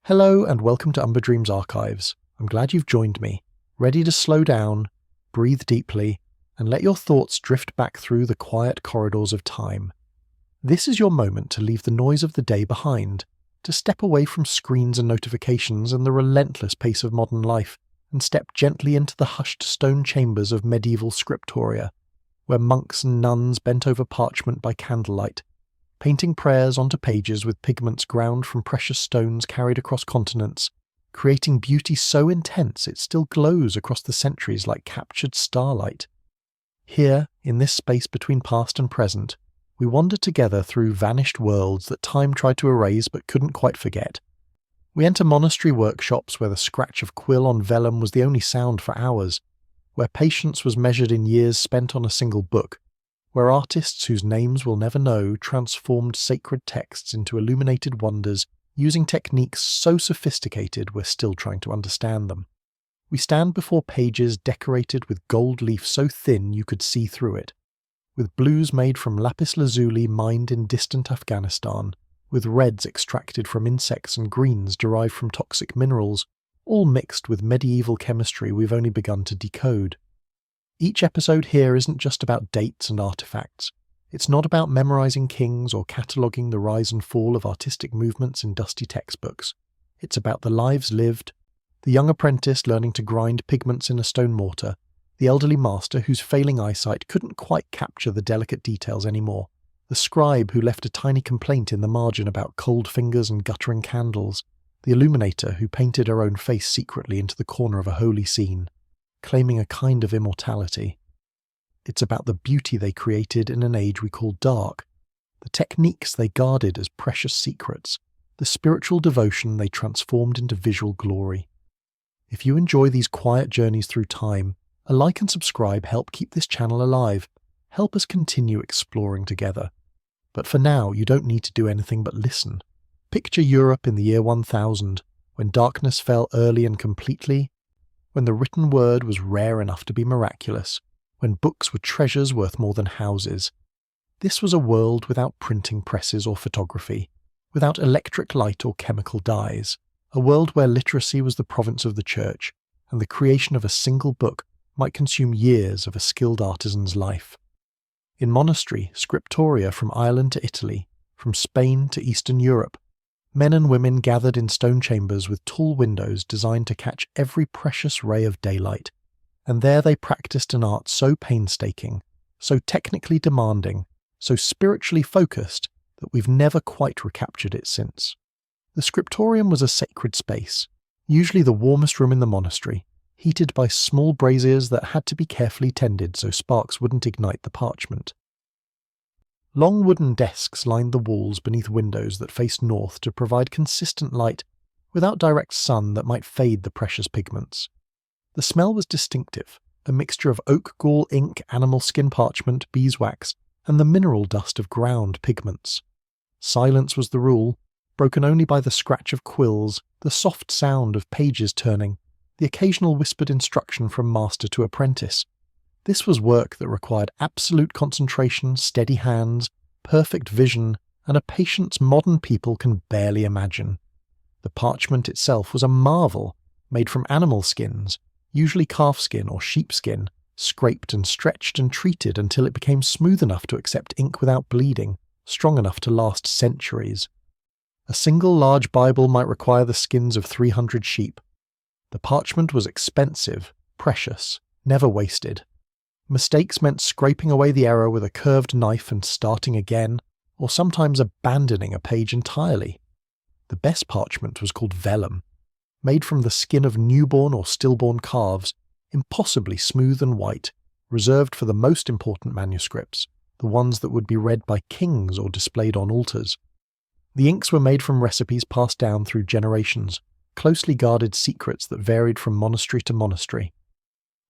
Hello and welcome to Umber Dreams Archives. I'm glad you've joined me, ready to slow down, breathe deeply, and let your thoughts drift back through the quiet corridors of time. This is your moment to leave the noise of the day behind, to step away from screens and notifications and the relentless pace of modern life, and step gently into the hushed stone chambers of medieval Scriptoria, where monks and nuns bent over parchment by candlelight, painting prayers onto pages with pigments ground from precious stones carried across continents, creating beauty so intense it still glows across the centuries like captured starlight. Here, in this space between past and present, we wander together through vanished worlds that time tried to erase but couldn't quite forget. We enter monastery workshops where the scratch of quill on vellum was the only sound for hours, where patience was measured in years spent on a single book, where artists whose names we'll never know transformed sacred texts into illuminated wonders using techniques so sophisticated we're still trying to understand them. We stand before pages decorated with gold leaf so thin you could see through it, with blues made from Lapis Lazuli mined in distant Afghanistan, with reds extracted from insects and greens derived from toxic minerals, all mixed with medieval chemistry we've only begun to decode. Each episode here isn't just about dates and artifacts. It's not about memorizing kings or cataloguing the rise and fall of artistic movements in dusty textbooks. It's about the lives lived, the young apprentice learning to grind pigments in a stone mortar, the elderly master whose failing eyesight couldn't quite capture the delicate details anymore, the scribe who left a tiny complaint in the margin about cold fingers and guttering candles, the illuminator who painted her own face secretly into the corner of a holy scene, claiming a kind of immortality. It's about the beauty they created in an age we call dark, the techniques they guarded as precious secrets, the spiritual devotion they transformed into visual glory. If you enjoy these quiet journeys through time, a like and subscribe help keep this channel alive, help us continue exploring together. But for now, you don't need to do anything but listen. Picture Europe in the year 1000, when darkness fell early and completely, when the written word was rare enough to be miraculous, when books were treasures worth more than houses. This was a world without printing presses or photography, without electric light or chemical dyes, a world where literacy was the province of the church, and the creation of a single book might consume years of a skilled artisan's life. In monastery, Scriptoria from Ireland to Italy, from Spain to Eastern Europe, men and women gathered in stone chambers with tall windows designed to catch every precious ray of daylight, and there they practiced an art so painstaking, so technically demanding, so spiritually focused that we've never quite recaptured it since. The scriptorium was a sacred space, usually the warmest room in the monastery, heated by small braziers that had to be carefully tended so sparks wouldn't ignite the parchment. Long wooden desks lined the walls beneath windows that faced north to provide consistent light without direct sun that might fade the precious pigments. The smell was distinctive, a mixture of oak gall ink, animal skin parchment, beeswax, and the mineral dust of ground pigments. Silence was the rule, broken only by the scratch of quills, the soft sound of pages turning, the occasional whispered instruction from master to apprentice. This was work that required absolute concentration, steady hands, perfect vision, and a patience modern people can barely imagine. The parchment itself was a marvel, made from animal skins, usually calfskin or sheepskin, scraped and stretched and treated until it became smooth enough to accept ink without bleeding, strong enough to last centuries. A single large Bible might require the skins of 300 sheep. The parchment was expensive, precious, never wasted. Mistakes meant scraping away the error with a curved knife and starting again, or sometimes abandoning a page entirely. The best parchment was called vellum, made from the skin of newborn or stillborn calves, impossibly smooth and white, reserved for the most important manuscripts, the ones that would be read by kings or displayed on altars. The inks were made from recipes passed down through generations, closely guarded secrets that varied from monastery to monastery.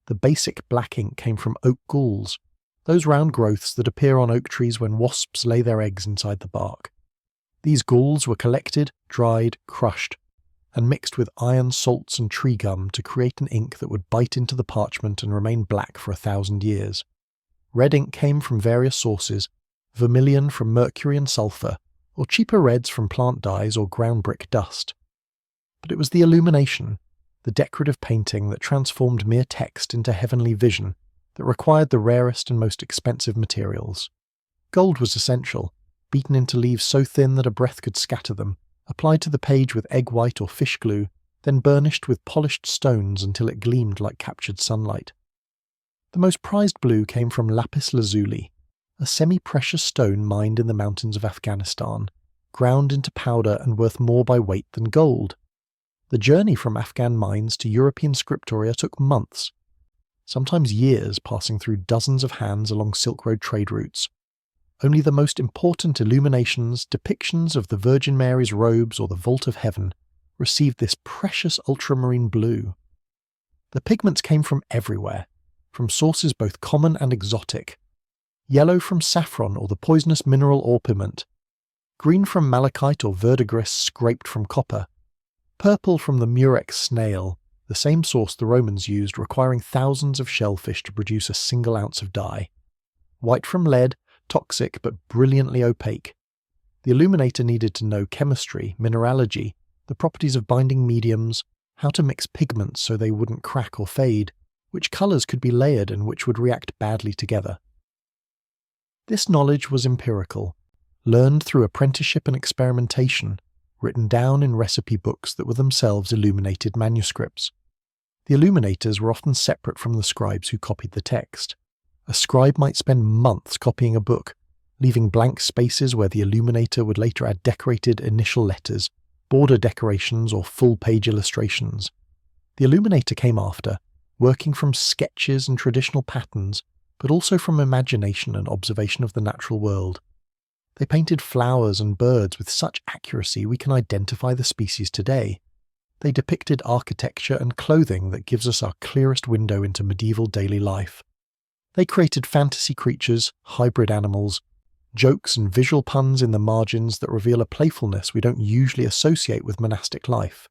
The basic black ink came from oak galls, those round growths that appear on oak trees when wasps lay their eggs inside the bark. These galls were collected, dried, crushed, and mixed with iron salts and tree gum to create an ink that would bite into the parchment and remain black for 1,000 years. Red ink came from various sources, vermilion from mercury and sulphur, or cheaper reds from plant dyes or ground brick dust. but it was the Illumination, the decorative painting that transformed mere text into heavenly vision, that required the rarest and most expensive materials. Gold was essential, beaten into leaves so thin that a breath could scatter them, applied to the page with egg white or fish glue, then burnished with polished stones until it gleamed like captured sunlight. The most prized blue came from Lapis Lazuli, a semi-precious stone mined in the mountains of Afghanistan, ground into powder and worth more by weight than gold. The journey from Afghan mines to European Scriptoria took months, sometimes years, passing through dozens of hands along Silk Road trade routes. Only the most important illuminations, depictions of the Virgin Mary's robes or the vault of heaven, received this precious ultramarine blue. The pigments came from everywhere, from sources both common and exotic. Yellow from saffron or the poisonous mineral orpiment, green from malachite or verdigris scraped from copper, purple from the murex snail, the same source the Romans used, requiring thousands of shellfish to produce a single ounce of dye, white from lead, toxic but brilliantly opaque. The illuminator needed to know chemistry, mineralogy, the properties of binding mediums, how to mix pigments so they wouldn't crack or fade, which colours could be layered and which would react badly together. This knowledge was empirical, learned through apprenticeship and experimentation, written down in recipe books that were themselves illuminated manuscripts. The illuminators were often separate from the scribes who copied the text. A scribe might spend months copying a book, leaving blank spaces where the illuminator would later add decorated initial letters, border decorations, or full-page illustrations. The illuminator came after, working from sketches and traditional patterns, but also from imagination and observation of the natural world. They painted flowers and birds with such accuracy we can identify the species today. They depicted architecture and clothing that gives us our clearest window into medieval daily life. They created fantasy creatures, hybrid animals, jokes and visual puns in the margins that reveal a playfulness we don't usually associate with monastic life.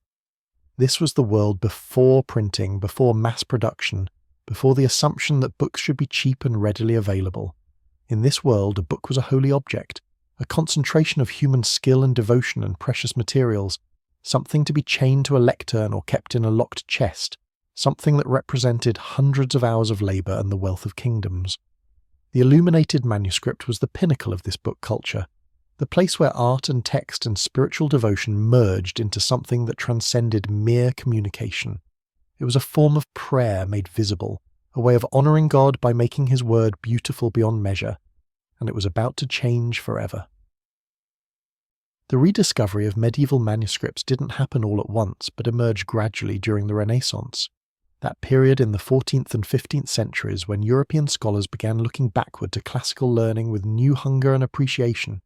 This was the world before printing, before mass production, before the assumption that books should be cheap and readily available. In this world, a book was a holy object, a concentration of human skill and devotion and precious materials, something to be chained to a lectern or kept in a locked chest, something that represented hundreds of hours of labour and the wealth of kingdoms. The illuminated manuscript was the pinnacle of this book culture, the place where art and text and spiritual devotion merged into something that transcended mere communication. It was a form of prayer made visible, a way of honouring God by making his word beautiful beyond measure, and it was about to change forever. The rediscovery of medieval manuscripts didn't happen all at once, but emerged gradually during the Renaissance, that period in the 14th and 15th centuries when European scholars began looking backward to classical learning with new hunger and appreciation.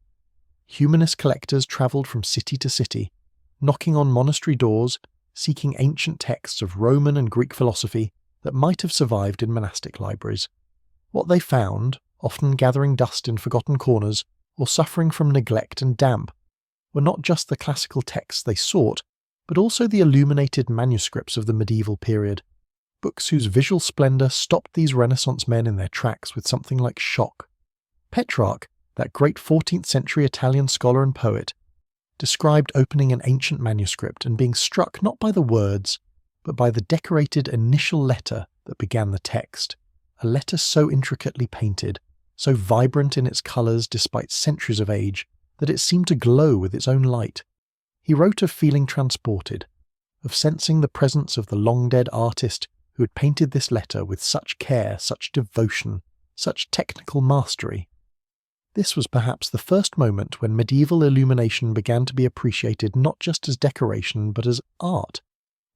Humanist collectors travelled from city to city, knocking on monastery doors, seeking ancient texts of Roman and Greek philosophy that might have survived in monastic libraries. What they found, often gathering dust in forgotten corners or suffering from neglect and damp, were not just the classical texts they sought, but also the illuminated manuscripts of the medieval period, books whose visual splendour stopped these Renaissance men in their tracks with something like shock. Petrarch, that great 14th century Italian scholar and poet, described opening an ancient manuscript and being struck not by the words, but by the decorated initial letter that began the text, a letter so intricately painted, so vibrant in its colours despite centuries of age, that it seemed to glow with its own light. He wrote of feeling transported, of sensing the presence of the long-dead artist who had painted this letter with such care, such devotion, such technical mastery. This was perhaps the first moment when medieval illumination began to be appreciated not just as decoration but as art,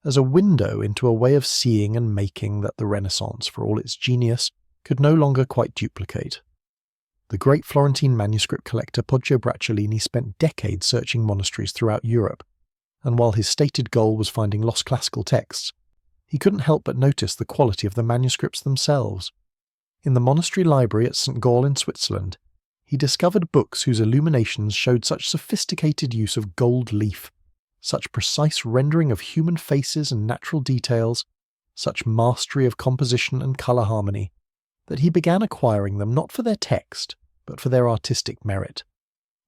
as a window into a way of seeing and making that the Renaissance, for all its genius, could no longer quite duplicate. The great Florentine manuscript collector Poggio Bracciolini spent decades searching monasteries throughout Europe, and while his stated goal was finding lost classical texts, he couldn't help but notice the quality of the manuscripts themselves. In the monastery library at St. Gall in Switzerland, he discovered books whose illuminations showed such sophisticated use of gold leaf, such precise rendering of human faces and natural details, such mastery of composition and colour harmony, that he began acquiring them not for their text, but for their artistic merit.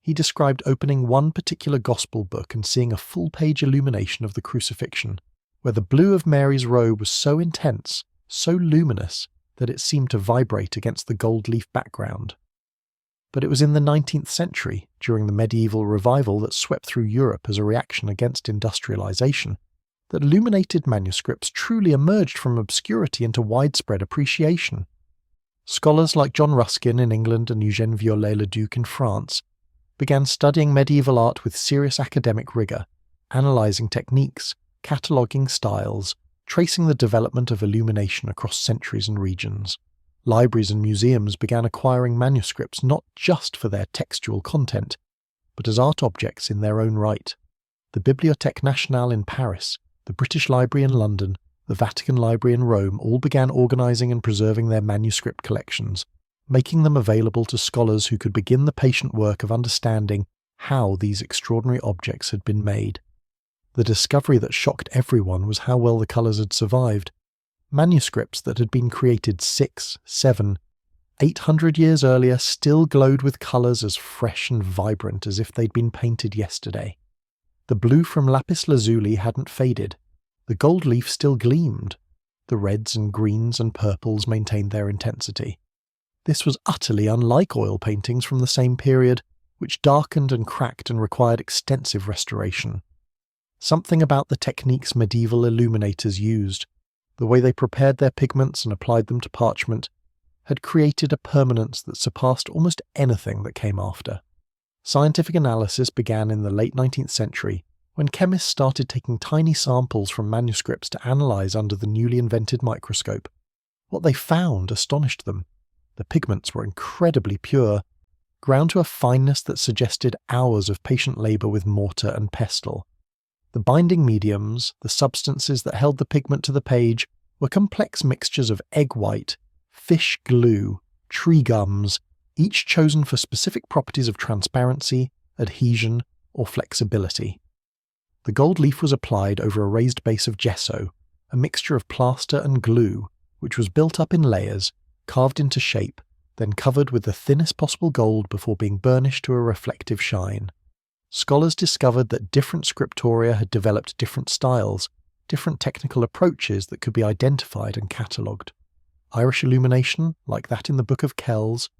He described opening one particular gospel book and seeing a full-page illumination of the crucifixion, where the blue of Mary's robe was so intense, so luminous, that it seemed to vibrate against the gold leaf background. But it was in the 19th century, during the medieval revival that swept through Europe as a reaction against industrialization, that illuminated manuscripts truly emerged from obscurity into widespread appreciation. Scholars like John Ruskin in England and Eugène Viollet-le-Duc in France began studying medieval art with serious academic rigour, analysing techniques, cataloguing styles, tracing the development of illumination across centuries and regions. Libraries and museums began acquiring manuscripts not just for their textual content, but as art objects in their own right. The Bibliothèque Nationale in Paris, the British Library in London, the Vatican Library in Rome all began organising and preserving their manuscript collections, making them available to scholars who could begin the patient work of understanding how these extraordinary objects had been made. The discovery that shocked everyone was how well the colours had survived. Manuscripts that had been created 6, 7, 800 years earlier still glowed with colours as fresh and vibrant as if they'd been painted yesterday. The blue from Lapis Lazuli hadn't faded. The gold leaf still gleamed. The reds and greens and purples maintained their intensity. This was utterly unlike oil paintings from the same period, which darkened and cracked and required extensive restoration. Something about the techniques medieval illuminators used, the way they prepared their pigments and applied them to parchment, had created a permanence that surpassed almost anything that came after. Scientific analysis began in the late 19th century, when chemists started taking tiny samples from manuscripts to analyse under the newly invented microscope. What they found astonished them. The pigments were incredibly pure, ground to a fineness that suggested hours of patient labour with mortar and pestle. The binding mediums, the substances that held the pigment to the page, were complex mixtures of egg white, fish glue, tree gums, each chosen for specific properties of transparency, adhesion, or flexibility. The gold leaf was applied over a raised base of gesso, a mixture of plaster and glue, which was built up in layers, carved into shape, then covered with the thinnest possible gold before being burnished to a reflective shine. Scholars discovered that different scriptoria had developed different styles, different technical approaches that could be identified and catalogued. Irish illumination, like that in the Book of Kells,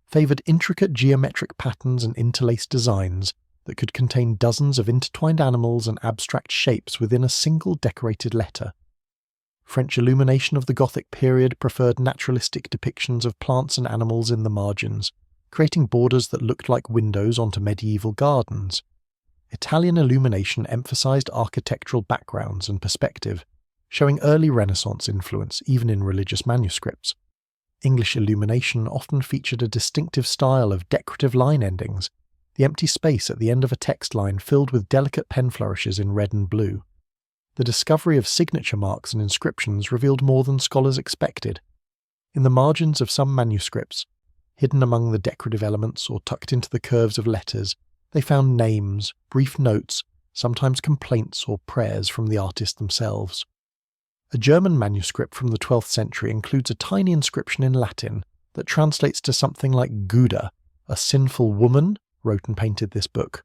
favoured intricate geometric patterns and interlaced designs that could contain dozens of intertwined animals and abstract shapes within a single decorated letter. French illumination of the Gothic period preferred naturalistic depictions of plants and animals in the margins, creating borders that looked like windows onto medieval gardens. Italian illumination emphasised architectural backgrounds and perspective, showing early Renaissance influence even in religious manuscripts. English illumination often featured a distinctive style of decorative line endings, the empty space at the end of a text line filled with delicate pen flourishes in red and blue. The discovery of signature marks and inscriptions revealed more than scholars expected. In the margins of some manuscripts, hidden among the decorative elements or tucked into the curves of letters, they found names, brief notes, sometimes complaints or prayers from the artists themselves. A German manuscript from the 12th century includes a tiny inscription in Latin that translates to something like Gouda, a sinful woman, wrote and painted this book.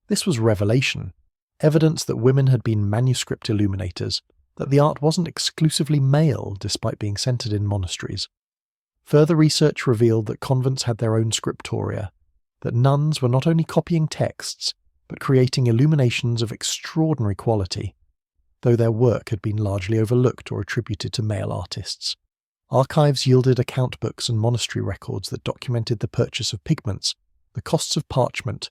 This was revelation, evidence that women had been manuscript illuminators, that the art wasn't exclusively male despite being centred in monasteries. Further research revealed that convents had their own scriptoria, that nuns were not only copying texts, but creating illuminations of extraordinary quality, though their work had been largely overlooked or attributed to male artists. Archives yielded account books and monastery records that documented the purchase of pigments, the costs of parchment,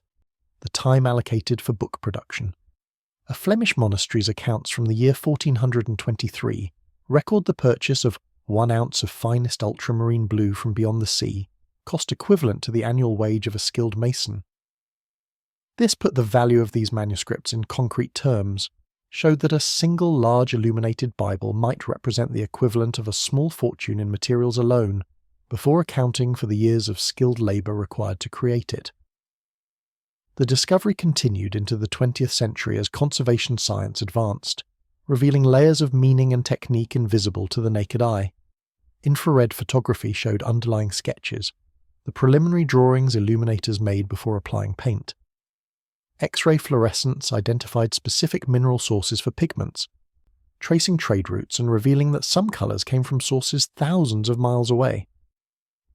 the time allocated for book production. A Flemish monastery's accounts from the year 1423 record the purchase of 1 ounce of finest ultramarine blue from beyond the sea, cost equivalent to the annual wage of a skilled mason. This put the value of these manuscripts in concrete terms, showed that a single large illuminated Bible might represent the equivalent of a small fortune in materials alone, before accounting for the years of skilled labour required to create it. The discovery continued into the 20th century as conservation science advanced, revealing layers of meaning and technique invisible to the naked eye. Infrared photography showed underlying sketches. the preliminary drawings illuminators made before applying paint. X-ray fluorescence identified specific mineral sources for pigments, tracing trade routes and revealing that some colours came from sources thousands of miles away.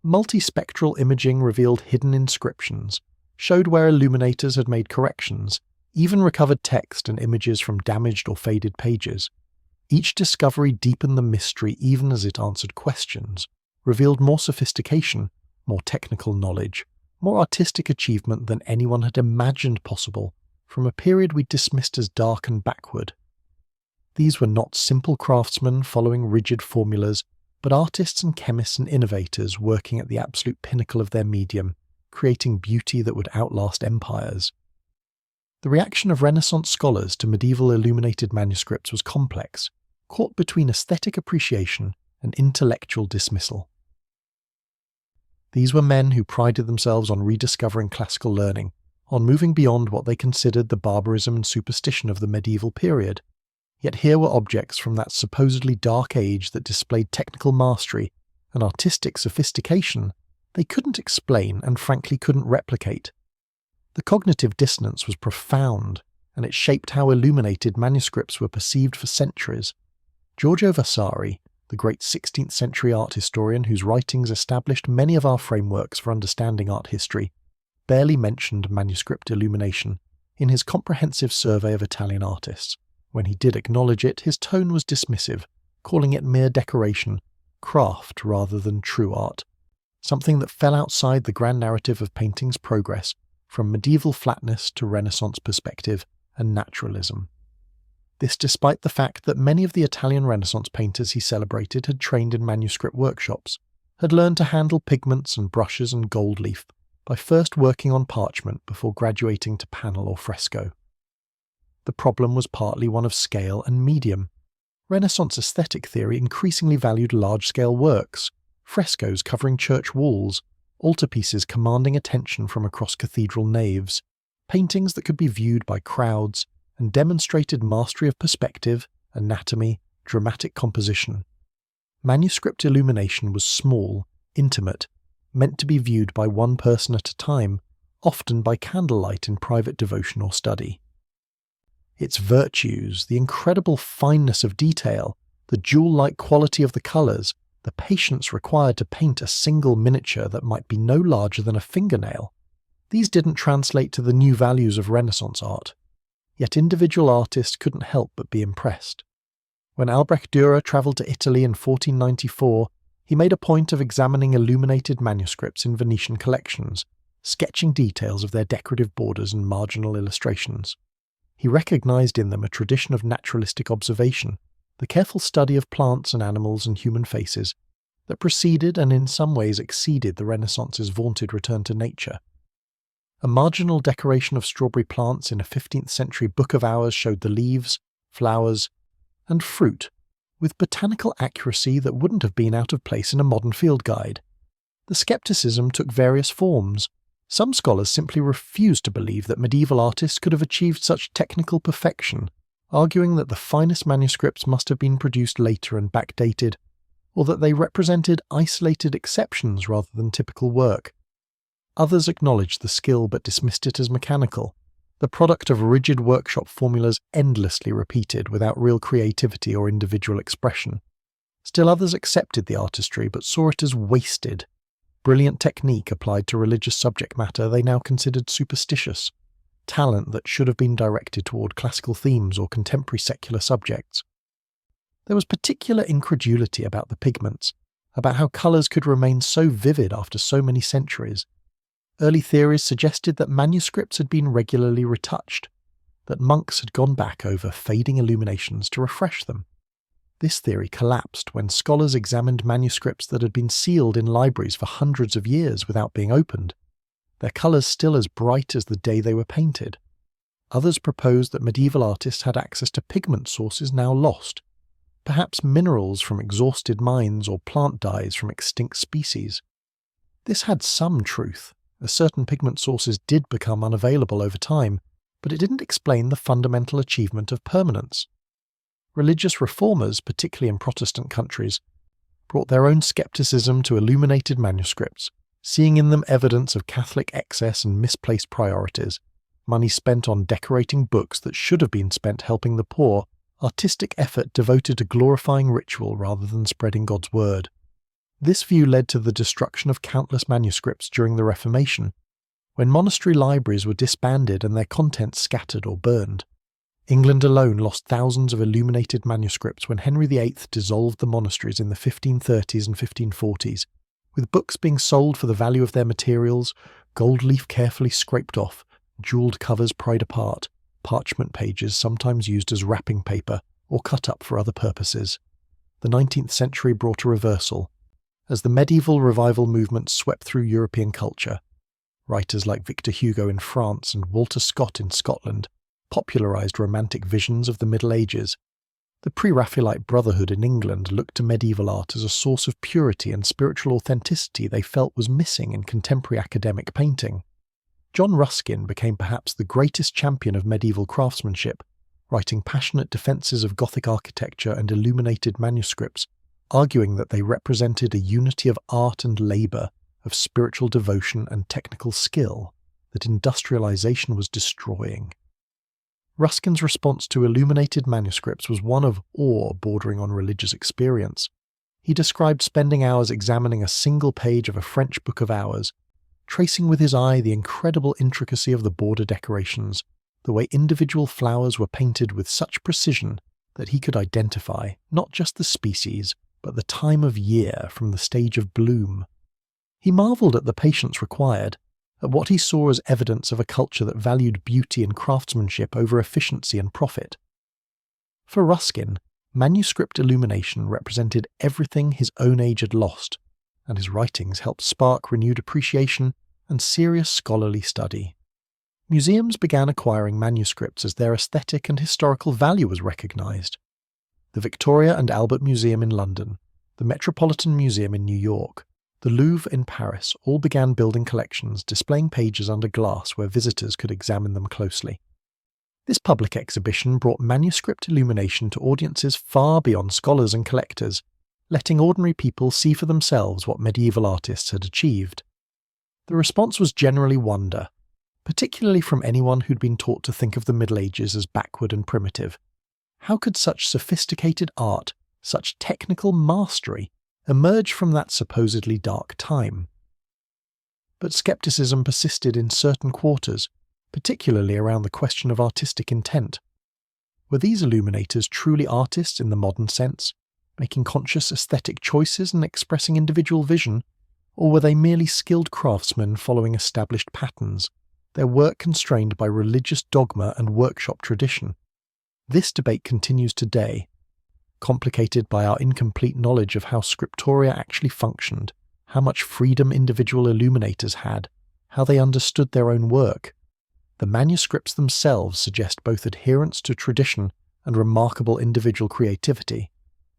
Multispectral imaging revealed hidden inscriptions, showed where illuminators had made corrections, even recovered text and images from damaged or faded pages. Each discovery deepened the mystery even as it answered questions, revealed more sophistication, more technical knowledge, more artistic achievement than anyone had imagined possible from a period we dismissed as dark and backward. These were not simple craftsmen following rigid formulas, but artists and chemists and innovators working at the absolute pinnacle of their medium, creating beauty that would outlast empires. The reaction of Renaissance scholars to medieval illuminated manuscripts was complex, caught between aesthetic appreciation and intellectual dismissal. These were men who prided themselves on rediscovering classical learning, on moving beyond what they considered the barbarism and superstition of the medieval period. Yet here were objects from that supposedly dark age that displayed technical mastery and artistic sophistication they couldn't explain and frankly couldn't replicate. The cognitive dissonance was profound, and it shaped how illuminated manuscripts were perceived for centuries. Giorgio Vasari, the great 16th century art historian whose writings established many of our frameworks for understanding art history, barely mentioned manuscript illumination in his comprehensive survey of Italian artists. When he did acknowledge it, his tone was dismissive, calling it mere decoration, craft rather than true art, something that fell outside the grand narrative of painting's progress from medieval flatness to Renaissance perspective and naturalism. This despite the fact that many of the Italian Renaissance painters he celebrated had trained in manuscript workshops, had learned to handle pigments and brushes and gold leaf by first working on parchment before graduating to panel or fresco. The problem was partly one of scale and medium. Renaissance aesthetic theory increasingly valued large-scale works, frescoes covering church walls, altarpieces commanding attention from across cathedral naves, paintings that could be viewed by crowds, and demonstrated mastery of perspective, anatomy, dramatic composition. Manuscript illumination was small, intimate, meant to be viewed by one person at a time, often by candlelight in private devotion or study. Its virtues, the incredible fineness of detail, the jewel-like quality of the colours, the patience required to paint a single miniature that might be no larger than a fingernail, these didn't translate to the new values of Renaissance art. Yet individual artists couldn't help but be impressed. When Albrecht Dürer travelled to Italy in 1494, he made a point of examining illuminated manuscripts in Venetian collections, sketching details of their decorative borders and marginal illustrations. He recognised in them a tradition of naturalistic observation, the careful study of plants and animals and human faces, that preceded and in some ways exceeded the Renaissance's vaunted return to nature. A marginal decoration of strawberry plants in a 15th century Book of Hours showed the leaves, flowers, and fruit, with botanical accuracy that wouldn't have been out of place in a modern field guide. The skepticism took various forms. Some scholars simply refused to believe that medieval artists could have achieved such technical perfection, arguing that the finest manuscripts must have been produced later and backdated, or that they represented isolated exceptions rather than typical work. Others acknowledged the skill but dismissed it as mechanical, the product of rigid workshop formulas endlessly repeated without real creativity or individual expression. Still others accepted the artistry but saw it as wasted. Brilliant technique applied to religious subject matter they now considered superstitious, talent that should have been directed toward classical themes or contemporary secular subjects. There was particular incredulity about the pigments, about how colours could remain so vivid after so many centuries. Early theories suggested that manuscripts had been regularly retouched, that monks had gone back over fading illuminations to refresh them. This theory collapsed when scholars examined manuscripts that had been sealed in libraries for hundreds of years without being opened, their colours still as bright as the day they were painted. Others proposed that medieval artists had access to pigment sources now lost, perhaps minerals from exhausted mines or plant dyes from extinct species. This had some truth, as certain pigment sources did become unavailable over time, but it didn't explain the fundamental achievement of permanence. Religious reformers, particularly in Protestant countries, brought their own skepticism to illuminated manuscripts, seeing in them evidence of Catholic excess and misplaced priorities, money spent on decorating books that should have been spent helping the poor, artistic effort devoted to glorifying ritual rather than spreading God's word. This view led to the destruction of countless manuscripts during the Reformation, when monastery libraries were disbanded and their contents scattered or burned. England alone lost thousands of illuminated manuscripts when Henry VIII dissolved the monasteries in the 1530s and 1540s, with books being sold for the value of their materials, gold leaf carefully scraped off, jewelled covers pried apart, parchment pages sometimes used as wrapping paper or cut up for other purposes. The 19th century brought a reversal. As the medieval revival movement swept through European culture, writers like Victor Hugo in France and Walter Scott in Scotland popularised romantic visions of the Middle Ages. The pre-Raphaelite Brotherhood in England looked to medieval art as a source of purity and spiritual authenticity they felt was missing in contemporary academic painting. John Ruskin became perhaps the greatest champion of medieval craftsmanship, writing passionate defences of Gothic architecture and illuminated manuscripts, arguing that they represented a unity of art and labour, of spiritual devotion and technical skill that industrialisation was destroying. Ruskin's response to illuminated manuscripts was one of awe bordering on religious experience. He described spending hours examining a single page of a French Book of Hours, tracing with his eye the incredible intricacy of the border decorations, the way individual flowers were painted with such precision that he could identify not just the species, but the time of year from the stage of bloom. He marvelled at the patience required, at what he saw as evidence of a culture that valued beauty and craftsmanship over efficiency and profit. For Ruskin, manuscript illumination represented everything his own age had lost, and his writings helped spark renewed appreciation and serious scholarly study. Museums began acquiring manuscripts as their aesthetic and historical value was recognised. The Victoria and Albert Museum in London, the Metropolitan Museum in New York, the Louvre in Paris all began building collections displaying pages under glass where visitors could examine them closely. This public exhibition brought manuscript illumination to audiences far beyond scholars and collectors, letting ordinary people see for themselves what medieval artists had achieved. The response was generally wonder, particularly from anyone who'd been taught to think of the Middle Ages as backward and primitive. How could such sophisticated art, such technical mastery, emerge from that supposedly dark time? But skepticism persisted in certain quarters, particularly around the question of artistic intent. Were these illuminators truly artists in the modern sense, making conscious aesthetic choices and expressing individual vision, or were they merely skilled craftsmen following established patterns, their work constrained by religious dogma and workshop tradition? This debate continues today, complicated by our incomplete knowledge of how Scriptoria actually functioned, how much freedom individual illuminators had, how they understood their own work. The manuscripts themselves suggest both adherence to tradition and remarkable individual creativity,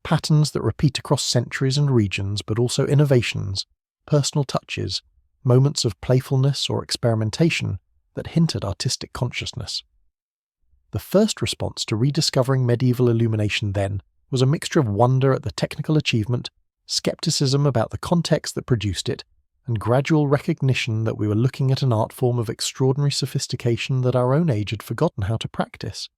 patterns that repeat across centuries and regions, but also innovations, personal touches, moments of playfulness or experimentation that hint at artistic consciousness. The first response to rediscovering medieval illumination then was a mixture of wonder at the technical achievement, skepticism about the context that produced it, and gradual recognition that we were looking at an art form of extraordinary sophistication that our own age had forgotten how to practice.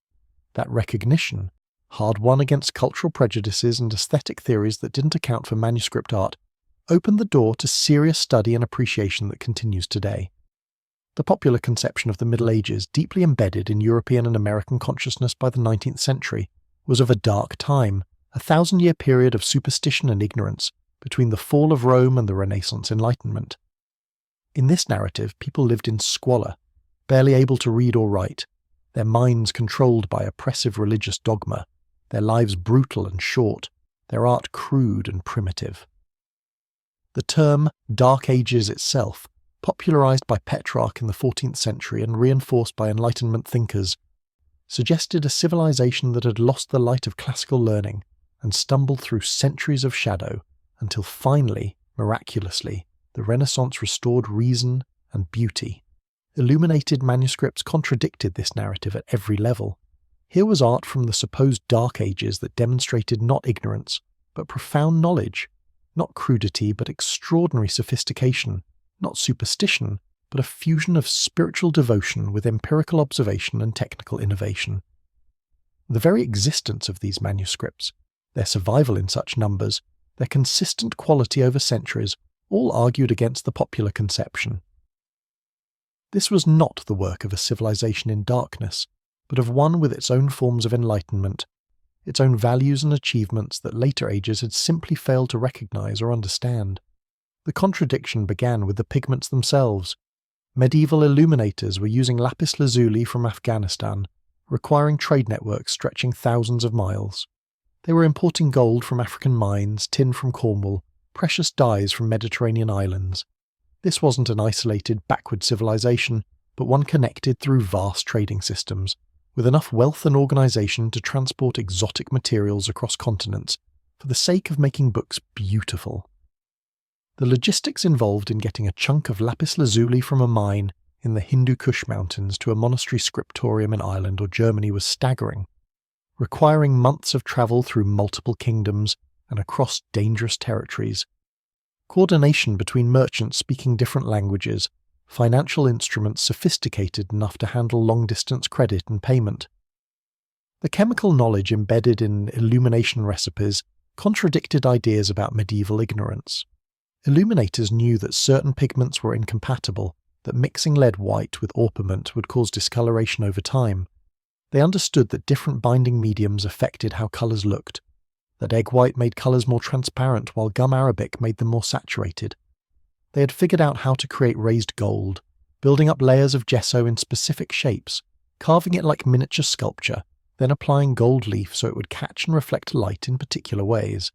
That recognition, hard won against cultural prejudices and aesthetic theories that didn't account for manuscript art, opened the door to serious study and appreciation that continues today. The popular conception of the Middle Ages, deeply embedded in European and American consciousness by the 19th century, was of a dark time, a 1,000-year period of superstition and ignorance between the fall of Rome and the Renaissance Enlightenment. In this narrative, people lived in squalor, barely able to read or write, their minds controlled by oppressive religious dogma, their lives brutal and short, their art crude and primitive. The term Dark Ages itself, popularized by Petrarch in the 14th century and reinforced by Enlightenment thinkers, suggested a civilization that had lost the light of classical learning and stumbled through centuries of shadow until finally, miraculously, the Renaissance restored reason and beauty. Illuminated manuscripts contradicted this narrative at every level. Here was art from the supposed Dark Ages that demonstrated not ignorance, but profound knowledge, not crudity, but extraordinary sophistication, not superstition, but a fusion of spiritual devotion with empirical observation and technical innovation. The very existence of these manuscripts, their survival in such numbers, their consistent quality over centuries, all argued against the popular conception. This was not the work of a civilization in darkness, but of one with its own forms of enlightenment, its own values and achievements that later ages had simply failed to recognize or understand. The contradiction began with the pigments themselves. Medieval illuminators were using Lapis Lazuli from Afghanistan, requiring trade networks stretching thousands of miles. They were importing gold from African mines, tin from Cornwall, precious dyes from Mediterranean islands. This wasn't an isolated, backward civilization, but one connected through vast trading systems, with enough wealth and organization to transport exotic materials across continents for the sake of making books beautiful. The logistics involved in getting a chunk of lapis lazuli from a mine in the Hindu Kush Mountains to a monastery scriptorium in Ireland or Germany was staggering, requiring months of travel through multiple kingdoms and across dangerous territories. Coordination between merchants speaking different languages, financial instruments sophisticated enough to handle long-distance credit and payment. The chemical knowledge embedded in illumination recipes contradicted ideas about medieval ignorance. Illuminators knew that certain pigments were incompatible, that mixing lead white with orpiment would cause discoloration over time. They understood that different binding mediums affected how colours looked, that egg white made colours more transparent while gum arabic made them more saturated. They had figured out how to create raised gold, building up layers of gesso in specific shapes, carving it like miniature sculpture, then applying gold leaf so it would catch and reflect light in particular ways.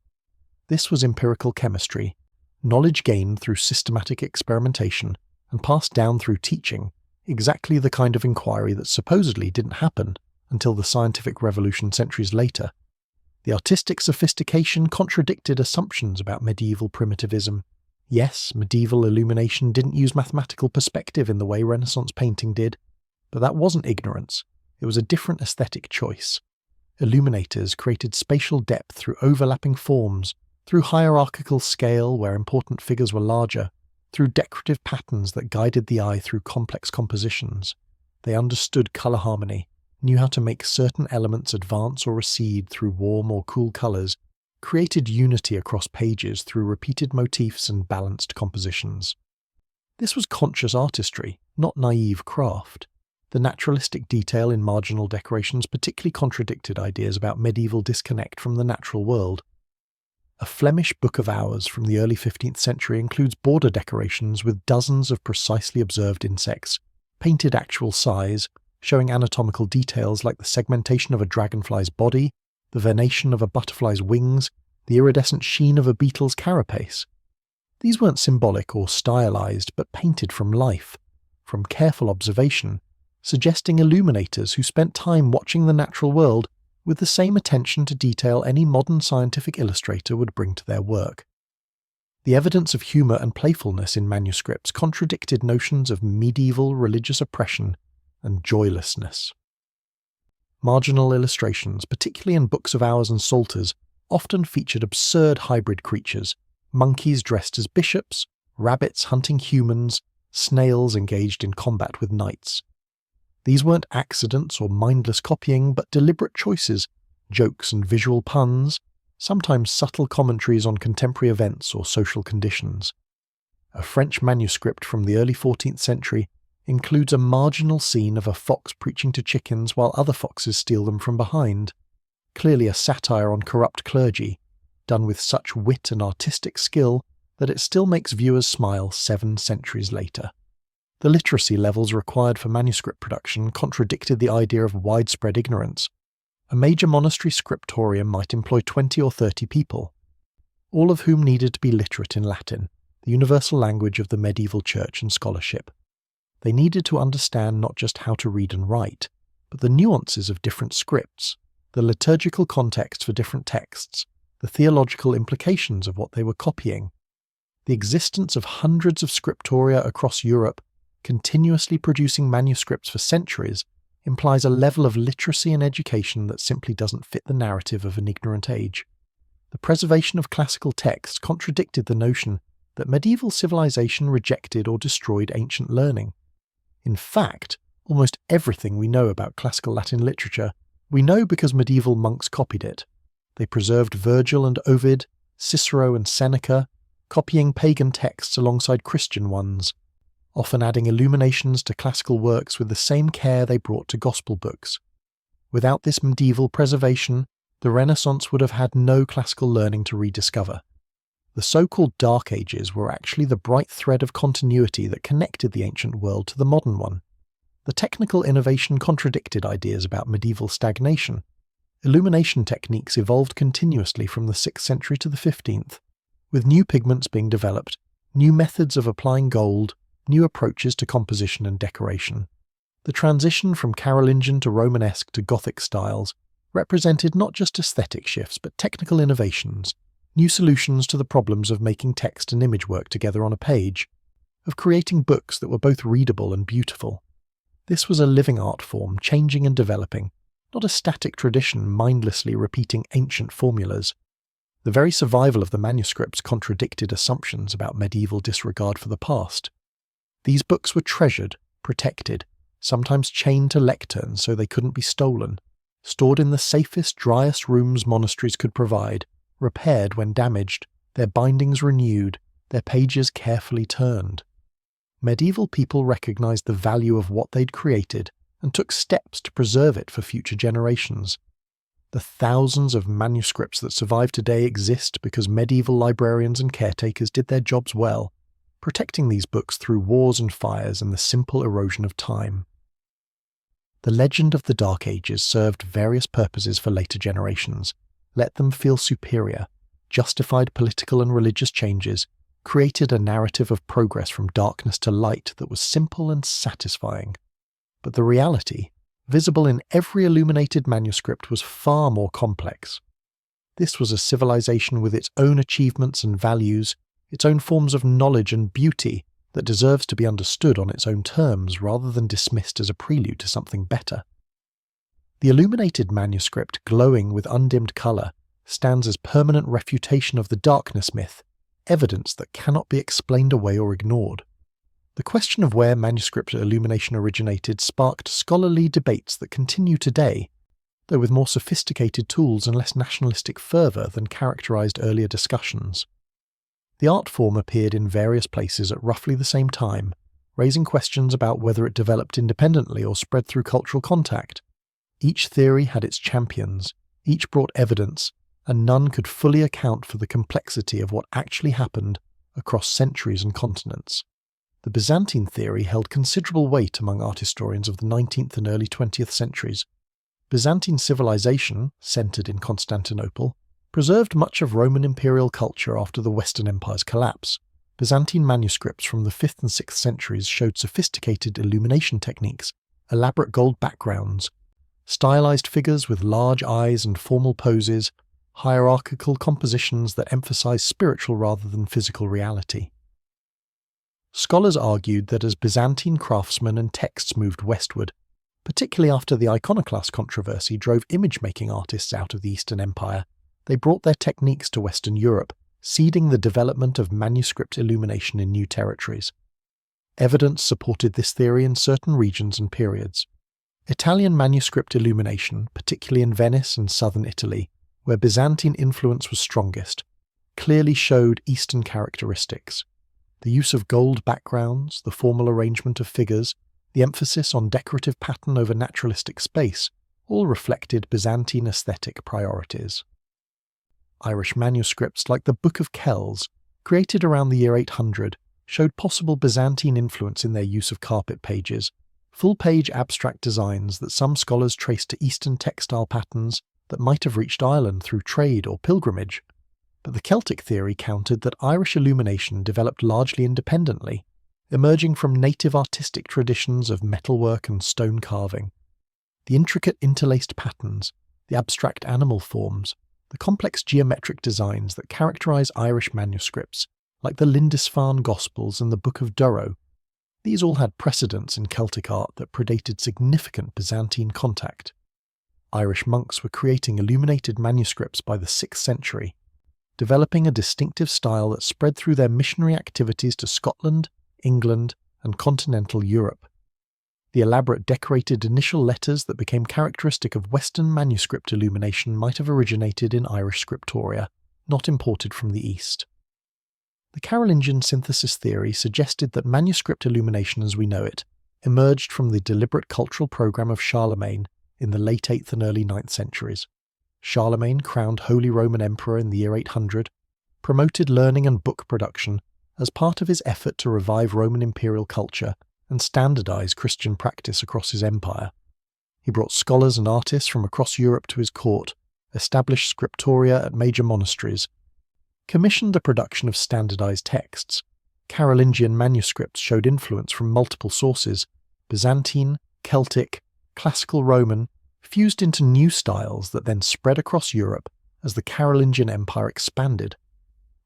This was empirical chemistry, knowledge gained through systematic experimentation and passed down through teaching, exactly the kind of inquiry that supposedly didn't happen until the scientific revolution centuries later. The artistic sophistication contradicted assumptions about medieval primitivism. Yes, medieval illumination didn't use mathematical perspective in the way Renaissance painting did, but that wasn't ignorance, it was a different aesthetic choice. Illuminators created spatial depth through overlapping forms, through hierarchical scale where important figures were larger, through decorative patterns that guided the eye through complex compositions. They understood colour harmony, knew how to make certain elements advance or recede through warm or cool colours, created unity across pages through repeated motifs and balanced compositions. This was conscious artistry, not naive craft. The naturalistic detail in marginal decorations particularly contradicted ideas about medieval disconnect from the natural world. A Flemish Book of Hours from the early 15th century includes border decorations with dozens of precisely observed insects, painted actual size, showing anatomical details like the segmentation of a dragonfly's body, the venation of a butterfly's wings, the iridescent sheen of a beetle's carapace. These weren't symbolic or stylized, but painted from life, from careful observation, suggesting illuminators who spent time watching the natural world with the same attention to detail any modern scientific illustrator would bring to their work. The evidence of humour and playfulness in manuscripts contradicted notions of medieval religious oppression and joylessness. Marginal illustrations, particularly in books of hours and psalters, often featured absurd hybrid creatures, monkeys dressed as bishops, rabbits hunting humans, snails engaged in combat with knights. These weren't accidents or mindless copying, but deliberate choices, jokes and visual puns, sometimes subtle commentaries on contemporary events or social conditions. A French manuscript from the early 14th century includes a marginal scene of a fox preaching to chickens while other foxes steal them from behind, clearly a satire on corrupt clergy, done with such wit and artistic skill that it still makes viewers smile 7 centuries later. The literacy levels required for manuscript production contradicted the idea of widespread ignorance. A major monastery scriptorium might employ 20 or 30 people, all of whom needed to be literate in Latin, the universal language of the medieval church and scholarship. They needed to understand not just how to read and write, but the nuances of different scripts, the liturgical context for different texts, the theological implications of what they were copying. The existence of hundreds of scriptoria across Europe, continuously producing manuscripts for centuries, implies a level of literacy and education that simply doesn't fit the narrative of an ignorant age. The preservation of classical texts contradicted the notion that medieval civilization rejected or destroyed ancient learning. In fact, almost everything we know about classical Latin literature, we know because medieval monks copied it. They preserved Virgil and Ovid, Cicero and Seneca, copying pagan texts alongside Christian ones, often adding illuminations to classical works with the same care they brought to gospel books. Without this medieval preservation, the Renaissance would have had no classical learning to rediscover. The so-called Dark Ages were actually the bright thread of continuity that connected the ancient world to the modern one. The technical innovation contradicted ideas about medieval stagnation. Illumination techniques evolved continuously from the 6th century to the 15th, with new pigments being developed, new methods of applying gold, new approaches to composition and decoration. The transition from Carolingian to Romanesque to Gothic styles represented not just aesthetic shifts but technical innovations, new solutions to the problems of making text and image work together on a page, of creating books that were both readable and beautiful. This was a living art form, changing and developing, not a static tradition mindlessly repeating ancient formulas. The very survival of the manuscripts contradicted assumptions about medieval disregard for the past. These books were treasured, protected, sometimes chained to lecterns so they couldn't be stolen, stored in the safest, driest rooms monasteries could provide, repaired when damaged, their bindings renewed, their pages carefully turned. Medieval people recognized the value of what they'd created and took steps to preserve it for future generations. The thousands of manuscripts that survive today exist because medieval librarians and caretakers did their jobs well, protecting these books through wars and fires and the simple erosion of time. The legend of the Dark Ages served various purposes for later generations, let them feel superior, justified political and religious changes, created a narrative of progress from darkness to light that was simple and satisfying. But the reality, visible in every illuminated manuscript, was far more complex. This was a civilization with its own achievements and values, its own forms of knowledge and beauty that deserves to be understood on its own terms rather than dismissed as a prelude to something better. The illuminated manuscript, glowing with undimmed colour, stands as permanent refutation of the darkness myth, evidence that cannot be explained away or ignored. The question of where manuscript illumination originated sparked scholarly debates that continue today, though with more sophisticated tools and less nationalistic fervour than characterised earlier discussions. The art form appeared in various places at roughly the same time, raising questions about whether it developed independently or spread through cultural contact. Each theory had its champions, each brought evidence, and none could fully account for the complexity of what actually happened across centuries and continents. The Byzantine theory held considerable weight among art historians of the 19th and early 20th centuries. Byzantine civilization, centered in Constantinople, preserved much of Roman imperial culture after the Western Empire's collapse. Byzantine manuscripts from the 5th and 6th centuries showed sophisticated illumination techniques, elaborate gold backgrounds, stylized figures with large eyes and formal poses, hierarchical compositions that emphasized spiritual rather than physical reality. Scholars argued that as Byzantine craftsmen and texts moved westward, particularly after the iconoclast controversy drove image-making artists out of the Eastern Empire, they brought their techniques to Western Europe, seeding the development of manuscript illumination in new territories. Evidence supported this theory in certain regions and periods. Italian manuscript illumination, particularly in Venice and southern Italy, where Byzantine influence was strongest, clearly showed Eastern characteristics. The use of gold backgrounds, the formal arrangement of figures, the emphasis on decorative pattern over naturalistic space, all reflected Byzantine aesthetic priorities. Irish manuscripts like the Book of Kells, created around the year 800, showed possible Byzantine influence in their use of carpet pages, full-page abstract designs that some scholars traced to Eastern textile patterns that might have reached Ireland through trade or pilgrimage. But the Celtic theory countered that Irish illumination developed largely independently, emerging from native artistic traditions of metalwork and stone carving. The intricate interlaced patterns, the abstract animal forms, the complex geometric designs that characterise Irish manuscripts, like the Lindisfarne Gospels and the Book of Durrow, these all had precedents in Celtic art that predated significant Byzantine contact. Irish monks were creating illuminated manuscripts by the 6th century. developing a distinctive style that spread through their missionary activities to Scotland, England, and continental Europe. The elaborate decorated initial letters that became characteristic of Western manuscript illumination might have originated in Irish Scriptoria, not imported from the East. The Carolingian synthesis theory suggested that manuscript illumination as we know it emerged from the deliberate cultural program of Charlemagne in the late 8th and early 9th centuries. Charlemagne, crowned Holy Roman Emperor in the year 800, promoted learning and book production as part of his effort to revive Roman imperial culture and standardize Christian practice across his empire. He brought scholars and artists from across Europe to his court, established Scriptoria at major monasteries, commissioned the production of standardized texts. Carolingian manuscripts showed influence from multiple sources: Byzantine, Celtic, Classical Roman, fused into new styles that then spread across Europe as the Carolingian Empire expanded.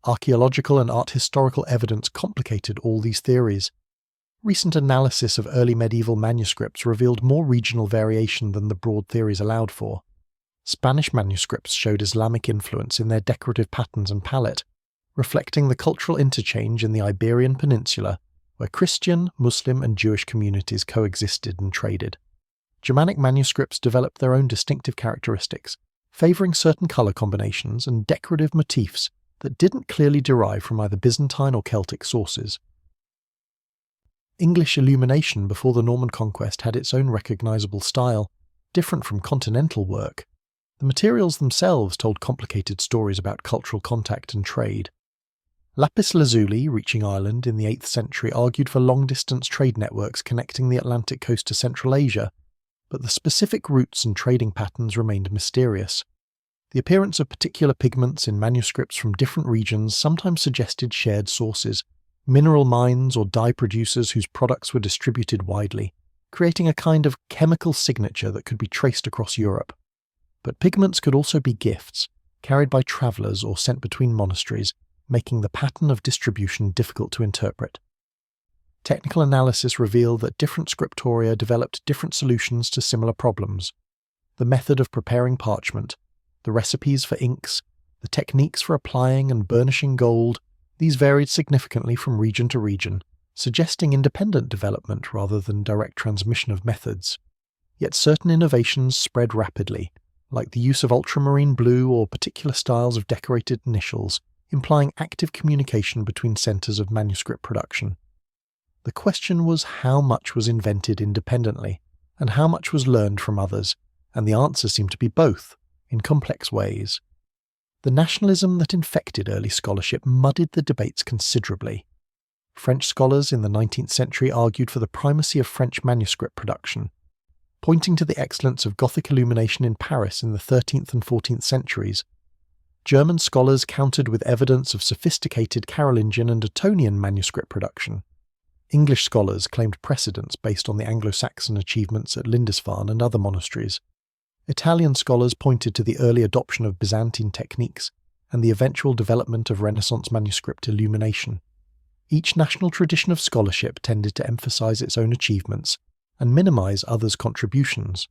Archaeological and art historical evidence complicated all these theories. Recent analysis of early medieval manuscripts revealed more regional variation than the broad theories allowed for. Spanish manuscripts showed Islamic influence in their decorative patterns and palette, reflecting the cultural interchange in the Iberian Peninsula, where Christian, Muslim, and Jewish communities coexisted and traded. Germanic manuscripts developed their own distinctive characteristics, favouring certain colour combinations and decorative motifs that didn't clearly derive from either Byzantine or Celtic sources. English illumination before the Norman conquest had its own recognisable style, different from continental work. The materials themselves told complicated stories about cultural contact and trade. Lapis Lazuli, reaching Ireland in the 8th century, argued for long-distance trade networks connecting the Atlantic coast to Central Asia, but the specific routes and trading patterns remained mysterious. The appearance of particular pigments in manuscripts from different regions sometimes suggested shared sources, mineral mines or dye producers whose products were distributed widely, creating a kind of chemical signature that could be traced across Europe. But pigments could also be gifts, carried by travellers or sent between monasteries, making the pattern of distribution difficult to interpret. Technical analysis revealed that different scriptoria developed different solutions to similar problems. The method of preparing parchment, the recipes for inks, the techniques for applying and burnishing gold, these varied significantly from region to region, suggesting independent development rather than direct transmission of methods. Yet certain innovations spread rapidly, like the use of ultramarine blue or particular styles of decorated initials, implying active communication between centres of manuscript production. The question was how much was invented independently, and how much was learned from others, and the answer seemed to be both, in complex ways. The nationalism that infected early scholarship muddied the debates considerably. French scholars in the 19th century argued for the primacy of French manuscript production, pointing to the excellence of Gothic illumination in Paris in the 13th and 14th centuries. German scholars countered with evidence of sophisticated Carolingian and Ottonian manuscript production. English scholars claimed precedence based on the Anglo-Saxon achievements at Lindisfarne and other monasteries. Italian scholars pointed to the early adoption of Byzantine techniques and the eventual development of Renaissance manuscript illumination. Each national tradition of scholarship tended to emphasize its own achievements and minimize others' contributions.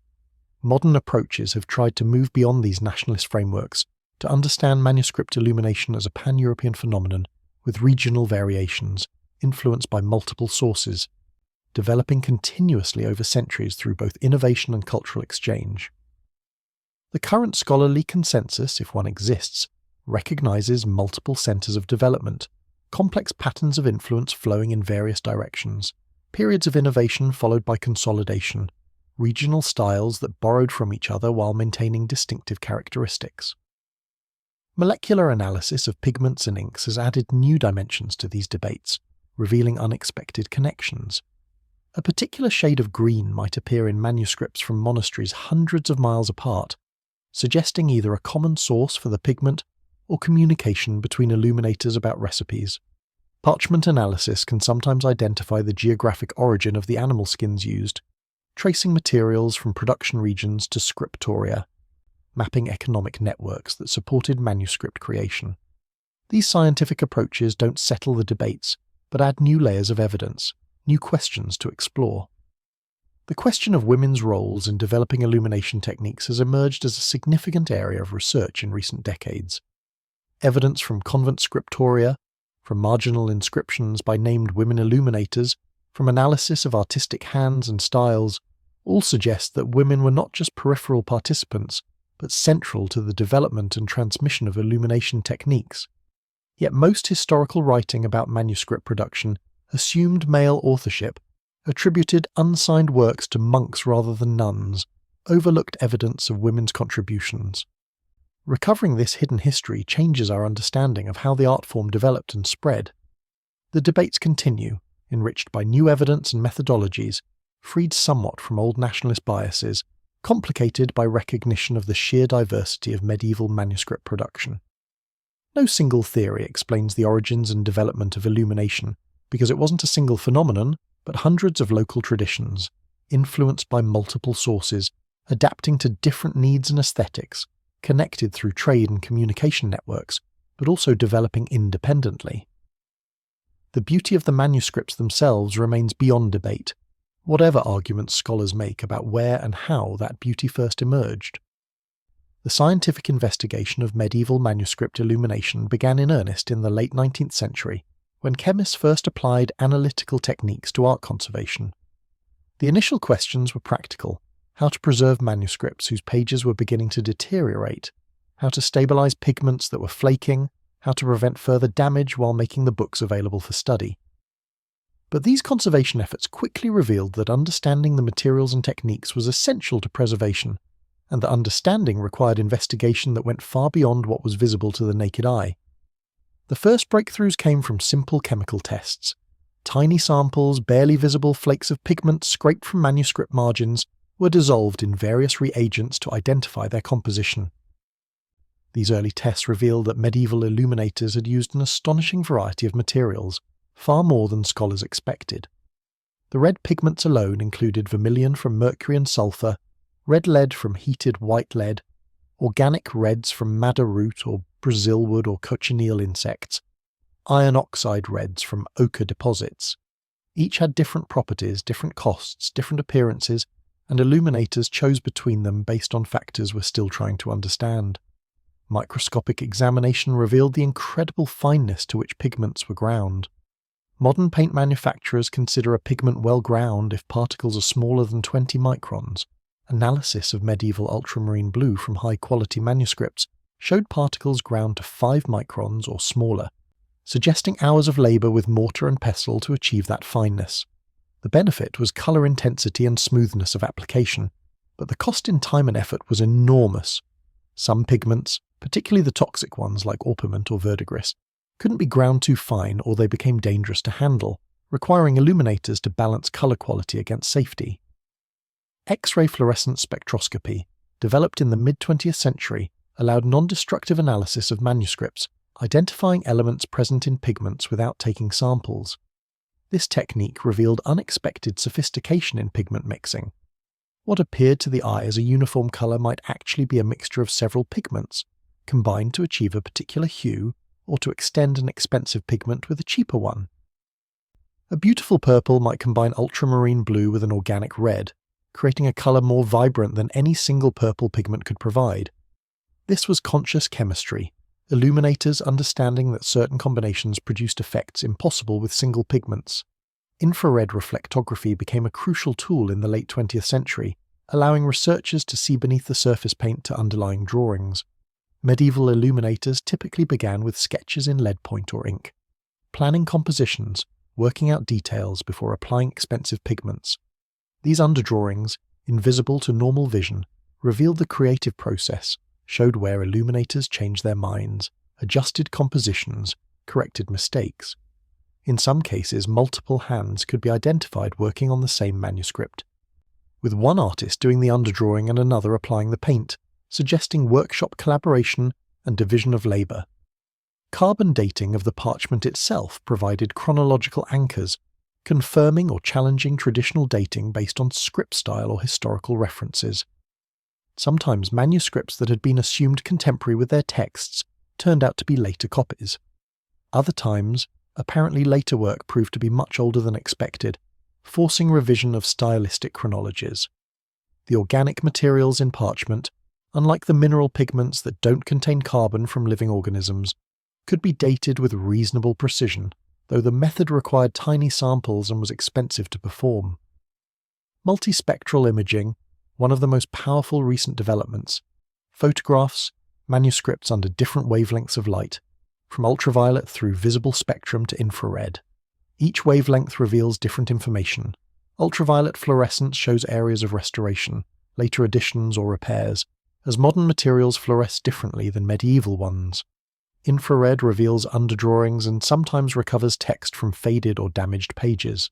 Modern approaches have tried to move beyond these nationalist frameworks to understand manuscript illumination as a pan-European phenomenon with regional variations, influenced by multiple sources, developing continuously over centuries through both innovation and cultural exchange. The current scholarly consensus, if one exists, recognizes multiple centers of development, complex patterns of influence flowing in various directions, periods of innovation followed by consolidation, regional styles that borrowed from each other while maintaining distinctive characteristics. Molecular analysis of pigments and inks has added new dimensions to these debates, revealing unexpected connections. A particular shade of green might appear in manuscripts from monasteries hundreds of miles apart, suggesting either a common source for the pigment or communication between illuminators about recipes. Parchment analysis can sometimes identify the geographic origin of the animal skins used, tracing materials from production regions to scriptoria, mapping economic networks that supported manuscript creation. These scientific approaches don't settle the debates, but add new layers of evidence, new questions to explore. The question of women's roles in developing illumination techniques has emerged as a significant area of research in recent decades. evidence from convent scriptoria, from marginal inscriptions by named women illuminators, from analysis of artistic hands and styles, all suggest that women were not just peripheral participants, but central to the development and transmission of illumination techniques. Yet most historical writing about manuscript production assumed male authorship, attributed unsigned works to monks rather than nuns, overlooked evidence of women's contributions. Recovering this hidden history changes our understanding of how the art form developed and spread. The debates continue, enriched by new evidence and methodologies, freed somewhat from old nationalist biases, complicated by recognition of the sheer diversity of medieval manuscript production. No single theory explains the origins and development of illumination, because it wasn't a single phenomenon, but hundreds of local traditions, influenced by multiple sources, adapting to different needs and aesthetics, connected through trade and communication networks, but also developing independently. The beauty of the manuscripts themselves remains beyond debate, whatever arguments scholars make about where and how that beauty first emerged. The scientific investigation of medieval manuscript illumination began in earnest in the late 19th century, when chemists first applied analytical techniques to art conservation. The initial questions were practical: how to preserve manuscripts whose pages were beginning to deteriorate, how to stabilize pigments that were flaking, how to prevent further damage while making the books available for study. But these conservation efforts quickly revealed that understanding the materials and techniques was essential to preservation, and that understanding required investigation that went far beyond what was visible to the naked eye. The first breakthroughs came from simple chemical tests. Tiny samples, barely visible flakes of pigment scraped from manuscript margins, were dissolved in various reagents to identify their composition. These early tests revealed that medieval illuminators had used an astonishing variety of materials, far more than scholars expected. The red pigments alone included vermilion from mercury and sulfur, red lead from heated white lead, organic reds from madder root or Brazil wood or cochineal insects, iron oxide reds from ochre deposits. Each had different properties, different costs, different appearances, and illuminators chose between them based on factors we're still trying to understand. Microscopic examination revealed the incredible fineness to which pigments were ground. Modern paint manufacturers consider a pigment well ground if particles are smaller than 20 microns. Analysis of medieval ultramarine blue from high-quality manuscripts showed particles ground to 5 microns or smaller, suggesting hours of labour with mortar and pestle to achieve that fineness. The benefit was colour intensity and smoothness of application, but the cost in time and effort was enormous. Some pigments, particularly the toxic ones like orpiment or verdigris, couldn't be ground too fine or they became dangerous to handle, requiring illuminators to balance colour quality against safety. X-ray fluorescence spectroscopy, developed in the mid-20th century, allowed non-destructive analysis of manuscripts, identifying elements present in pigments without taking samples. This technique revealed unexpected sophistication in pigment mixing. What appeared to the eye as a uniform colour might actually be a mixture of several pigments, combined to achieve a particular hue or to extend an expensive pigment with a cheaper one. A beautiful purple might combine ultramarine blue with an organic red, creating a colour more vibrant than any single purple pigment could provide. This was conscious chemistry, illuminators understanding that certain combinations produced effects impossible with single pigments. Infrared reflectography became a crucial tool in the late 20th century, allowing researchers to see beneath the surface paint to underlying drawings. Medieval illuminators typically began with sketches in lead point or ink, planning compositions, working out details before applying expensive pigments. These underdrawings, invisible to normal vision, revealed the creative process, showed where illuminators changed their minds, adjusted compositions, corrected mistakes. In some cases, multiple hands could be identified working on the same manuscript, with one artist doing the underdrawing and another applying the paint, suggesting workshop collaboration and division of labour. Carbon dating of the parchment itself provided chronological anchors, confirming or challenging traditional dating based on script style or historical references. Sometimes manuscripts that had been assumed contemporary with their texts turned out to be later copies. Other times, apparently later work proved to be much older than expected, forcing revision of stylistic chronologies. The organic materials in parchment, unlike the mineral pigments that don't contain carbon from living organisms, could be dated with reasonable precision, though the method required tiny samples and was expensive to perform. Multispectral imaging, one of the most powerful recent developments, photographs, manuscripts under different wavelengths of light, from ultraviolet through visible spectrum to infrared. Each wavelength reveals different information. Ultraviolet fluorescence shows areas of restoration, later additions or repairs, as modern materials fluoresce differently than medieval ones. Infrared reveals underdrawings and sometimes recovers text from faded or damaged pages.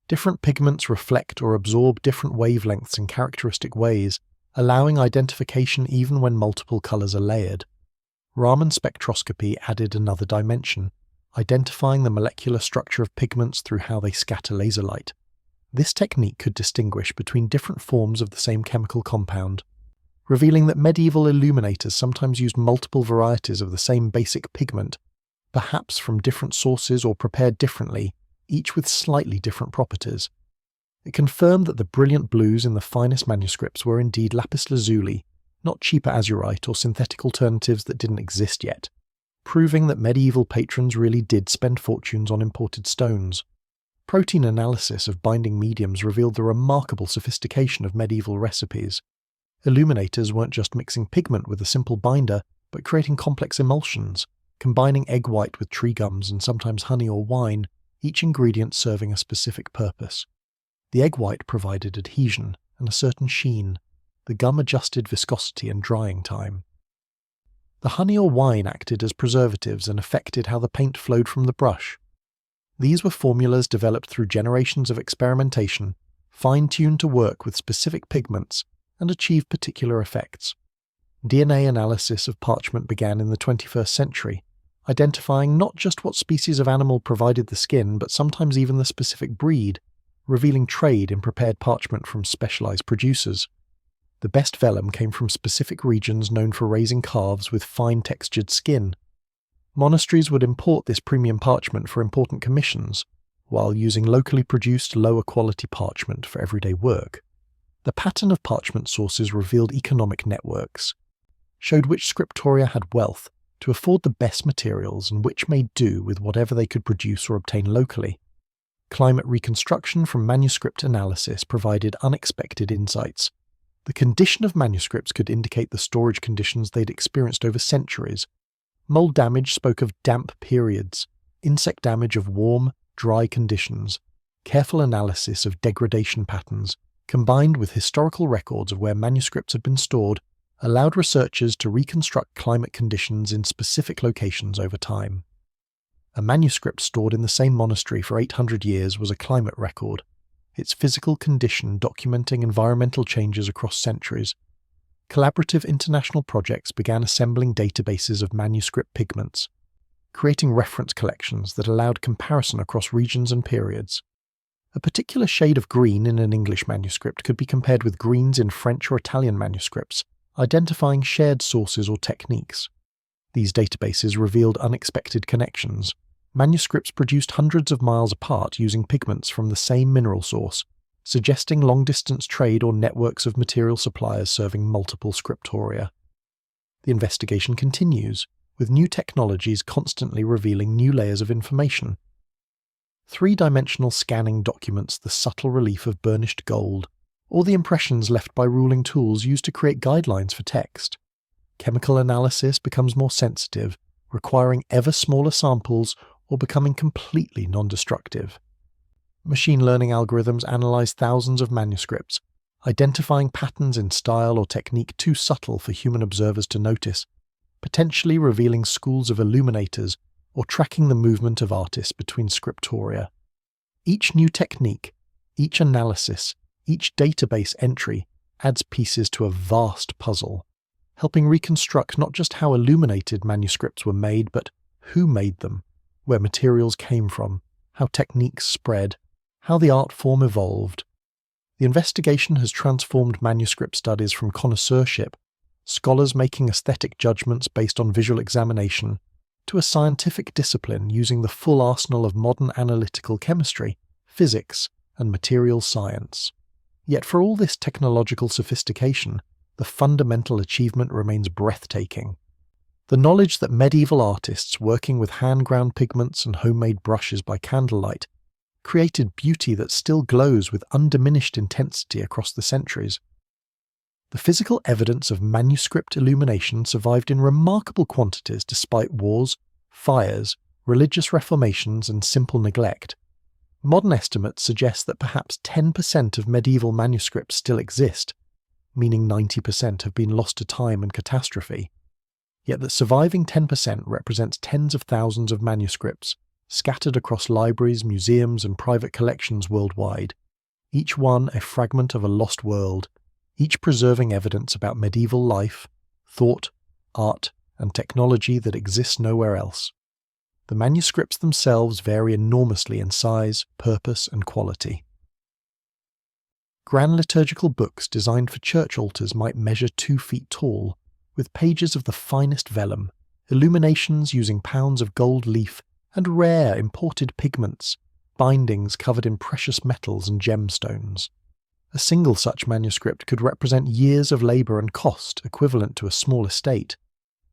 Different pigments reflect or absorb different wavelengths in characteristic ways, allowing identification even when multiple colors are layered. Raman spectroscopy added another dimension, identifying the molecular structure of pigments through how they scatter laser light. This technique could distinguish between different forms of the same chemical compound, revealing that medieval illuminators sometimes used multiple varieties of the same basic pigment, perhaps from different sources or prepared differently, each with slightly different properties. It confirmed that the brilliant blues in the finest manuscripts were indeed lapis lazuli, not cheaper azurite or synthetic alternatives that didn't exist yet, proving that medieval patrons really did spend fortunes on imported stones. Protein analysis of binding mediums revealed the remarkable sophistication of medieval recipes. Illuminators weren't just mixing pigment with a simple binder, but creating complex emulsions, combining egg white with tree gums and sometimes honey or wine, each ingredient serving a specific purpose. The egg white provided adhesion and a certain sheen. The gum adjusted viscosity and drying time. The honey or wine acted as preservatives and affected how the paint flowed from the brush. These were formulas developed through generations of experimentation, fine-tuned to work with specific pigments and achieve particular effects. DNA analysis of parchment began in the 21st century, identifying not just what species of animal provided the skin, but sometimes even the specific breed, revealing trade in prepared parchment from specialized producers. The best vellum came from specific regions known for raising calves with fine-textured skin. Monasteries would import this premium parchment for important commissions, while using locally produced, lower-quality parchment for everyday work. The pattern of parchment sources revealed economic networks, showed which Scriptoria had wealth to afford the best materials and which made do with whatever they could produce or obtain locally. Climate reconstruction from manuscript analysis provided unexpected insights. The condition of manuscripts could indicate the storage conditions they'd experienced over centuries. Mold damage spoke of damp periods, insect damage of warm, dry conditions. Careful analysis of degradation patterns, combined with historical records of where manuscripts had been stored, allowed researchers to reconstruct climate conditions in specific locations over time. A manuscript stored in the same monastery for 800 years was a climate record, its physical condition documenting environmental changes across centuries. Collaborative international projects began assembling databases of manuscript pigments, creating reference collections that allowed comparison across regions and periods. A particular shade of green in an English manuscript could be compared with greens in French or Italian manuscripts, identifying shared sources or techniques. These databases revealed unexpected connections. Manuscripts produced hundreds of miles apart using pigments from the same mineral source, suggesting long-distance trade or networks of material suppliers serving multiple scriptoria. The investigation continues, with new technologies constantly revealing new layers of information. Three-dimensional scanning documents the subtle relief of burnished gold, or the impressions left by ruling tools used to create guidelines for text. Chemical analysis becomes more sensitive, requiring ever smaller samples or becoming completely non-destructive. Machine learning algorithms analyze thousands of manuscripts, identifying patterns in style or technique too subtle for human observers to notice, potentially revealing schools of illuminators or tracking the movement of artists between scriptoria. Each new technique, each analysis, each database entry adds pieces to a vast puzzle, helping reconstruct not just how illuminated manuscripts were made, but who made them, where materials came from, how techniques spread, how the art form evolved. The investigation has transformed manuscript studies from connoisseurship, scholars making aesthetic judgments based on visual examination, to a scientific discipline using the full arsenal of modern analytical chemistry, physics, and material science. Yet for all this technological sophistication, the fundamental achievement remains breathtaking. The knowledge that medieval artists working with hand-ground pigments and homemade brushes by candlelight created beauty that still glows with undiminished intensity across the centuries. The physical evidence of manuscript illumination survived in remarkable quantities despite wars, fires, religious reformations, and simple neglect. Modern estimates suggest that perhaps 10% of medieval manuscripts still exist, meaning 90% have been lost to time and catastrophe. Yet that surviving 10% represents tens of thousands of manuscripts, scattered across libraries, museums, and private collections worldwide, each one a fragment of a lost world, each preserving evidence about medieval life, thought, art, and technology that exists nowhere else. The manuscripts themselves vary enormously in size, purpose, and quality. Grand liturgical books designed for church altars might measure 2 feet tall, with pages of the finest vellum, illuminations using pounds of gold leaf, and rare imported pigments, bindings covered in precious metals and gemstones. A single such manuscript could represent years of labour and cost equivalent to a small estate.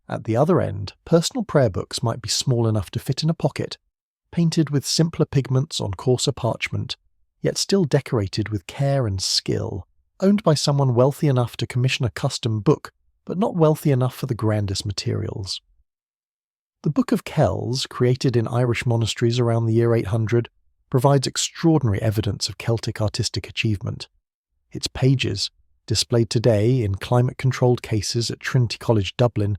At the other end, personal prayer books might be small enough to fit in a pocket, painted with simpler pigments on coarser parchment, yet still decorated with care and skill, owned by someone wealthy enough to commission a custom book, but not wealthy enough for the grandest materials. The Book of Kells, created in Irish monasteries around the year 800, provides extraordinary evidence of Celtic artistic achievement. Its pages, displayed today in climate-controlled cases at Trinity College Dublin,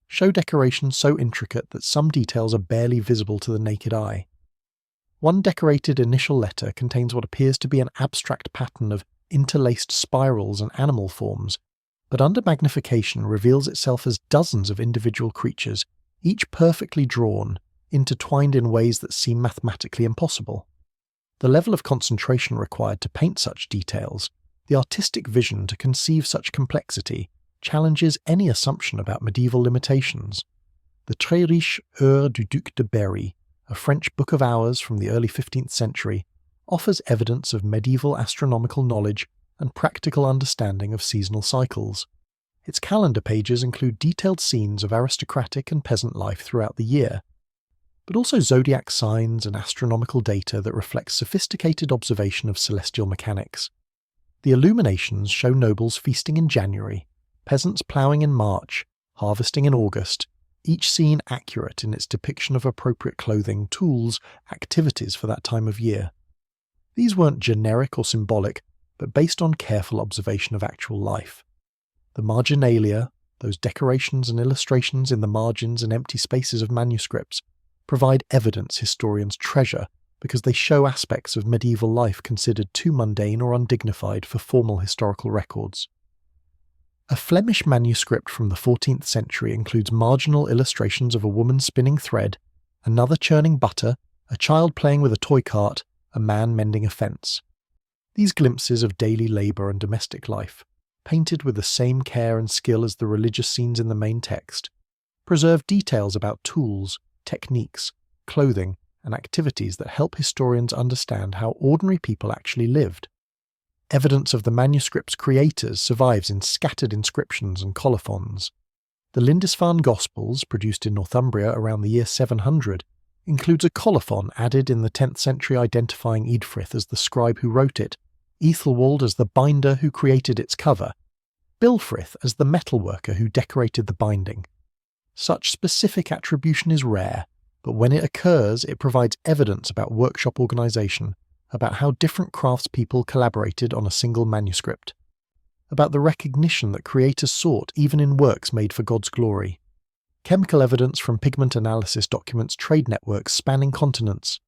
show decoration so intricate that some details are barely visible to the naked eye. One decorated initial letter contains what appears to be an abstract pattern of interlaced spirals and animal forms, but under magnification reveals itself as dozens of individual creatures, each perfectly drawn, intertwined in ways that seem mathematically impossible. The level of concentration required to paint such details, the artistic vision to conceive such complexity, challenges any assumption about medieval limitations. The Très riche Heures du Duc de Berry, a French book of hours from the early 15th century, offers evidence of medieval astronomical knowledge and practical understanding of seasonal cycles. Its calendar pages include detailed scenes of aristocratic and peasant life throughout the year, but also zodiac signs and astronomical data that reflect sophisticated observation of celestial mechanics. The illuminations show nobles feasting in January, peasants ploughing in March, harvesting in August, each scene accurate in its depiction of appropriate clothing, tools, activities for that time of year. These weren't generic or symbolic, but based on careful observation of actual life. The marginalia, those decorations and illustrations in the margins and empty spaces of manuscripts, provide evidence historians treasure because they show aspects of medieval life considered too mundane or undignified for formal historical records. A Flemish manuscript from the 14th century includes marginal illustrations of a woman spinning thread, another churning butter, a child playing with a toy cart, a man mending a fence. These glimpses of daily labour and domestic life, painted with the same care and skill as the religious scenes in the main text, preserve details about tools, techniques, clothing, and activities that help historians understand how ordinary people actually lived. Evidence of the manuscript's creators survives in scattered inscriptions and colophons. The Lindisfarne Gospels, produced in Northumbria around the year 700, includes a colophon added in the 10th century identifying Eadfrith as the scribe who wrote it, Ethelwald as the binder who created its cover, Bilfrith as the metalworker who decorated the binding. Such specific attribution is rare, but when it occurs it provides evidence about workshop organisation, about how different craftspeople collaborated on a single manuscript, about the recognition that creators sought even in works made for God's glory. Chemical evidence from pigment analysis documents trade networks spanning continents,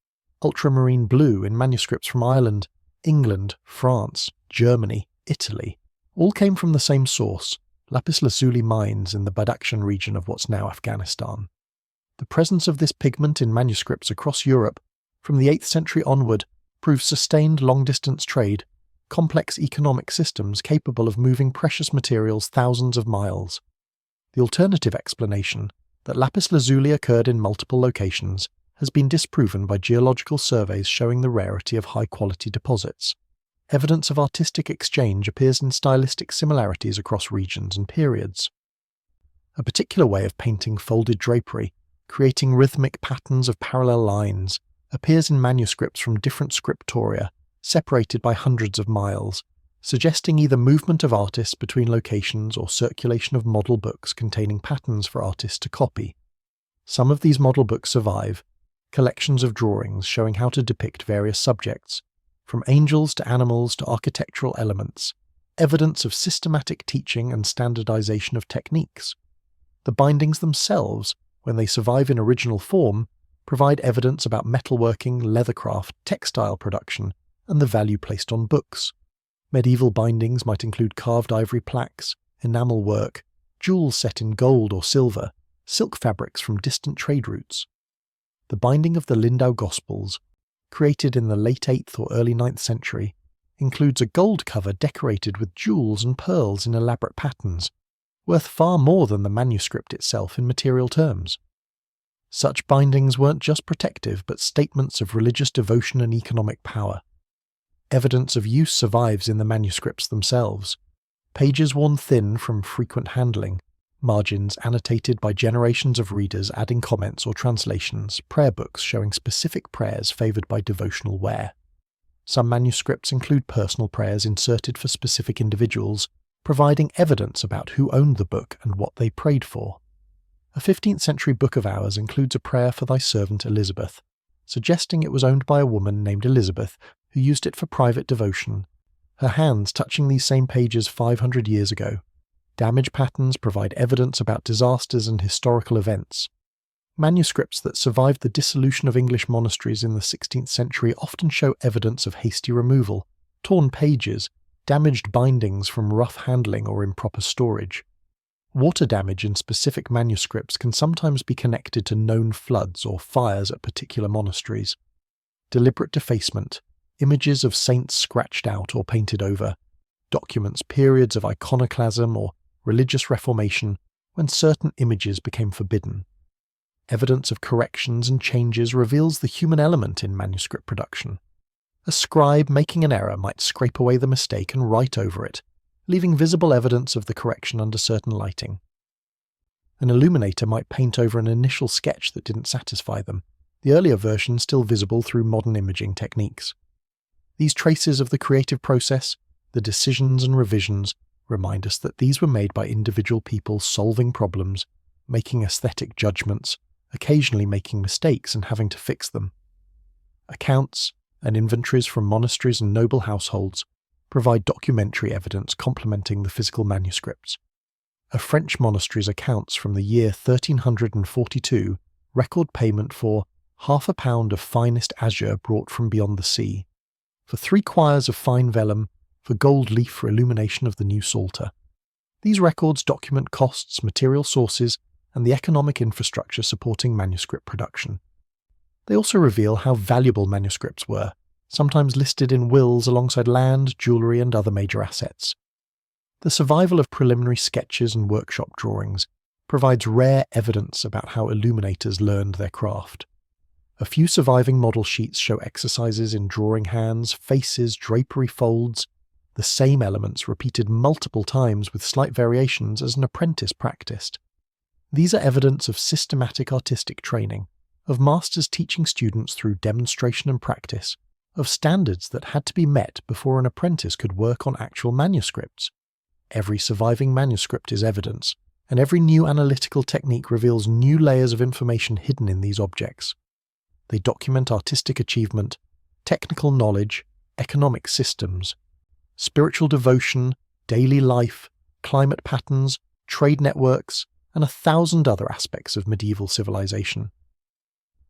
ultramarine blue in manuscripts from Ireland, England, France, Germany, Italy, all came from the same source, Lapis Lazuli mines in the Badakhshan region of what's now Afghanistan. The presence of this pigment in manuscripts across Europe, from the 8th century onward, proves sustained long-distance trade, complex economic systems capable of moving precious materials thousands of miles. The alternative explanation, that lapis lazuli occurred in multiple locations, has been disproven by geological surveys showing the rarity of high-quality deposits. Evidence of artistic exchange appears in stylistic similarities across regions and periods. a particular way of painting folded drapery, creating rhythmic patterns of parallel lines, appears in manuscripts from different scriptoria, separated by hundreds of miles, suggesting either movement of artists between locations or circulation of model books containing patterns for artists to copy. Some of these model books survive, collections of drawings showing how to depict various subjects, from angels to animals to architectural elements, evidence of systematic teaching and standardization of techniques. The bindings themselves, when they survive in original form, provide evidence about metalworking, leathercraft, textile production, and the value placed on books. Medieval bindings might include carved ivory plaques, enamel work, jewels set in gold or silver, silk fabrics from distant trade routes. The binding of the Lindau Gospels, created in the late 8th or early 9th century, includes a gold cover decorated with jewels and pearls in elaborate patterns, worth far more than the manuscript itself in material terms. Such bindings weren't just protective but statements of religious devotion and economic power. Evidence of use survives in the manuscripts themselves. Pages worn thin from frequent handling, margins annotated by generations of readers adding comments or translations, prayer books showing specific prayers favoured by devotional wear. Some manuscripts include personal prayers inserted for specific individuals, providing evidence about who owned the book and what they prayed for. A 15th century Book of Hours includes a prayer for thy servant Elizabeth, suggesting it was owned by a woman named Elizabeth who used it for private devotion, her hands touching these same pages 500 years ago. Damage patterns provide evidence about disasters and historical events. Manuscripts that survived the dissolution of English monasteries in the 16th century often show evidence of hasty removal, torn pages, damaged bindings from rough handling or improper storage. Water damage in specific manuscripts can sometimes be connected to known floods or fires at particular monasteries. Deliberate defacement, images of saints scratched out or painted over, documents periods of iconoclasm or religious reformation when certain images became forbidden. Evidence of corrections and changes reveals the human element in manuscript production. A scribe making an error might scrape away the mistake and write over it, leaving visible evidence of the correction under certain lighting. An illuminator might paint over an initial sketch that didn't satisfy them, the earlier version still visible through modern imaging techniques. These traces of the creative process, the decisions and revisions, remind us that these were made by individual people solving problems, making aesthetic judgments, occasionally making mistakes and having to fix them. Accounts and inventories from monasteries and noble households provide documentary evidence complementing the physical manuscripts. A French monastery's accounts from the year 1342 record payment for £half of finest azure brought from beyond the sea, for 3 quires of fine vellum, for gold leaf for illumination of the new psalter. These records document costs, material sources, and the economic infrastructure supporting manuscript production. They also reveal how valuable manuscripts were, sometimes listed in wills alongside land, jewellery, and other major assets. The survival of preliminary sketches and workshop drawings provides rare evidence about how illuminators learned their craft. A few surviving model sheets show exercises in drawing hands, faces, drapery folds, the same elements repeated multiple times with slight variations as an apprentice practiced. These are evidence of systematic artistic training, of masters teaching students through demonstration and practice, of standards that had to be met before an apprentice could work on actual manuscripts. Every surviving manuscript is evidence, and every new analytical technique reveals new layers of information hidden in these objects. They document artistic achievement, technical knowledge, economic systems, spiritual devotion, daily life, climate patterns, trade networks, and 1,000 other aspects of medieval civilization.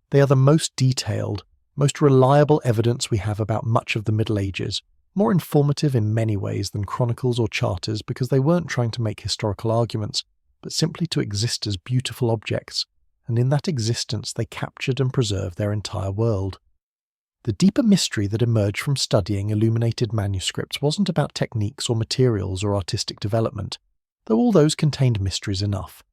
They are the most detailed, most reliable evidence we have about much of the Middle Ages, more informative in many ways than chronicles or charters because they weren't trying to make historical arguments, but simply to exist as beautiful objects, and in that existence they captured and preserved their entire world. The deeper mystery that emerged from studying illuminated manuscripts wasn't about techniques or materials or artistic development, though all those contained mysteries enough.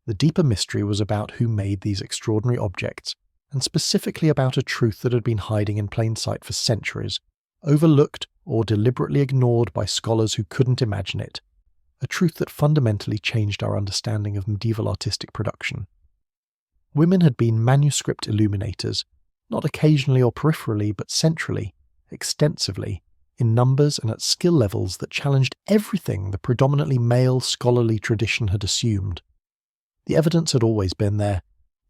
The deeper mystery was about who made these extraordinary objects, and specifically about a truth that had been hiding in plain sight for centuries, overlooked or deliberately ignored by scholars who couldn't imagine it. a truth that fundamentally changed our understanding of medieval artistic production. Women had been manuscript illuminators, not occasionally or peripherally, but centrally, extensively, in numbers and at skill levels that challenged everything the predominantly male scholarly tradition had assumed. The evidence had always been there,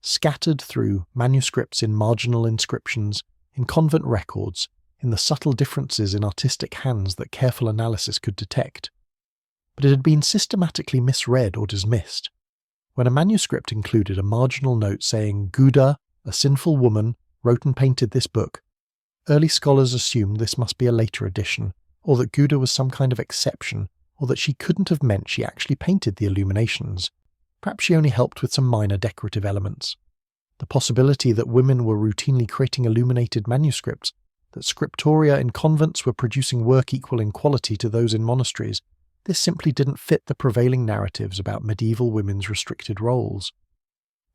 scattered through manuscripts in marginal inscriptions, in convent records, in the subtle differences in artistic hands that careful analysis could detect. But it had been systematically misread or dismissed. When a manuscript included a marginal note saying Guda, a sinful woman, wrote and painted this book, early scholars assumed this must be a later edition, or that Guda was some kind of exception, or that she couldn't have meant she actually painted the illuminations. Perhaps she only helped with some minor decorative elements. The possibility that women were routinely creating illuminated manuscripts, that scriptoria in convents were producing work equal in quality to those in monasteries, this simply didn't fit the prevailing narratives about medieval women's restricted roles.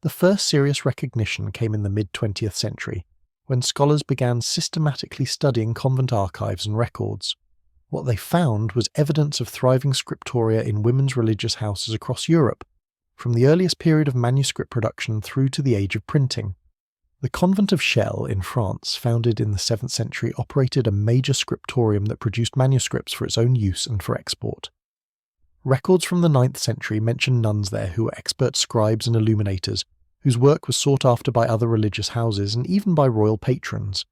The first serious recognition came in the mid-20th century, when scholars began systematically studying convent archives and records. What they found was evidence of thriving scriptoria in women's religious houses across Europe, from the earliest period of manuscript production through to the age of printing. The convent of Chelles in France, founded in the 7th century, operated a major scriptorium that produced manuscripts for its own use and for export. Records from the 9th century mention nuns there who were expert scribes and illuminators, whose work was sought after by other religious houses and even by royal patrons.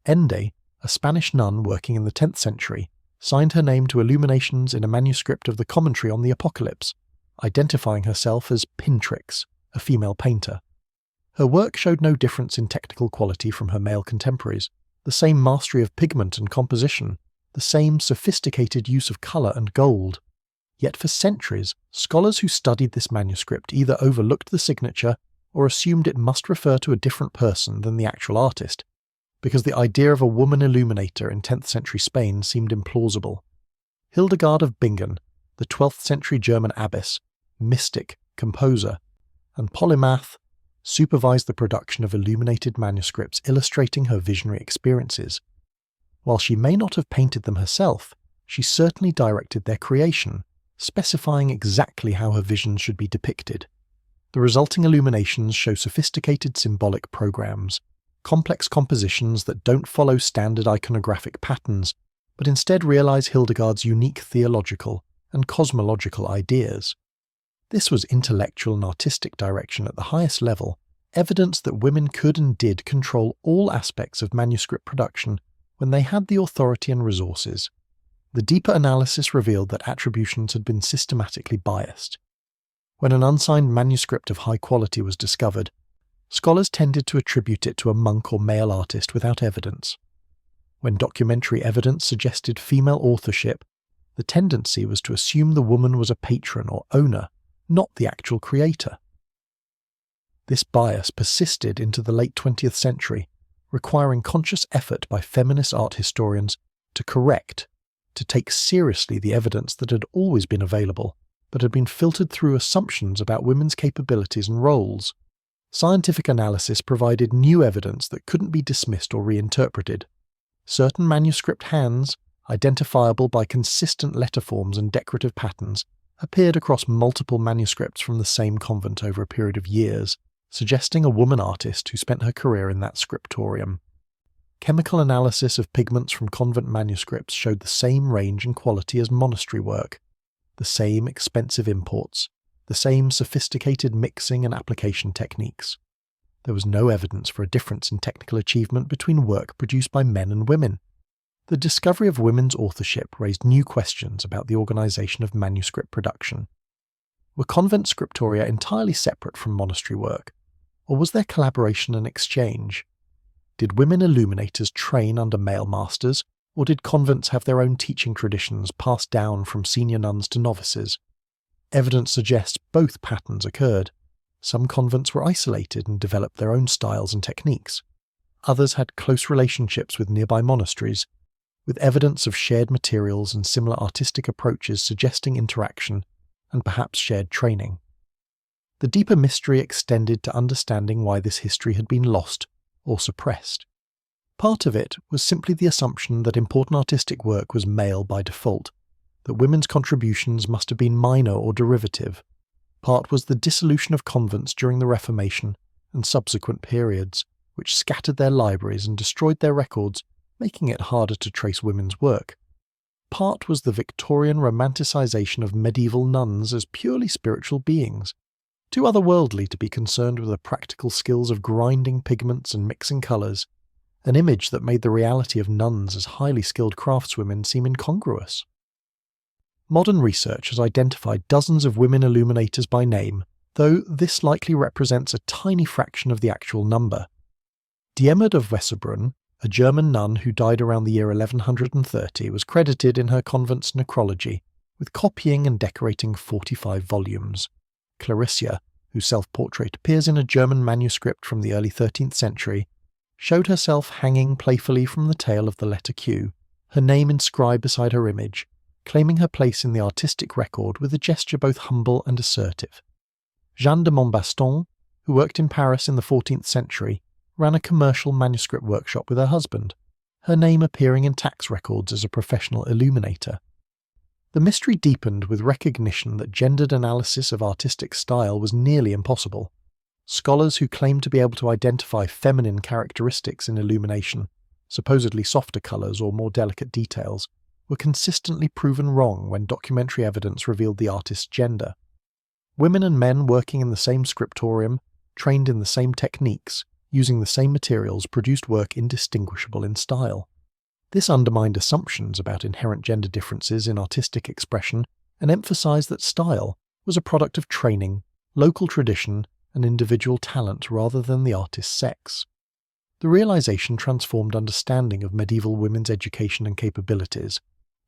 Ende, a Spanish nun working in the 10th century, signed her name to illuminations in a manuscript of the commentary on the Apocalypse, identifying herself as Pintrix, a female painter. Her work showed no difference in technical quality from her male contemporaries, the same mastery of pigment and composition, the same sophisticated use of colour and gold. Yet for centuries, scholars who studied this manuscript either overlooked the signature or assumed it must refer to a different person than the actual artist, because the idea of a woman illuminator in 10th century Spain seemed implausible. Hildegard of Bingen, the 12th century German abbess, mystic, composer, and polymath, supervised the production of illuminated manuscripts illustrating her visionary experiences. While she may not have painted them herself, she certainly directed their creation, specifying exactly how her visions should be depicted. The resulting illuminations show sophisticated symbolic programs, complex compositions that don't follow standard iconographic patterns, but instead realize Hildegard's unique theological and cosmological ideas. This was intellectual and artistic direction at the highest level, evidence that women could and did control all aspects of manuscript production when they had the authority and resources. The deeper analysis revealed that attributions had been systematically biased. When an unsigned manuscript of high quality was discovered, scholars tended to attribute it to a monk or male artist without evidence. When documentary evidence suggested female authorship, the tendency was to assume the woman was a patron or owner, not the actual creator. This bias persisted into the late 20th century, requiring conscious effort by feminist art historians to correct, to take seriously the evidence that had always been available, but had been filtered through assumptions about women's capabilities and roles. Scientific analysis provided new evidence that couldn't be dismissed or reinterpreted. Certain manuscript hands, identifiable by consistent letterforms and decorative patterns, appeared across multiple manuscripts from the same convent over a period of years, suggesting a woman artist who spent her career in that scriptorium. Chemical analysis of pigments from convent manuscripts showed the same range and quality as monastery work, the same expensive imports, the same sophisticated mixing and application techniques. There was no evidence for a difference in technical achievement between work produced by men and women. The discovery of women's authorship raised new questions about the organization of manuscript production. Were convent scriptoria entirely separate from monastery work, or was there collaboration and exchange? Did women illuminators train under male masters, or did convents have their own teaching traditions passed down from senior nuns to novices? Evidence suggests both patterns occurred. Some convents were isolated and developed their own styles and techniques. Others had close relationships with nearby monasteries, with evidence of shared materials and similar artistic approaches suggesting interaction and perhaps shared training. The deeper mystery extended to understanding why this history had been lost or suppressed. Part of it was simply the assumption that important artistic work was male by default, that women's contributions must have been minor or derivative. Part was the dissolution of convents during the Reformation and subsequent periods, which scattered their libraries and destroyed their records, making it harder to trace women's work. Part was the Victorian romanticisation of medieval nuns as purely spiritual beings, too otherworldly to be concerned with the practical skills of grinding pigments and mixing colours, an image that made the reality of nuns as highly skilled craftswomen seem incongruous. Modern research has identified dozens of women illuminators by name, though this likely represents a tiny fraction of the actual number. Diemerd of Weserbrunn, a German nun who died around the year 1130, was credited in her convent's necrology with copying and decorating 45 volumes. Clarissa, whose self-portrait appears in a German manuscript from the early 13th century, showed herself hanging playfully from the tail of the letter Q, her name inscribed beside her image, claiming her place in the artistic record with a gesture both humble and assertive. Jeanne de Montbaston, who worked in Paris in the 14th century, ran a commercial manuscript workshop with her husband, her name appearing in tax records as a professional illuminator. The mystery deepened with recognition that gendered analysis of artistic style was nearly impossible. Scholars who claimed to be able to identify feminine characteristics in illumination, supposedly softer colours or more delicate details, were consistently proven wrong when documentary evidence revealed the artist's gender. Women and men working in the same scriptorium, trained in the same techniques, using the same materials, produced work indistinguishable in style. This undermined assumptions about inherent gender differences in artistic expression and emphasized that style was a product of training, local tradition, and individual talent rather than the artist's sex. The realization transformed understanding of medieval women's education and capabilities.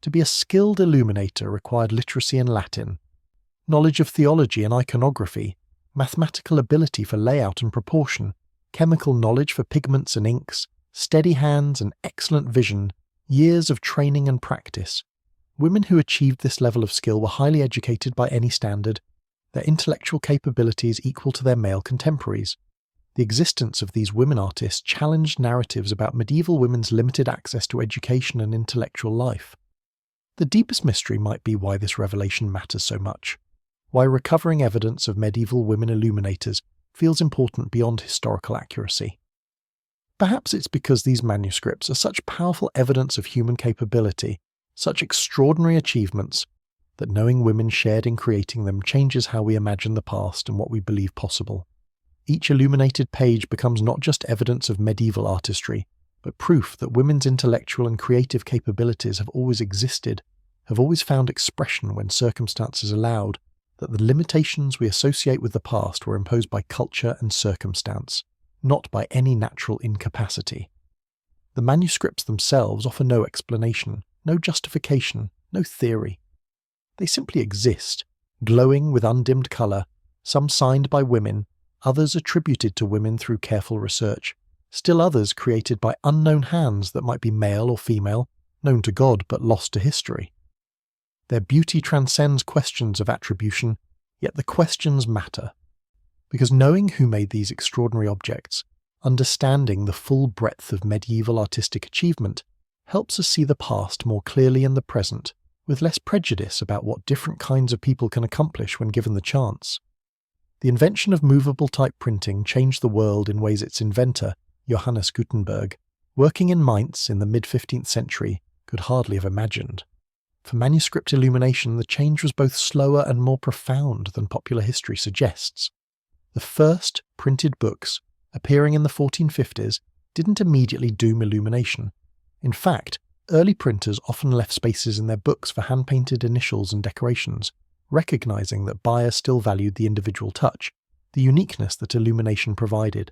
To be a skilled illuminator required literacy in Latin, knowledge of theology and iconography, mathematical ability for layout and proportion, chemical knowledge for pigments and inks, steady hands and excellent vision, years of training and practice. Women who achieved this level of skill were highly educated by any standard, their intellectual capabilities equal to their male contemporaries. The existence of these women artists challenged narratives about medieval women's limited access to education and intellectual life. The deepest mystery might be why this revelation matters so much, why recovering evidence of medieval women illuminators feels important beyond historical accuracy. Perhaps it's because these manuscripts are such powerful evidence of human capability, such extraordinary achievements, that knowing women shared in creating them changes how we imagine the past and what we believe possible. Each illuminated page becomes not just evidence of medieval artistry, but proof that women's intellectual and creative capabilities have always existed, have always found expression when circumstances allowed, that the limitations we associate with the past were imposed by culture and circumstance, not by any natural incapacity. The manuscripts themselves offer no explanation, no justification, no theory. They simply exist, glowing with undimmed colour, some signed by women, others attributed to women through careful research, still others created by unknown hands that might be male or female, known to God but lost to history. Their beauty transcends questions of attribution, yet the questions matter. Because knowing who made these extraordinary objects, understanding the full breadth of medieval artistic achievement, helps us see the past more clearly in the present, with less prejudice about what different kinds of people can accomplish when given the chance. The invention of movable type printing changed the world in ways its inventor, Johannes Gutenberg, working in Mainz in the mid-15th century, could hardly have imagined. For manuscript illumination, the change was both slower and more profound than popular history suggests. The first printed books, appearing in the 1450s, didn't immediately doom illumination. In fact, early printers often left spaces in their books for hand-painted initials and decorations, recognizing that buyers still valued the individual touch, the uniqueness that illumination provided.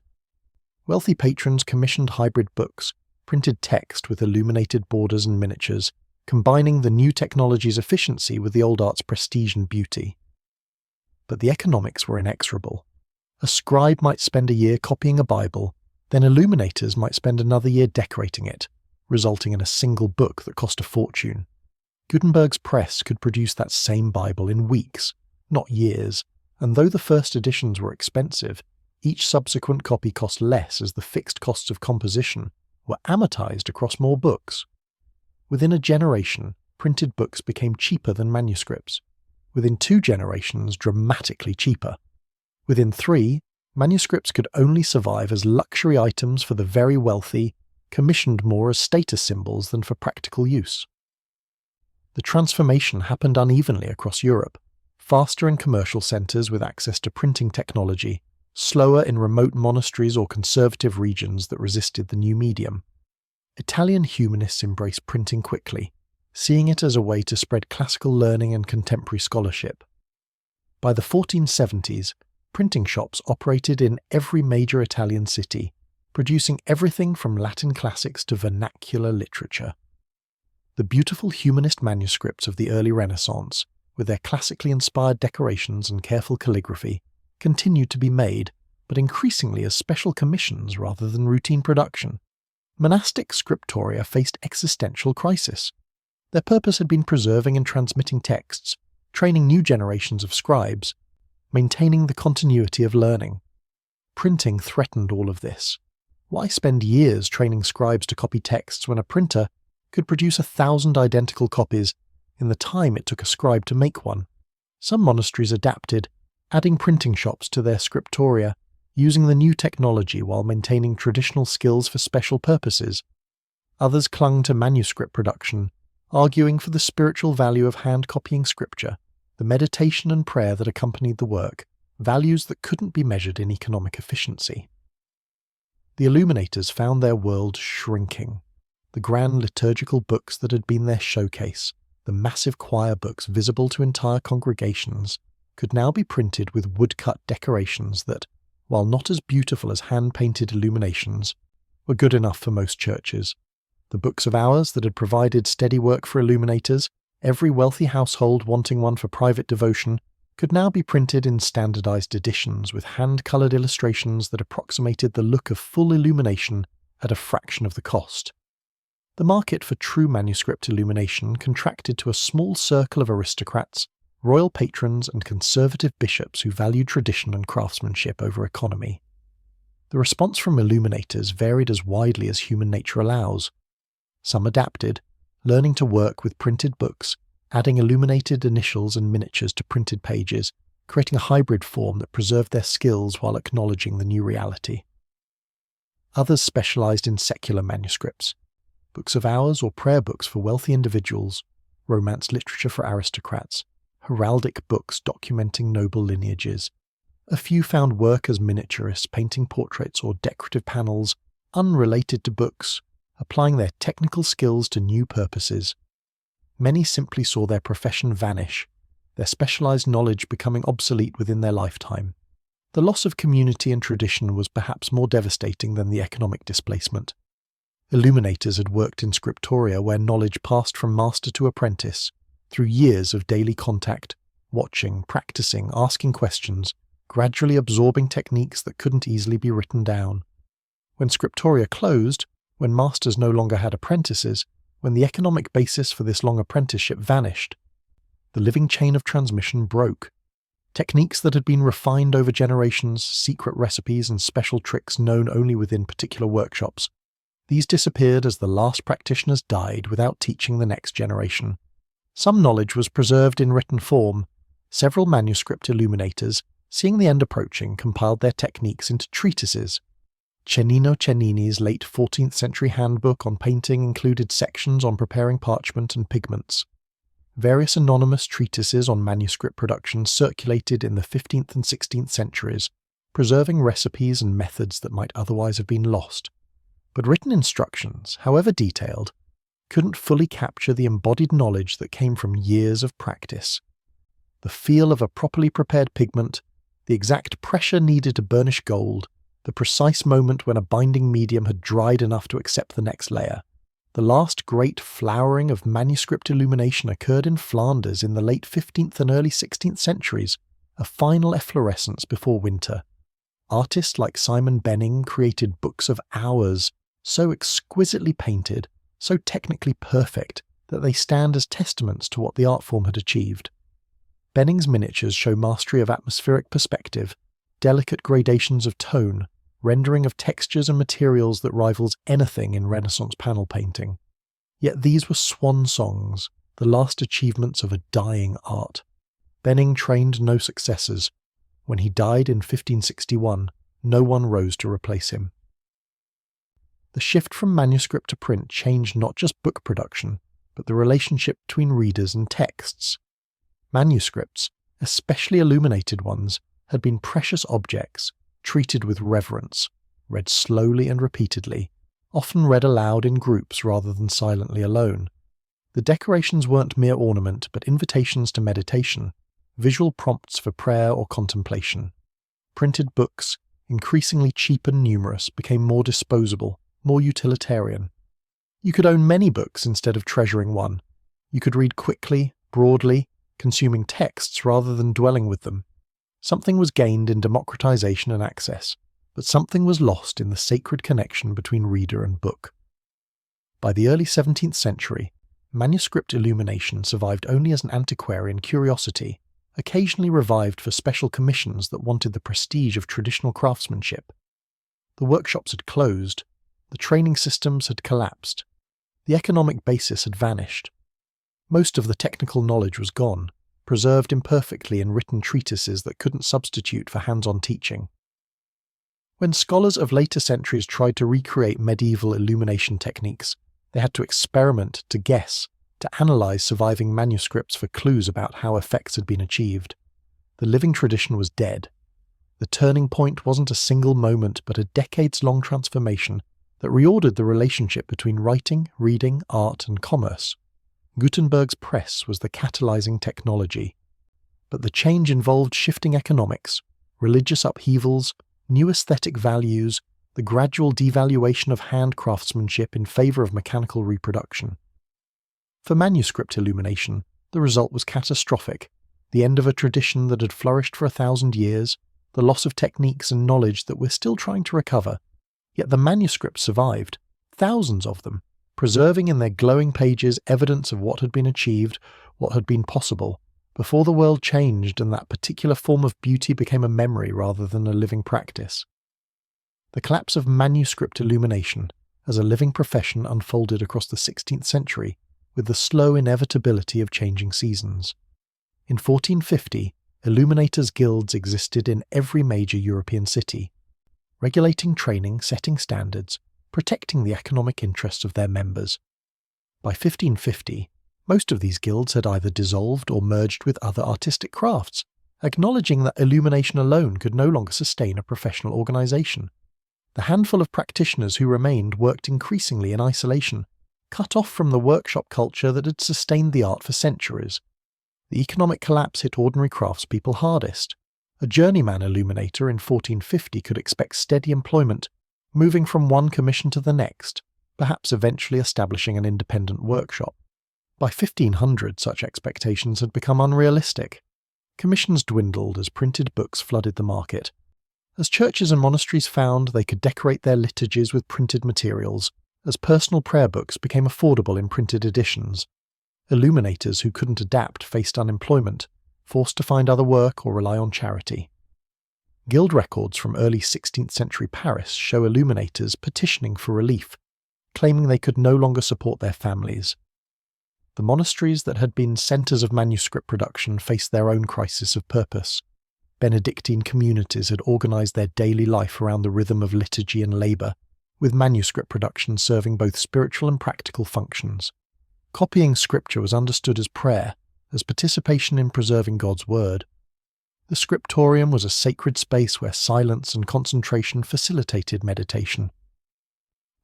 Wealthy patrons commissioned hybrid books, printed text with illuminated borders and miniatures, combining the new technology's efficiency with the old art's prestige and beauty. But the economics were inexorable. A scribe might spend a year copying a Bible, then illuminators might spend another year decorating it, resulting in a single book that cost a fortune. Gutenberg's press could produce that same Bible in weeks, not years, and though the first editions were expensive, each subsequent copy cost less as the fixed costs of composition were amortized across more books. Within a generation, printed books became cheaper than manuscripts. Within 2 generations, dramatically cheaper. Within 3, manuscripts could only survive as luxury items for the very wealthy, commissioned more as status symbols than for practical use. The transformation happened unevenly across Europe, faster in commercial centres with access to printing technology, slower in remote monasteries or conservative regions that resisted the new medium. Italian humanists embraced printing quickly, seeing it as a way to spread classical learning and contemporary scholarship. By the 1470s, printing shops operated in every major Italian city, producing everything from Latin classics to vernacular literature. The beautiful humanist manuscripts of the early Renaissance, with their classically inspired decorations and careful calligraphy, continued to be made, but increasingly as special commissions rather than routine production. Monastic Scriptoria faced existential crisis. Their purpose had been preserving and transmitting texts, training new generations of scribes, maintaining the continuity of learning. Printing threatened all of this. Why spend years training scribes to copy texts when a printer could produce 1,000 identical copies in the time it took a scribe to make one? Some monasteries adapted, adding printing shops to their Scriptoria, using the new technology while maintaining traditional skills for special purposes. Others clung to manuscript production, arguing for the spiritual value of hand-copying scripture, the meditation and prayer that accompanied the work, values that couldn't be measured in economic efficiency. The Illuminators found their world shrinking. The grand liturgical books that had been their showcase, the massive choir books visible to entire congregations, could now be printed with woodcut decorations that, while not as beautiful as hand-painted illuminations, were good enough for most churches. The books of hours that had provided steady work for illuminators, every wealthy household wanting one for private devotion, could now be printed in standardized editions with hand-colored illustrations that approximated the look of full illumination at a fraction of the cost. The market for true manuscript illumination contracted to a small circle of aristocrats, royal patrons and conservative bishops who valued tradition and craftsmanship over economy. The response from illuminators varied as widely as human nature allows. Some adapted, learning to work with printed books, adding illuminated initials and miniatures to printed pages, creating a hybrid form that preserved their skills while acknowledging the new reality. Others specialized in secular manuscripts, books of hours or prayer books for wealthy individuals, romance literature for aristocrats, heraldic books documenting noble lineages. A few found work as miniaturists painting portraits or decorative panels unrelated to books, applying their technical skills to new purposes. Many simply saw their profession vanish, their specialized knowledge becoming obsolete within their lifetime. The loss of community and tradition was perhaps more devastating than the economic displacement. Illuminators had worked in Scriptoria where knowledge passed from master to apprentice, through years of daily contact, watching, practicing, asking questions, gradually absorbing techniques that couldn't easily be written down. When Scriptoria closed, when masters no longer had apprentices, when the economic basis for this long apprenticeship vanished, the living chain of transmission broke. Techniques that had been refined over generations, secret recipes and special tricks known only within particular workshops, these disappeared as the last practitioners died without teaching the next generation. Some knowledge was preserved in written form. Several manuscript illuminators, seeing the end approaching, compiled their techniques into treatises. Cennino Cennini's late 14th century handbook on painting included sections on preparing parchment and pigments. Various anonymous treatises on manuscript production circulated in the 15th and 16th centuries, preserving recipes and methods that might otherwise have been lost. But written instructions, however detailed, couldn't fully capture the embodied knowledge that came from years of practice. The feel of a properly prepared pigment, the exact pressure needed to burnish gold, the precise moment when a binding medium had dried enough to accept the next layer. The last great flowering of manuscript illumination occurred in Flanders in the late 15th and early 16th centuries, a final efflorescence before winter. Artists like Simon Benning created books of hours, so exquisitely painted, so technically perfect, that they stand as testaments to what the art form had achieved. Benning's miniatures show mastery of atmospheric perspective, delicate gradations of tone, rendering of textures and materials that rivals anything in Renaissance panel painting. Yet these were swan songs, the last achievements of a dying art. Benning trained no successors. When he died in 1561, no one rose to replace him. The shift from manuscript to print changed not just book production, but the relationship between readers and texts. Manuscripts, especially illuminated ones, had been precious objects, treated with reverence, read slowly and repeatedly, often read aloud in groups rather than silently alone. The decorations weren't mere ornament, but invitations to meditation, visual prompts for prayer or contemplation. Printed books, increasingly cheap and numerous, became more disposable, more utilitarian. You could own many books instead of treasuring one. You could read quickly, broadly, consuming texts rather than dwelling with them. Something was gained in democratization and access, but something was lost in the sacred connection between reader and book. By the early 17th century, manuscript illumination survived only as an antiquarian curiosity, occasionally revived for special commissions that wanted the prestige of traditional craftsmanship. The workshops had closed, the training systems had collapsed, the economic basis had vanished. Most of the technical knowledge was gone, preserved imperfectly in written treatises that couldn't substitute for hands-on teaching. When scholars of later centuries tried to recreate medieval illumination techniques, they had to experiment, to guess, to analyze surviving manuscripts for clues about how effects had been achieved. The living tradition was dead. The turning point wasn't a single moment, but a decades-long transformation that reordered the relationship between writing, reading, art, and commerce. Gutenberg's press was the catalyzing technology. But the change involved shifting economics, religious upheavals, new aesthetic values, the gradual devaluation of hand craftsmanship in favor of mechanical reproduction. For manuscript illumination, the result was catastrophic: the end of a tradition that had flourished for 1,000 years, the loss of techniques and knowledge that we're still trying to recover. Yet the manuscripts survived, thousands of them, preserving in their glowing pages evidence of what had been achieved, what had been possible, before the world changed and that particular form of beauty became a memory rather than a living practice. The collapse of manuscript illumination as a living profession unfolded across the 16th century, with the slow inevitability of changing seasons. In 1450, illuminators' guilds existed in every major European city, regulating training, setting standards, protecting the economic interests of their members. By 1550, most of these guilds had either dissolved or merged with other artistic crafts, acknowledging that illumination alone could no longer sustain a professional organization. The handful of practitioners who remained worked increasingly in isolation, cut off from the workshop culture that had sustained the art for centuries. The economic collapse hit ordinary craftspeople hardest. A journeyman illuminator in 1450 could expect steady employment, moving from one commission to the next, perhaps eventually establishing an independent workshop. By 1500, such expectations had become unrealistic. Commissions dwindled as printed books flooded the market. As churches and monasteries found they could decorate their liturgies with printed materials, as personal prayer books became affordable in printed editions, illuminators who couldn't adapt faced unemployment, forced to find other work or rely on charity. Guild records from early 16th century Paris show illuminators petitioning for relief, claiming they could no longer support their families. The monasteries that had been centres of manuscript production faced their own crisis of purpose. Benedictine communities had organised their daily life around the rhythm of liturgy and labour, with manuscript production serving both spiritual and practical functions. Copying scripture was understood as prayer, as participation in preserving God's word. The scriptorium was a sacred space where silence and concentration facilitated meditation.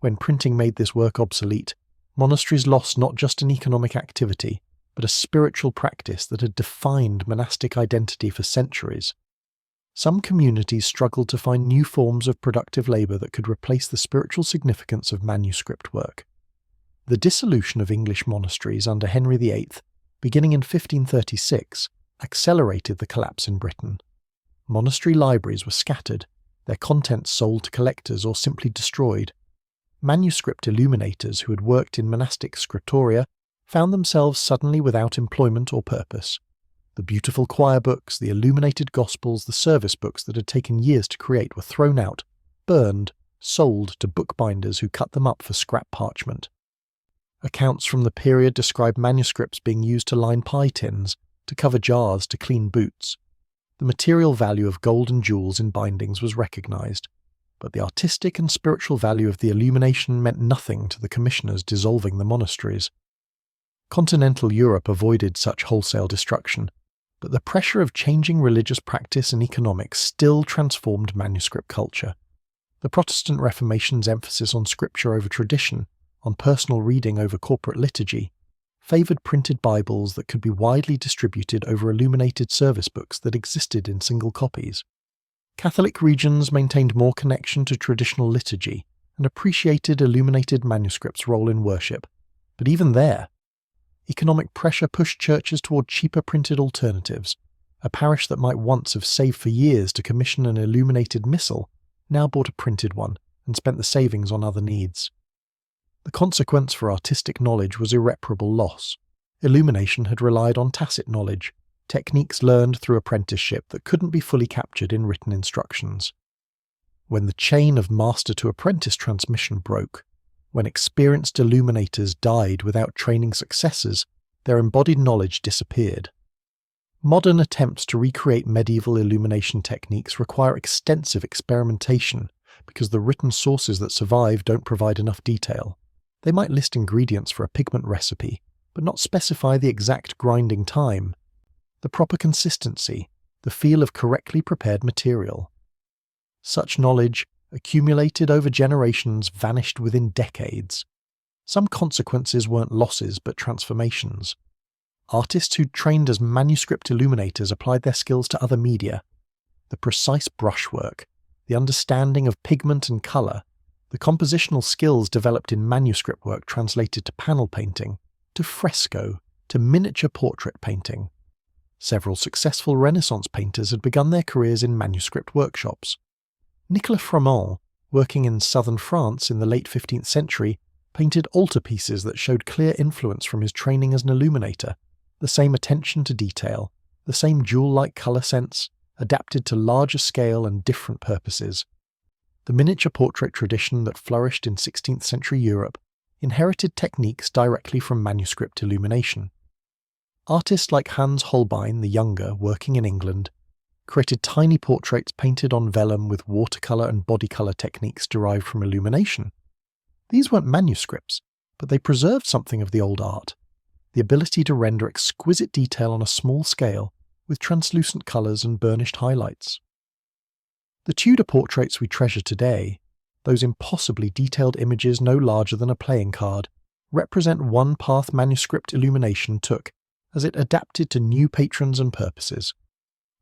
When printing made this work obsolete, monasteries lost not just an economic activity, but a spiritual practice that had defined monastic identity for centuries. Some communities struggled to find new forms of productive labour that could replace the spiritual significance of manuscript work. The dissolution of English monasteries under Henry VIII, beginning in 1536, accelerated the collapse in Britain. Monastery libraries were scattered, their contents sold to collectors or simply destroyed. Manuscript illuminators who had worked in monastic Scriptoria found themselves suddenly without employment or purpose. The beautiful choir books, the illuminated gospels, the service books that had taken years to create were thrown out, burned, sold to bookbinders who cut them up for scrap parchment. Accounts from the period describe manuscripts being used to line pie tins, to cover jars, to clean boots. The material value of gold and jewels in bindings was recognised, but the artistic and spiritual value of the Illumination meant nothing to the commissioners dissolving the monasteries. Continental Europe avoided such wholesale destruction, but the pressure of changing religious practice and economics still transformed manuscript culture. The Protestant Reformation's emphasis on scripture over tradition, on personal reading over corporate liturgy, favoured printed Bibles that could be widely distributed over illuminated service books that existed in single copies. Catholic regions maintained more connection to traditional liturgy and appreciated illuminated manuscripts' role in worship, but even there, economic pressure pushed churches toward cheaper printed alternatives. A parish that might once have saved for years to commission an illuminated missal now bought a printed one and spent the savings on other needs. The consequence for artistic knowledge was irreparable loss. Illumination had relied on tacit knowledge, techniques learned through apprenticeship that couldn't be fully captured in written instructions. When the chain of master to apprentice transmission broke, when experienced illuminators died without training successors, their embodied knowledge disappeared. Modern attempts to recreate medieval illumination techniques require extensive experimentation because the written sources that survive don't provide enough detail. They might list ingredients for a pigment recipe, but not specify the exact grinding time, the proper consistency, the feel of correctly prepared material. Such knowledge, accumulated over generations, vanished within decades. Some consequences weren't losses but transformations. Artists who'd trained as manuscript illuminators applied their skills to other media. The precise brushwork, the understanding of pigment and colour, the compositional skills developed in manuscript work translated to panel painting, to fresco, to miniature portrait painting. Several successful Renaissance painters had begun their careers in manuscript workshops. Nicolas Froment, working in southern France in the late 15th century, painted altarpieces that showed clear influence from his training as an illuminator, the same attention to detail, the same jewel-like colour sense, adapted to larger scale and different purposes. The miniature portrait tradition that flourished in 16th century Europe inherited techniques directly from manuscript illumination. Artists like Hans Holbein the Younger, working in England, created tiny portraits painted on vellum with watercolour and body colour techniques derived from illumination. These weren't manuscripts, but they preserved something of the old art, the ability to render exquisite detail on a small scale with translucent colours and burnished highlights. The Tudor portraits we treasure today, those impossibly detailed images no larger than a playing card, represent one path manuscript illumination took as it adapted to new patrons and purposes.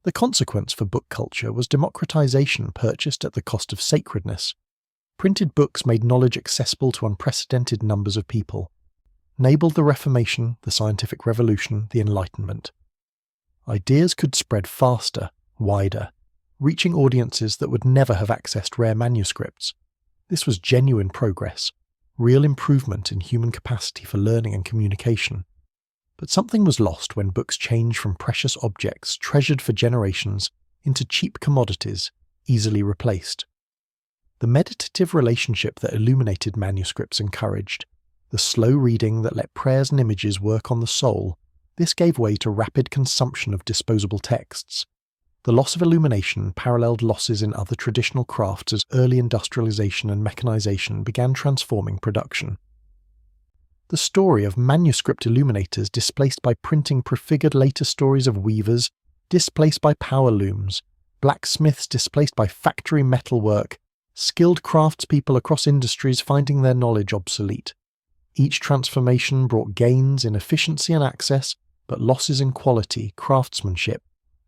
The consequence for book culture was democratization purchased at the cost of sacredness. Printed books made knowledge accessible to unprecedented numbers of people, enabled the Reformation, the scientific revolution, the Enlightenment. Ideas could spread faster, wider, reaching audiences that would never have accessed rare manuscripts. This was genuine progress, real improvement in human capacity for learning and communication. But something was lost when books changed from precious objects treasured for generations into cheap commodities, easily replaced. The meditative relationship that illuminated manuscripts encouraged, the slow reading that let prayers and images work on the soul, this gave way to rapid consumption of disposable texts. The loss of illumination paralleled losses in other traditional crafts as early industrialization and mechanization began transforming production. The story of manuscript illuminators displaced by printing prefigured later stories of weavers, displaced by power looms, blacksmiths displaced by factory metalwork, skilled craftspeople across industries finding their knowledge obsolete. Each transformation brought gains in efficiency and access, but losses in quality, craftsmanship,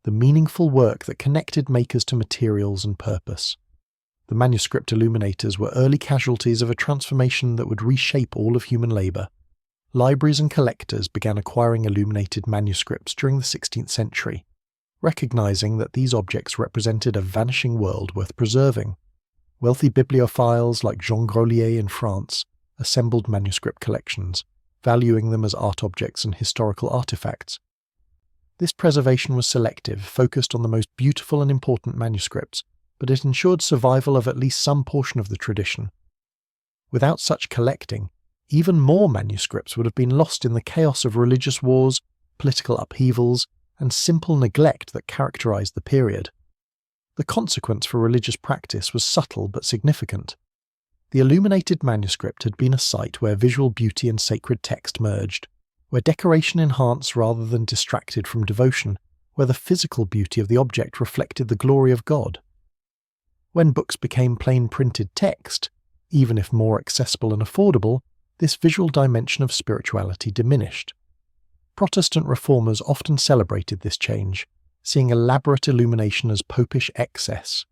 the meaningful work that connected makers to materials and purpose. The manuscript illuminators were early casualties of a transformation that would reshape all of human labour. Libraries and collectors began acquiring illuminated manuscripts during the 16th century, recognising that these objects represented a vanishing world worth preserving. Wealthy bibliophiles like Jean Grolier in France assembled manuscript collections, valuing them as art objects and historical artefacts. This preservation was selective, focused on the most beautiful and important manuscripts, but it ensured survival of at least some portion of the tradition. Without such collecting, even more manuscripts would have been lost in the chaos of religious wars, political upheavals, and simple neglect that characterized the period. The consequence for religious practice was subtle but significant. The illuminated manuscript had been a site where visual beauty and sacred text merged, where decoration enhanced rather than distracted from devotion, where the physical beauty of the object reflected the glory of God. When books became plain printed text, even if more accessible and affordable, this visual dimension of spirituality diminished. Protestant reformers often celebrated this change, seeing elaborate illumination as popish excess,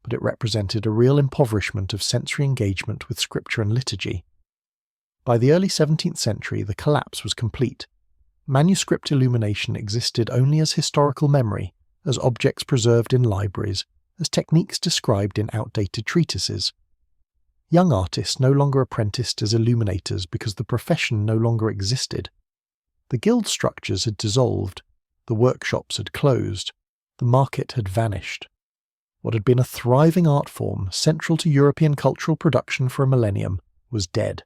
but it represented a real impoverishment of sensory engagement with scripture and liturgy. By the early 17th century, the collapse was complete. Manuscript illumination existed only as historical memory, as objects preserved in libraries, as techniques described in outdated treatises. Young artists no longer apprenticed as illuminators because the profession no longer existed. The guild structures had dissolved, the workshops had closed, the market had vanished. What had been a thriving art form, central to European cultural production for a millennium, was dead.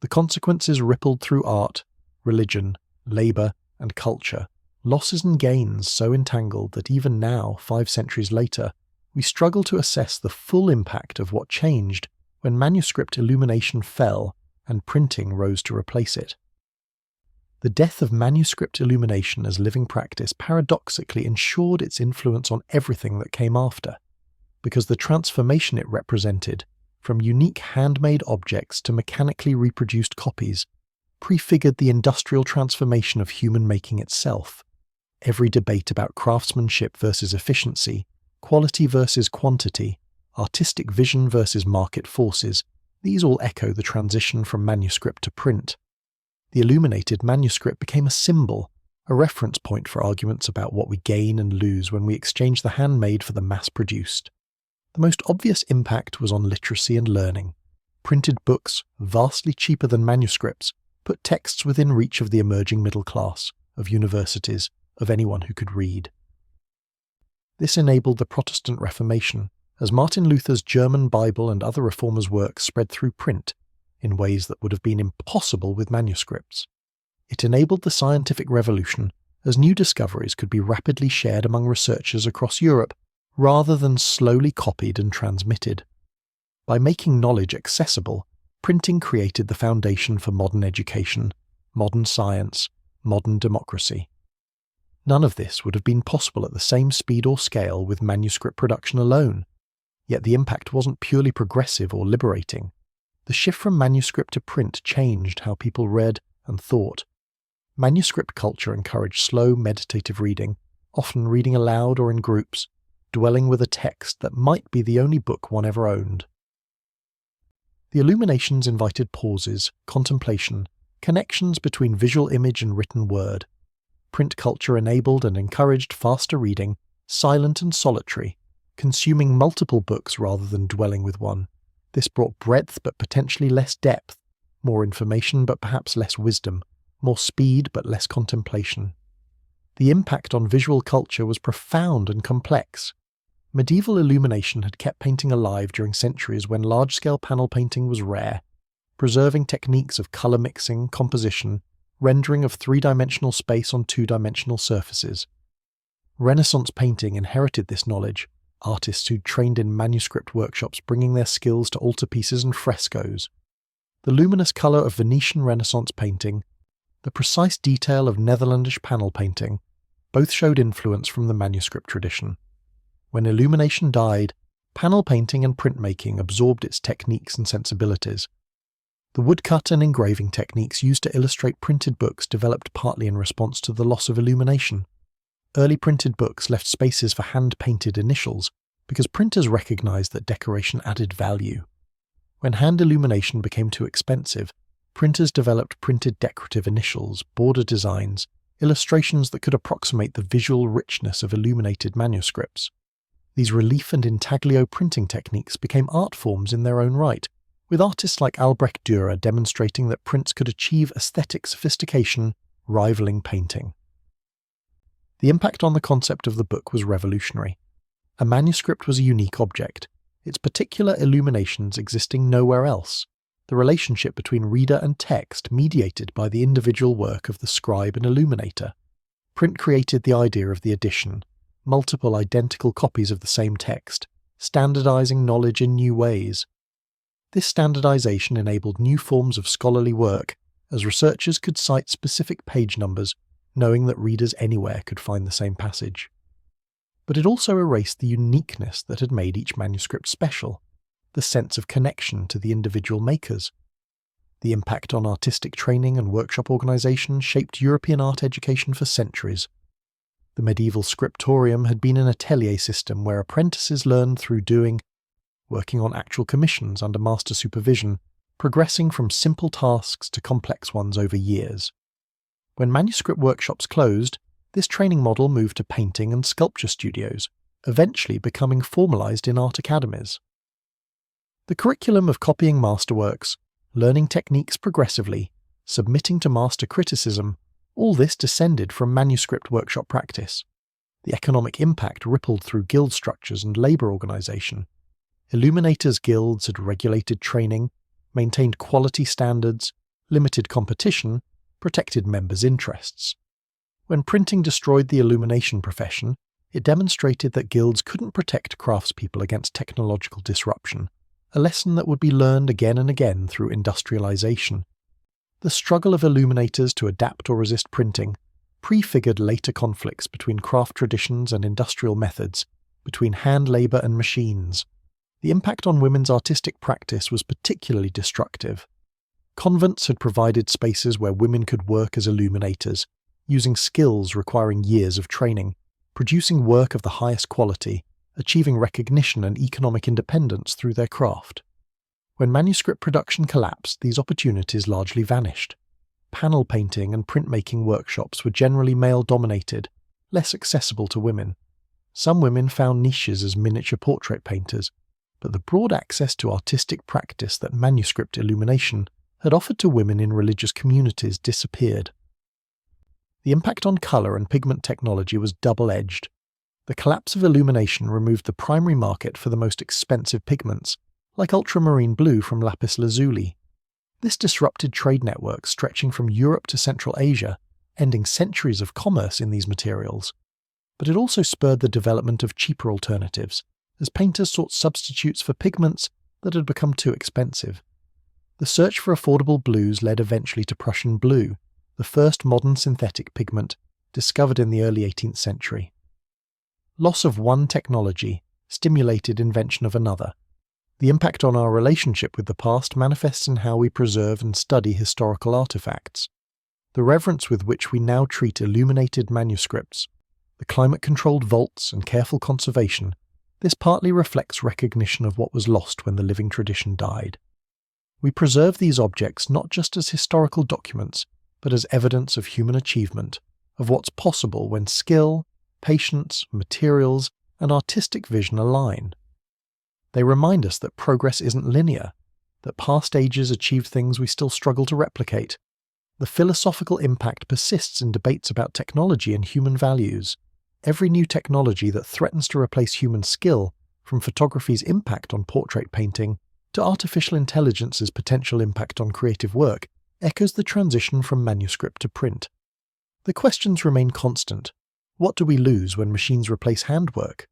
The consequences rippled through art, religion, labour, and culture, losses and gains so entangled that even now, 5 centuries later, we struggle to assess the full impact of what changed when manuscript illumination fell and printing rose to replace it. The death of manuscript illumination as living practice paradoxically ensured its influence on everything that came after, because the transformation it represented, from unique handmade objects to mechanically reproduced copies, prefigured the industrial transformation of human making itself. Every debate about craftsmanship versus efficiency, quality versus quantity, artistic vision versus market forces, these all echo the transition from manuscript to print. The illuminated manuscript became a symbol, a reference point for arguments about what we gain and lose when we exchange the handmade for the mass-produced. The most obvious impact was on literacy and learning. Printed books, vastly cheaper than manuscripts, put texts within reach of the emerging middle class, of universities, of anyone who could read. This enabled the Protestant Reformation, as Martin Luther's German Bible and other reformers' works spread through print, in ways that would have been impossible with manuscripts. It enabled the scientific revolution, as new discoveries could be rapidly shared among researchers across Europe, rather than slowly copied and transmitted. By making knowledge accessible, printing created the foundation for modern education, modern science, modern democracy. None of this would have been possible at the same speed or scale with manuscript production alone. Yet the impact wasn't purely progressive or liberating. The shift from manuscript to print changed how people read and thought. Manuscript culture encouraged slow, meditative reading, often reading aloud or in groups, dwelling with a text that might be the only book one ever owned. The Illuminations invited pauses, contemplation, connections between visual image and written word. Print culture enabled and encouraged faster reading, silent and solitary, consuming multiple books rather than dwelling with one. This brought breadth but potentially less depth, more information but perhaps less wisdom, more speed but less contemplation. The impact on visual culture was profound and complex. Medieval illumination had kept painting alive during centuries when large-scale panel painting was rare, preserving techniques of colour mixing, composition, rendering of three-dimensional space on two-dimensional surfaces. Renaissance painting inherited this knowledge, artists who'd trained in manuscript workshops bringing their skills to altarpieces and frescoes. The luminous colour of Venetian Renaissance painting, the precise detail of Netherlandish panel painting, both showed influence from the manuscript tradition. When illumination died, panel painting and printmaking absorbed its techniques and sensibilities. The woodcut and engraving techniques used to illustrate printed books developed partly in response to the loss of illumination. Early printed books left spaces for hand-painted initials because printers recognized that decoration added value. When hand illumination became too expensive, printers developed printed decorative initials, border designs, illustrations that could approximate the visual richness of illuminated manuscripts. These relief and intaglio printing techniques became art forms in their own right, with artists like Albrecht Dürer demonstrating that prints could achieve aesthetic sophistication rivaling painting. The impact on the concept of the book was revolutionary. A manuscript was a unique object, its particular illuminations existing nowhere else. the relationship between reader and text mediated by the individual work of the scribe and illuminator. Print created the idea of the edition, multiple identical copies of the same text, standardizing knowledge in new ways. This standardization enabled new forms of scholarly work, as researchers could cite specific page numbers, knowing that readers anywhere could find the same passage. But it also erased the uniqueness that had made each manuscript special, the sense of connection to the individual makers. The impact on artistic training and workshop organisation shaped European art education for centuries. The medieval scriptorium had been an atelier system where apprentices learned through doing, working on actual commissions under master supervision, progressing from simple tasks to complex ones over years. When manuscript workshops closed, this training model moved to painting and sculpture studios, eventually becoming formalised in art academies. The curriculum of copying masterworks, learning techniques progressively, submitting to master criticism, all this descended from manuscript workshop practice. The economic impact rippled through guild structures and labour organisation. Illuminators' guilds had regulated training, maintained quality standards, limited competition, protected members' interests. When printing destroyed the illumination profession, it demonstrated that guilds couldn't protect craftspeople against technological disruption, a lesson that would be learned again and again through industrialization. The struggle of illuminators to adapt or resist printing prefigured later conflicts between craft traditions and industrial methods, between hand labor and machines. The impact on women's artistic practice was particularly destructive. Convents had provided spaces where women could work as illuminators, using skills requiring years of training, producing work of the highest quality, achieving recognition and economic independence through their craft. When manuscript production collapsed, these opportunities largely vanished. Panel painting and printmaking workshops were generally male-dominated, less accessible to women. Some women found niches as miniature portrait painters, but the broad access to artistic practice that manuscript illumination had offered to women in religious communities disappeared. The impact on colour and pigment technology was double-edged. The collapse of illumination removed the primary market for the most expensive pigments, like ultramarine blue from Lapis Lazuli. This disrupted trade networks stretching from Europe to Central Asia, ending centuries of commerce in these materials. But it also spurred the development of cheaper alternatives, as painters sought substitutes for pigments that had become too expensive. The search for affordable blues led eventually to Prussian blue, the first modern synthetic pigment, discovered in the early 18th century. Loss of one technology stimulated invention of another. The impact on our relationship with the past manifests in how we preserve and study historical artifacts. The reverence with which we now treat illuminated manuscripts, the climate-controlled vaults and careful conservation, this partly reflects recognition of what was lost when the living tradition died. We preserve these objects not just as historical documents, but as evidence of human achievement, of what's possible when skill, patience, materials, and artistic vision align. They remind us that progress isn't linear, that past ages achieved things we still struggle to replicate. The philosophical impact persists in debates about technology and human values. Every new technology that threatens to replace human skill, from photography's impact on portrait painting to artificial intelligence's potential impact on creative work, echoes the transition from manuscript to print. The questions remain constant. What do we lose when machines replace handwork?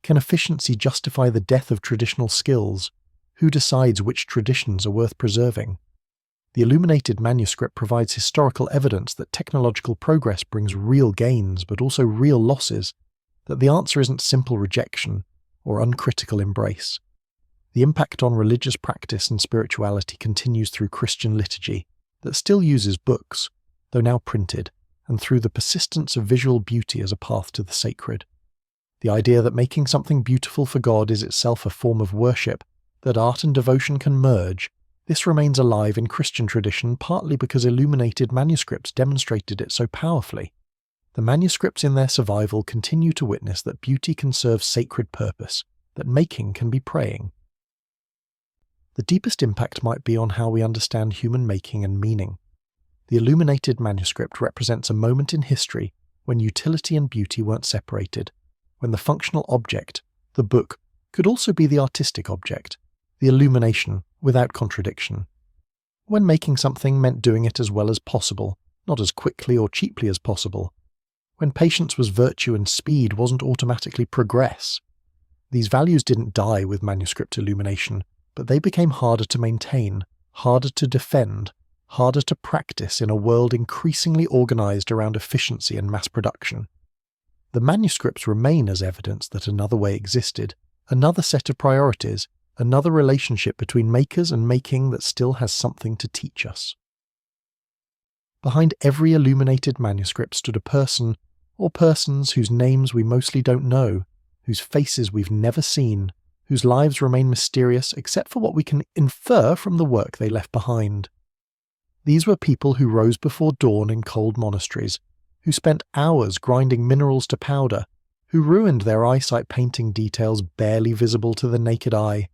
Can efficiency justify the death of traditional skills? Who decides which traditions are worth preserving? The illuminated manuscript provides historical evidence that technological progress brings real gains but also real losses, that the answer isn't simple rejection or uncritical embrace. The impact on religious practice and spirituality continues through Christian liturgy, that still uses books, though now printed, and through the persistence of visual beauty as a path to the sacred. The idea that making something beautiful for God is itself a form of worship, that art and devotion can merge, this remains alive in Christian tradition partly because illuminated manuscripts demonstrated it so powerfully. The manuscripts in their survival continue to witness that beauty can serve sacred purpose, that making can be praying. The deepest impact might be on how we understand human making and meaning. The illuminated manuscript represents a moment in history when utility and beauty weren't separated, when the functional object, the book, could also be the artistic object, the illumination without contradiction. When making something meant doing it as well as possible, not as quickly or cheaply as possible. When patience was virtue and speed wasn't automatically progress. These values didn't die with manuscript illumination, but they became harder to maintain, harder to defend, harder to practice in a world increasingly organized around efficiency and mass production. The manuscripts remain as evidence that another way existed, another set of priorities, another relationship between makers and making that still has something to teach us. Behind every illuminated manuscript stood a person, or persons whose names we mostly don't know, whose faces we've never seen, whose lives remain mysterious except for what we can infer from the work they left behind. These were people who rose before dawn in cold monasteries, who spent hours grinding minerals to powder, who ruined their eyesight painting details barely visible to the naked eye,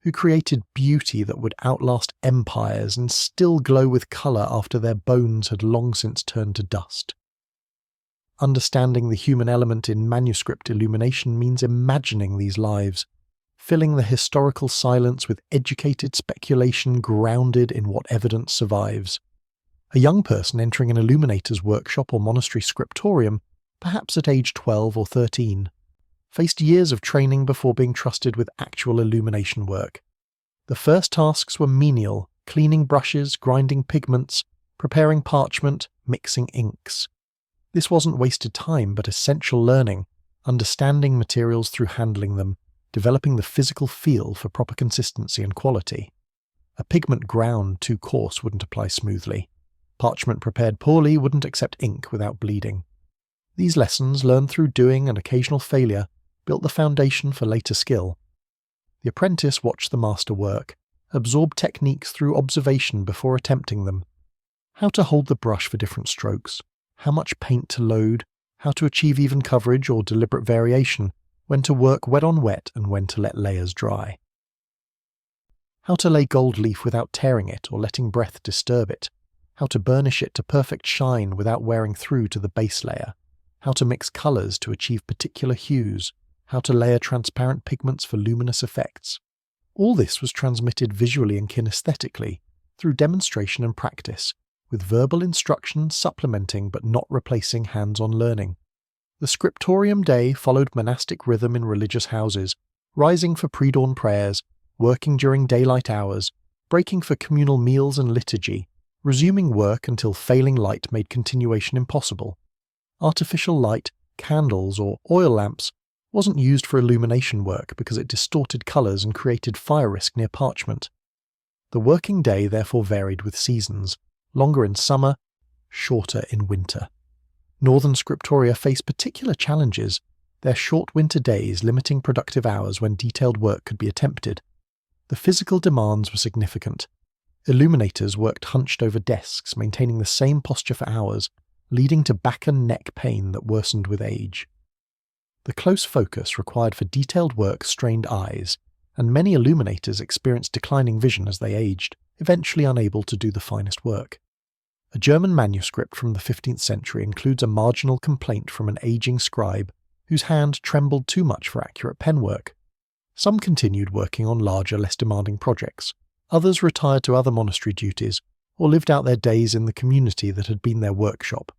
who created beauty that would outlast empires and still glow with colour after their bones had long since turned to dust. Understanding the human element in manuscript illumination means imagining these lives, filling the historical silence with educated speculation grounded in what evidence survives. A young person entering an illuminator's workshop or monastery scriptorium, perhaps at age 12 or 13, faced years of training before being trusted with actual illumination work. The first tasks were menial, cleaning brushes, grinding pigments, preparing parchment, mixing inks. This wasn't wasted time but essential learning, understanding materials through handling them, developing the physical feel for proper consistency and quality. A pigment ground too coarse wouldn't apply smoothly. Parchment prepared poorly wouldn't accept ink without bleeding. These lessons, learned through doing and occasional failure, built the foundation for later skill. The apprentice watched the master work, absorbed techniques through observation before attempting them. How to hold the brush for different strokes, how much paint to load, how to achieve even coverage or deliberate variation, when to work wet on wet and when to let layers dry. How to lay gold leaf without tearing it or letting breath disturb it, how to burnish it to perfect shine without wearing through to the base layer, how to mix colours to achieve particular hues, how to layer transparent pigments for luminous effects. All this was transmitted visually and kinesthetically, through demonstration and practice, with verbal instruction supplementing but not replacing hands-on learning. The scriptorium day followed monastic rhythm in religious houses, rising for pre-dawn prayers, working during daylight hours, breaking for communal meals and liturgy, resuming work until failing light made continuation impossible. Artificial light, candles, or oil lamps wasn't used for illumination work because it distorted colours and created fire risk near parchment. The working day therefore varied with seasons, longer in summer, shorter in winter. Northern Scriptoria faced particular challenges, their short winter days limiting productive hours when detailed work could be attempted. The physical demands were significant. Illuminators worked hunched over desks, maintaining the same posture for hours, leading to back and neck pain that worsened with age. The close focus required for detailed work strained eyes, and many illuminators experienced declining vision as they aged, eventually unable to do the finest work. A German manuscript from the 15th century includes a marginal complaint from an aging scribe whose hand trembled too much for accurate penwork. Some continued working on larger, less demanding projects. Others retired to other monastery duties or lived out their days in the community that had been their workshop.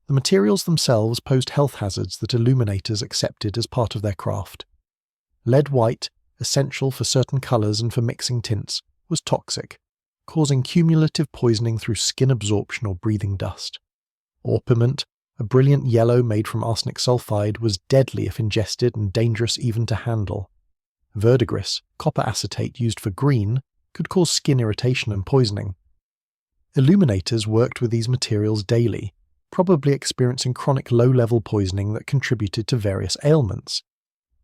The materials themselves posed health hazards that illuminators accepted as part of their craft. Lead white, essential for certain colours and for mixing tints, was toxic, causing cumulative poisoning through skin absorption or breathing dust. Orpiment, a brilliant yellow made from arsenic sulfide, was deadly if ingested and dangerous even to handle. Verdigris, copper acetate used for green, could cause skin irritation and poisoning. Illuminators worked with these materials daily, probably experiencing chronic low-level poisoning that contributed to various ailments.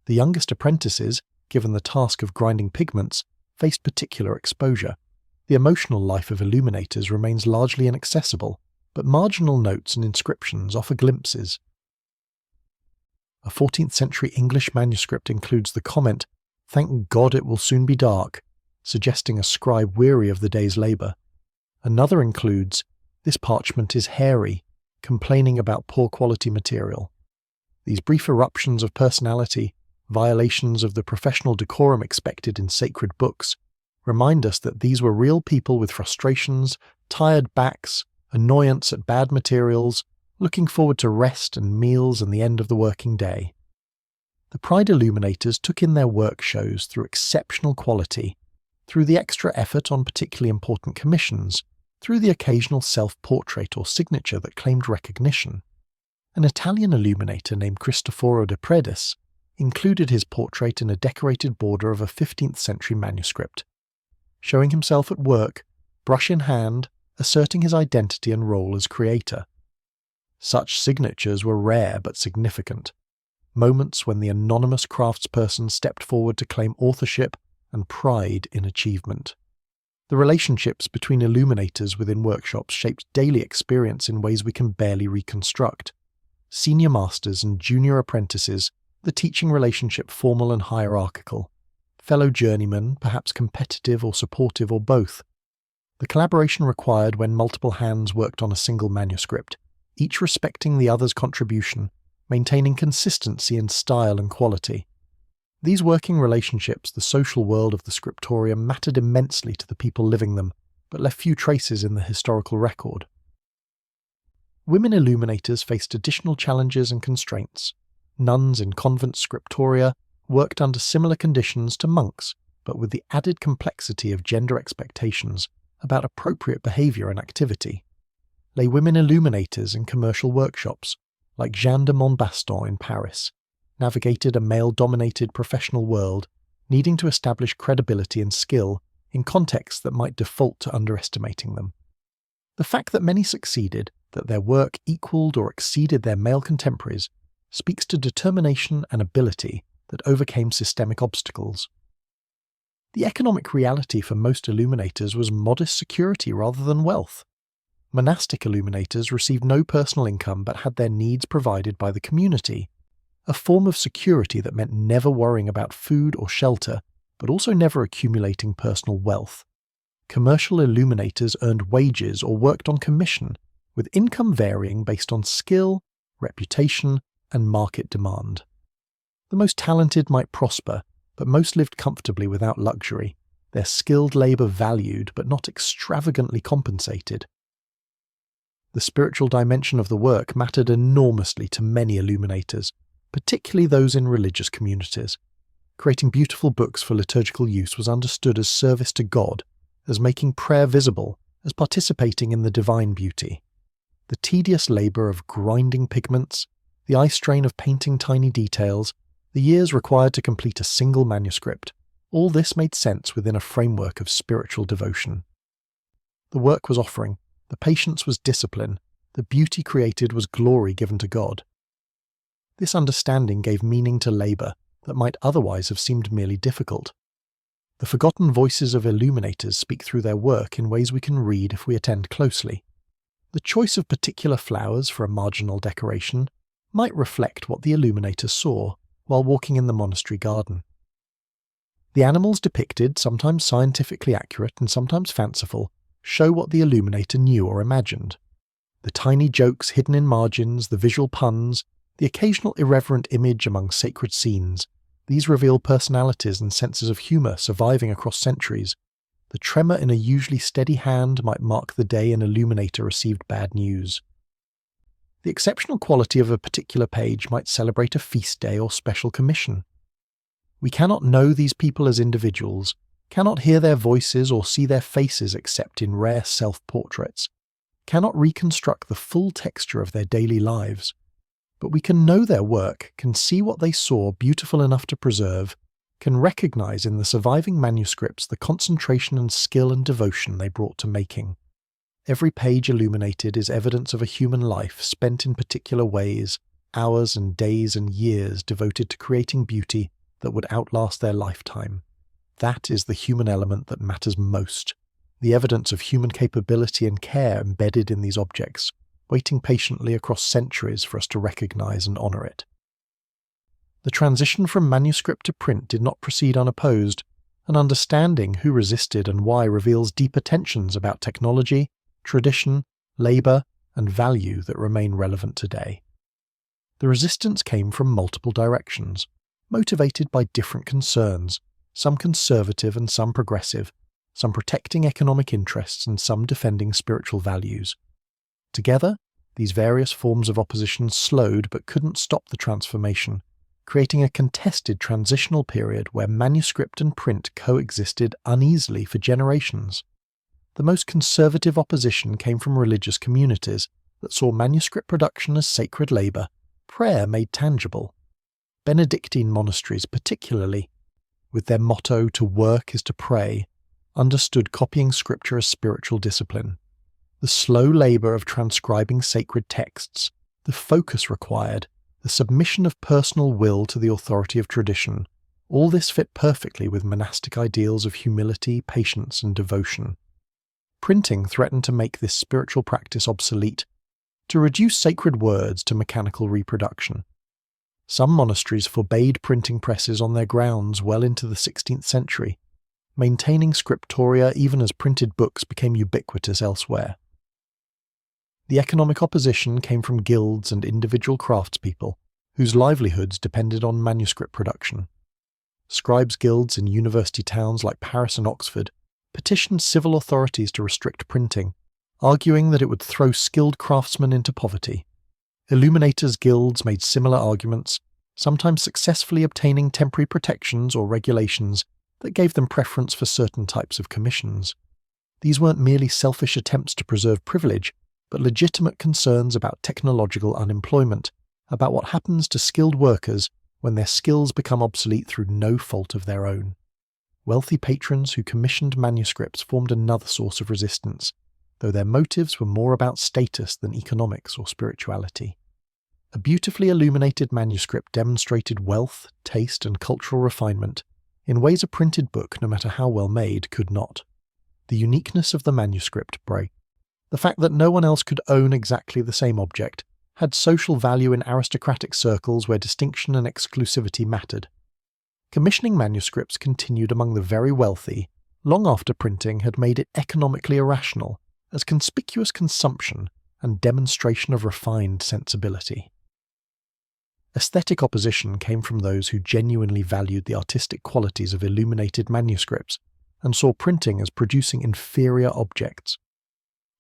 The youngest apprentices, given the task of grinding pigments, faced particular exposure. The emotional life of illuminators remains largely inaccessible, but marginal notes and inscriptions offer glimpses. A 14th century English manuscript includes the comment, "Thank God it will soon be dark," suggesting a scribe weary of the day's labour. Another includes, "This parchment is hairy," complaining about poor quality material. These brief eruptions of personality, violations of the professional decorum expected in sacred books, remind us that these were real people with frustrations, tired backs, annoyance at bad materials, looking forward to rest and meals and the end of the working day. The Pride Illuminators took in their work shows through exceptional quality, through the extra effort on particularly important commissions, through the occasional self-portrait or signature that claimed recognition. An Italian illuminator named Cristoforo de Predis included his portrait in a decorated border of a 15th century manuscript, showing himself at work, brush in hand, asserting his identity and role as creator. Such signatures were rare but significant, moments when the anonymous craftsperson stepped forward to claim authorship and pride in achievement. The relationships between illuminators within workshops shaped daily experience in ways we can barely reconstruct. Senior masters and junior apprentices, the teaching relationship formal and hierarchical. Fellow journeymen, perhaps competitive or supportive or both. The collaboration required when multiple hands worked on a single manuscript, each respecting the other's contribution, maintaining consistency in style and quality. These working relationships, the social world of the Scriptoria, mattered immensely to the people living them, but left few traces in the historical record. Women illuminators faced additional challenges and constraints. Nuns in convent Scriptoria worked under similar conditions to monks, but with the added complexity of gender expectations about appropriate behaviour and activity. Lay women illuminators in commercial workshops, like Jeanne de Montbaston in Paris, navigated a male-dominated professional world, needing to establish credibility and skill in contexts that might default to underestimating them. The fact that many succeeded, that their work equalled or exceeded their male contemporaries, speaks to determination and ability that overcame systemic obstacles. The economic reality for most illuminators was modest security rather than wealth. Monastic illuminators received no personal income but had their needs provided by the community, a form of security that meant never worrying about food or shelter, but also never accumulating personal wealth. Commercial illuminators earned wages or worked on commission, with income varying based on skill, reputation, and market demand. The most talented might prosper, but most lived comfortably without luxury, their skilled labour valued but not extravagantly compensated. The spiritual dimension of the work mattered enormously to many illuminators, particularly those in religious communities. Creating beautiful books for liturgical use was understood as service to God, as making prayer visible, as participating in the divine beauty. The tedious labour of grinding pigments, the eye strain of painting tiny details, the years required to complete a single manuscript, all this made sense within a framework of spiritual devotion. The work was offering, the patience was discipline, the beauty created was glory given to God. This understanding gave meaning to labour that might otherwise have seemed merely difficult. The forgotten voices of illuminators speak through their work in ways we can read if we attend closely. The choice of particular flowers for a marginal decoration might reflect what the illuminator saw while walking in the monastery garden. The animals depicted, sometimes scientifically accurate and sometimes fanciful, show what the illuminator knew or imagined. The tiny jokes hidden in margins, the visual puns, the occasional irreverent image among sacred scenes, these reveal personalities and senses of humour surviving across centuries. The tremor in a usually steady hand might mark the day an illuminator received bad news. The exceptional quality of a particular page might celebrate a feast day or special commission. We cannot know these people as individuals, cannot hear their voices or see their faces except in rare self-portraits, cannot reconstruct the full texture of their daily lives. But we can know their work, can see what they saw beautiful enough to preserve, can recognize in the surviving manuscripts the concentration and skill and devotion they brought to making. Every page illuminated is evidence of a human life spent in particular ways, hours and days and years devoted to creating beauty that would outlast their lifetime. That is the human element that matters most, the evidence of human capability and care embedded in these objects, waiting patiently across centuries for us to recognize and honor it. The transition from manuscript to print did not proceed unopposed, and understanding who resisted and why reveals deeper tensions about technology, tradition, labor, and value that remain relevant today. The resistance came from multiple directions. motivated by different concerns, some conservative and some progressive, some protecting economic interests and some defending spiritual values. Together, these various forms of opposition slowed but couldn't stop the transformation, creating a contested transitional period where manuscript and print coexisted uneasily for generations. The most conservative opposition came from religious communities that saw manuscript production as sacred labour, prayer made tangible. Benedictine monasteries particularly, with their motto "to work is to pray," understood copying scripture as spiritual discipline. The slow labour of transcribing sacred texts, the focus required, the submission of personal will to the authority of tradition, all this fit perfectly with monastic ideals of humility, patience, and devotion. Printing threatened to make this spiritual practice obsolete, to reduce sacred words to mechanical reproduction. Some monasteries forbade printing presses on their grounds well into the 16th century, maintaining Scriptoria even as printed books became ubiquitous elsewhere. The economic opposition came from guilds and individual craftspeople, whose livelihoods depended on manuscript production. Scribes' guilds in university towns like Paris and Oxford petitioned civil authorities to restrict printing, arguing that it would throw skilled craftsmen into poverty. Illuminators' guilds made similar arguments, sometimes successfully obtaining temporary protections or regulations that gave them preference for certain types of commissions. These weren't merely selfish attempts to preserve privilege, but legitimate concerns about technological unemployment, about what happens to skilled workers when their skills become obsolete through no fault of their own. Wealthy patrons who commissioned manuscripts formed another source of resistance, though their motives were more about status than economics or spirituality. A beautifully illuminated manuscript demonstrated wealth, taste, and cultural refinement in ways a printed book, no matter how well made, could not. The uniqueness of the manuscript break. The fact that no one else could own exactly the same object had social value in aristocratic circles where distinction and exclusivity mattered. Commissioning manuscripts continued among the very wealthy long after printing had made it economically irrational, as conspicuous consumption and demonstration of refined sensibility. Aesthetic opposition came from those who genuinely valued the artistic qualities of illuminated manuscripts and saw printing as producing inferior objects.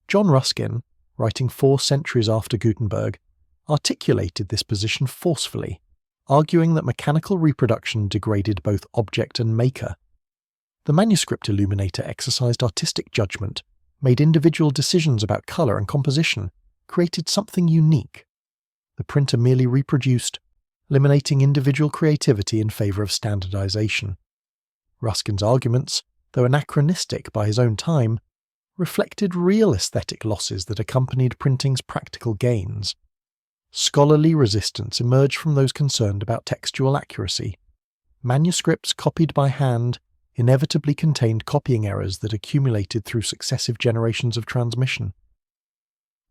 John Ruskin, writing 4 centuries after Gutenberg, articulated this position forcefully, arguing that mechanical reproduction degraded both object and maker. The manuscript illuminator exercised artistic judgment, made individual decisions about colour and composition, created something unique. The printer merely reproduced, eliminating individual creativity in favour of standardization. Ruskin's arguments, though anachronistic by his own time, reflected real aesthetic losses that accompanied printing's practical gains. Scholarly resistance emerged from those concerned about textual accuracy. Manuscripts copied by hand inevitably contained copying errors that accumulated through successive generations of transmission.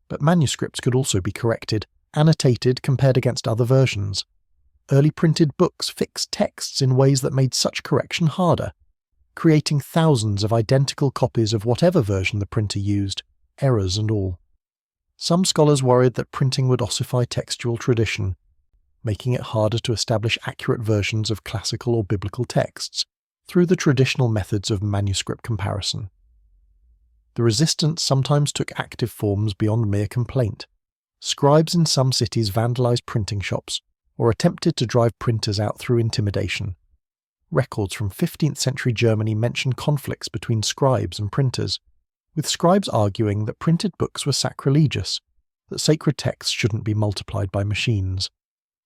But manuscripts could also be corrected, annotated, compared against other versions. Early printed books fixed texts in ways that made such correction harder, creating thousands of identical copies of whatever version the printer used, errors and all. Some scholars worried that printing would ossify textual tradition, making it harder to establish accurate versions of classical or biblical texts through the traditional methods of manuscript comparison. The resistance sometimes took active forms beyond mere complaint. Scribes in some cities vandalized printing shops or attempted to drive printers out through intimidation. Records from 15th century Germany mention conflicts between scribes and printers, with scribes arguing that printed books were sacrilegious, that sacred texts shouldn't be multiplied by machines.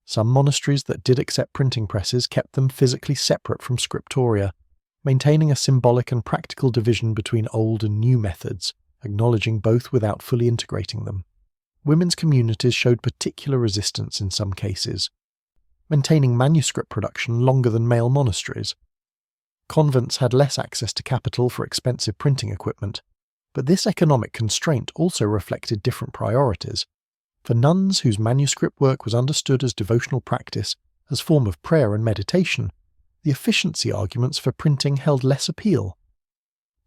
Some monasteries that did accept printing presses kept them physically separate from Scriptoria, maintaining a symbolic and practical division between old and new methods, acknowledging both without fully integrating them. Women's communities showed particular resistance in some cases, maintaining manuscript production longer than male monasteries. Convents had less access to capital for expensive printing equipment, but this economic constraint also reflected different priorities. For nuns whose manuscript work was understood as devotional practice, as form of prayer and meditation, the efficiency arguments for printing held less appeal.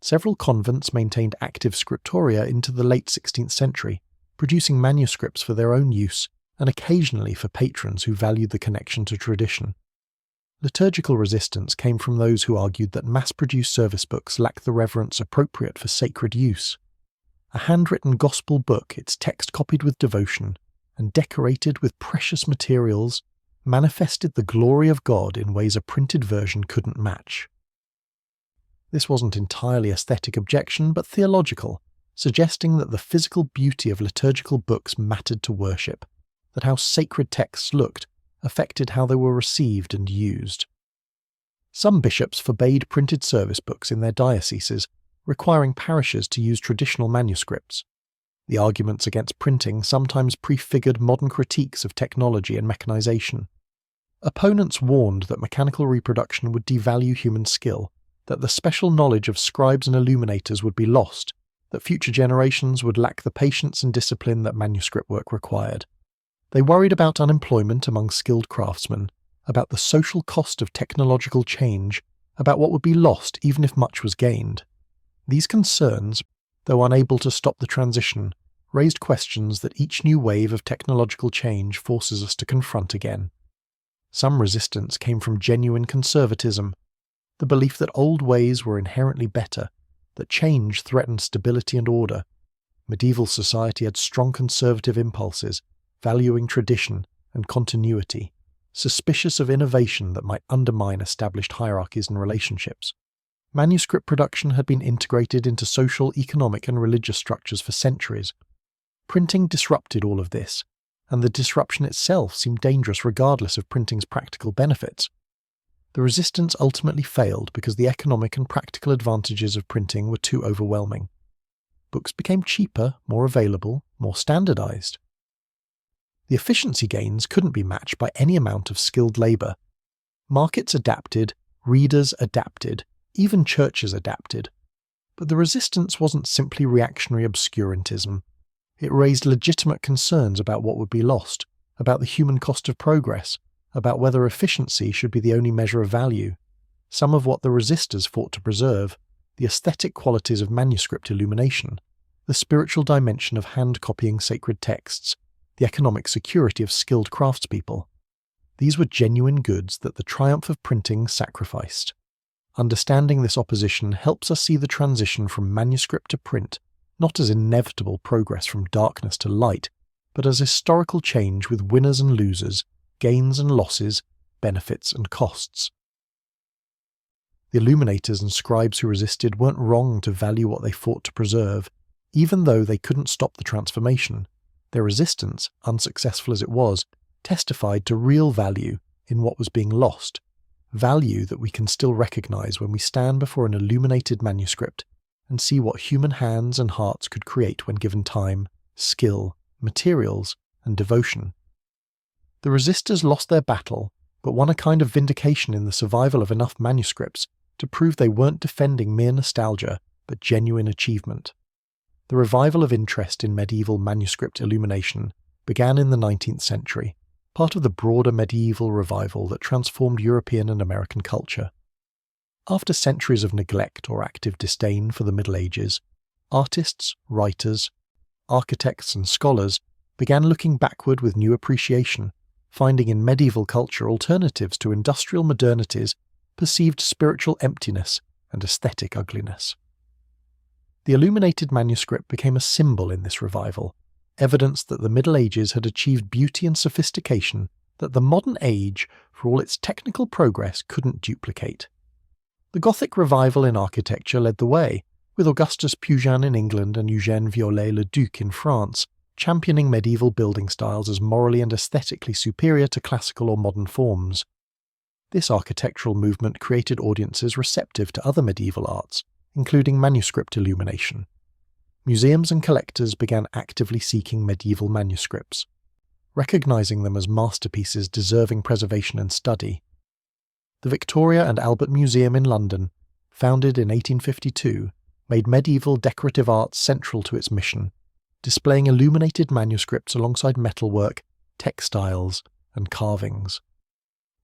Several convents maintained active Scriptoria into the late 16th century, producing manuscripts for their own use and occasionally for patrons who valued the connection to tradition. Liturgical resistance came from those who argued that mass-produced service books lack the reverence appropriate for sacred use. A handwritten gospel book, its text copied with devotion and decorated with precious materials, manifested the glory of God in ways a printed version couldn't match. This wasn't entirely aesthetic objection, but theological, suggesting that the physical beauty of liturgical books mattered to worship, that how sacred texts looked affected how they were received and used. Some bishops forbade printed service books in their dioceses, requiring parishes to use traditional manuscripts. The arguments against printing sometimes prefigured modern critiques of technology and mechanization. Opponents warned that mechanical reproduction would devalue human skill, that the special knowledge of scribes and illuminators would be lost, that future generations would lack the patience and discipline that manuscript work required. They worried about unemployment among skilled craftsmen, about the social cost of technological change, about what would be lost even if much was gained. These concerns, though unable to stop the transition, raised questions that each new wave of technological change forces us to confront again. Some resistance came from genuine conservatism, the belief that old ways were inherently better, that change threatened stability and order. Medieval society had strong conservative impulses, valuing tradition and continuity, suspicious of innovation that might undermine established hierarchies and relationships. Manuscript production had been integrated into social, economic, and religious structures for centuries. Printing disrupted all of this, and the disruption itself seemed dangerous regardless of printing's practical benefits. The resistance ultimately failed because the economic and practical advantages of printing were too overwhelming. Books became cheaper, more available, more standardized. The efficiency gains couldn't be matched by any amount of skilled labor. Markets adapted, readers adapted, even churches adapted. But the resistance wasn't simply reactionary obscurantism. It raised legitimate concerns about what would be lost, about the human cost of progress, about whether efficiency should be the only measure of value. Some of what the resistors fought to preserve, the aesthetic qualities of manuscript illumination, the spiritual dimension of hand-copying sacred texts, the economic security of skilled craftspeople. These were genuine goods that the triumph of printing sacrificed. Understanding this opposition helps us see the transition from manuscript to print not as inevitable progress from darkness to light, but as historical change with winners and losers, gains and losses, benefits and costs. The illuminators and scribes who resisted weren't wrong to value what they fought to preserve, even though they couldn't stop the transformation. Their resistance, unsuccessful as it was, testified to real value in what was being lost, value that we can still recognize when we stand before an illuminated manuscript and see what human hands and hearts could create when given time, skill, materials, and devotion. The resistors lost their battle, but won a kind of vindication in the survival of enough manuscripts to prove they weren't defending mere nostalgia, but genuine achievement. The revival of interest in medieval manuscript illumination began in the 19th century, part of the broader medieval revival that transformed European and American culture. After centuries of neglect or active disdain for the Middle Ages, artists, writers, architects, and scholars began looking backward with new appreciation, finding in medieval culture alternatives to industrial modernity's perceived spiritual emptiness and aesthetic ugliness. The illuminated manuscript became a symbol in this revival, evidence that the Middle Ages had achieved beauty and sophistication that the modern age, for all its technical progress, couldn't duplicate. The Gothic revival in architecture led the way, with Augustus Pugin in England and Eugène Viollet-le-Duc in France, championing medieval building styles as morally and aesthetically superior to classical or modern forms. This architectural movement created audiences receptive to other medieval arts, including manuscript illumination. Museums and collectors began actively seeking medieval manuscripts, recognizing them as masterpieces deserving preservation and study. The Victoria and Albert Museum in London, founded in 1852, made medieval decorative arts central to its mission, displaying illuminated manuscripts alongside metalwork, textiles, and carvings.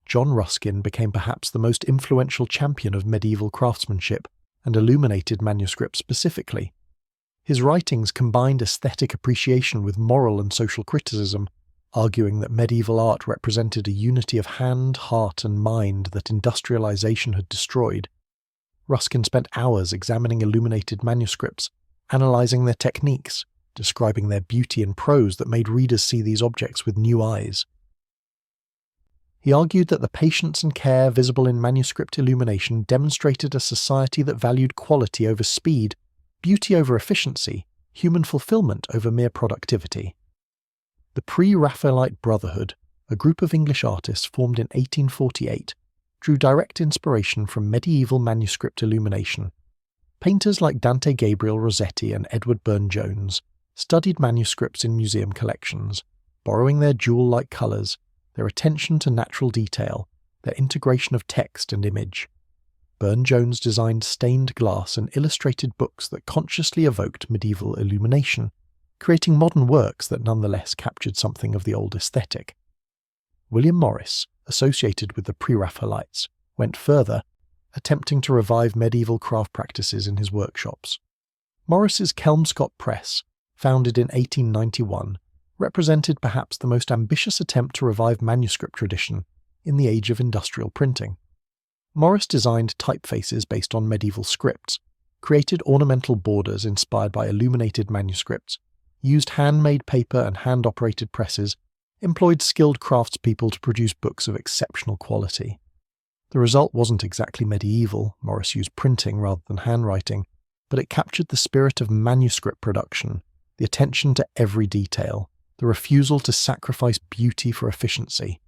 John Ruskin became perhaps the most influential champion of medieval craftsmanship and illuminated manuscripts specifically. His writings combined aesthetic appreciation with moral and social criticism, arguing that medieval art represented a unity of hand, heart, and mind that industrialization had destroyed. Ruskin spent hours examining illuminated manuscripts, analyzing their techniques, describing their beauty in prose that made readers see these objects with new eyes. He argued that the patience and care visible in manuscript illumination demonstrated a society that valued quality over speed, beauty over efficiency, human fulfillment over mere productivity. The Pre-Raphaelite Brotherhood, a group of English artists formed in 1848, drew direct inspiration from medieval manuscript illumination. Painters like Dante Gabriel Rossetti and Edward Burne-Jones studied manuscripts in museum collections, borrowing their jewel-like colours, their attention to natural detail, their integration of text and image. Burne-Jones designed stained glass and illustrated books that consciously evoked medieval illumination, creating modern works that nonetheless captured something of the old aesthetic. William Morris, associated with the Pre-Raphaelites, went further, attempting to revive medieval craft practices in his workshops. Morris's Kelmscott Press, founded in 1891, represented perhaps the most ambitious attempt to revive manuscript tradition in the age of industrial printing. Morris designed typefaces based on medieval scripts, created ornamental borders inspired by illuminated manuscripts, used handmade paper and hand-operated presses, employed skilled craftspeople to produce books of exceptional quality. The result wasn't exactly medieval. Morris used printing rather than handwriting, but it captured the spirit of manuscript production, the attention to every detail, the refusal to sacrifice beauty for efficiency.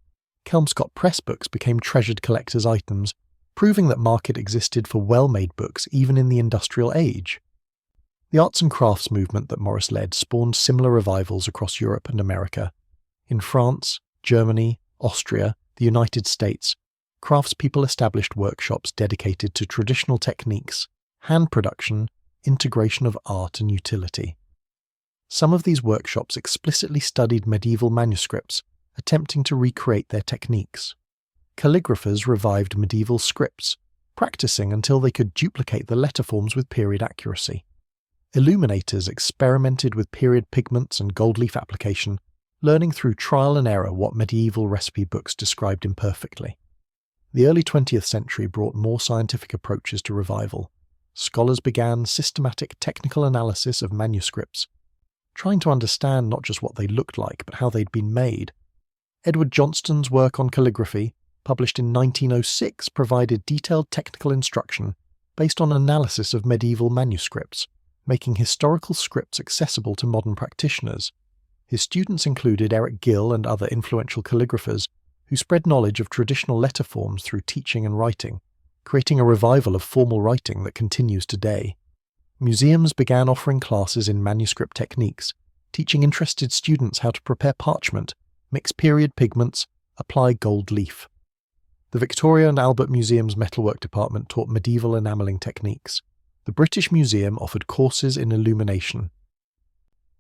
Kelmscott Press books became treasured collector's items, proving that market existed for well-made books even in the industrial age. The arts and crafts movement that Morris led spawned similar revivals across Europe and America. In France, Germany, Austria, the United States, craftspeople established workshops dedicated to traditional techniques, hand production, integration of art and utility. Some of these workshops explicitly studied medieval manuscripts, attempting to recreate their techniques. Calligraphers revived medieval scripts, practicing until they could duplicate the letter forms with period accuracy. Illuminators experimented with period pigments and gold leaf application, learning through trial and error what medieval recipe books described imperfectly. The early 20th century brought more scientific approaches to revival. Scholars began systematic technical analysis of manuscripts, trying to understand not just what they looked like, but how they'd been made. Edward Johnston's work on calligraphy, published in 1906, provided detailed technical instruction based on analysis of medieval manuscripts, making historical scripts accessible to modern practitioners. His students included Eric Gill and other influential calligraphers who spread knowledge of traditional letter forms through teaching and writing, creating a revival of formal writing that continues today. Museums began offering classes in manuscript techniques, teaching interested students how to prepare parchment, mix period pigments, apply gold leaf. The Victoria and Albert Museum's metalwork department taught medieval enamelling techniques. The British Museum offered courses in illumination.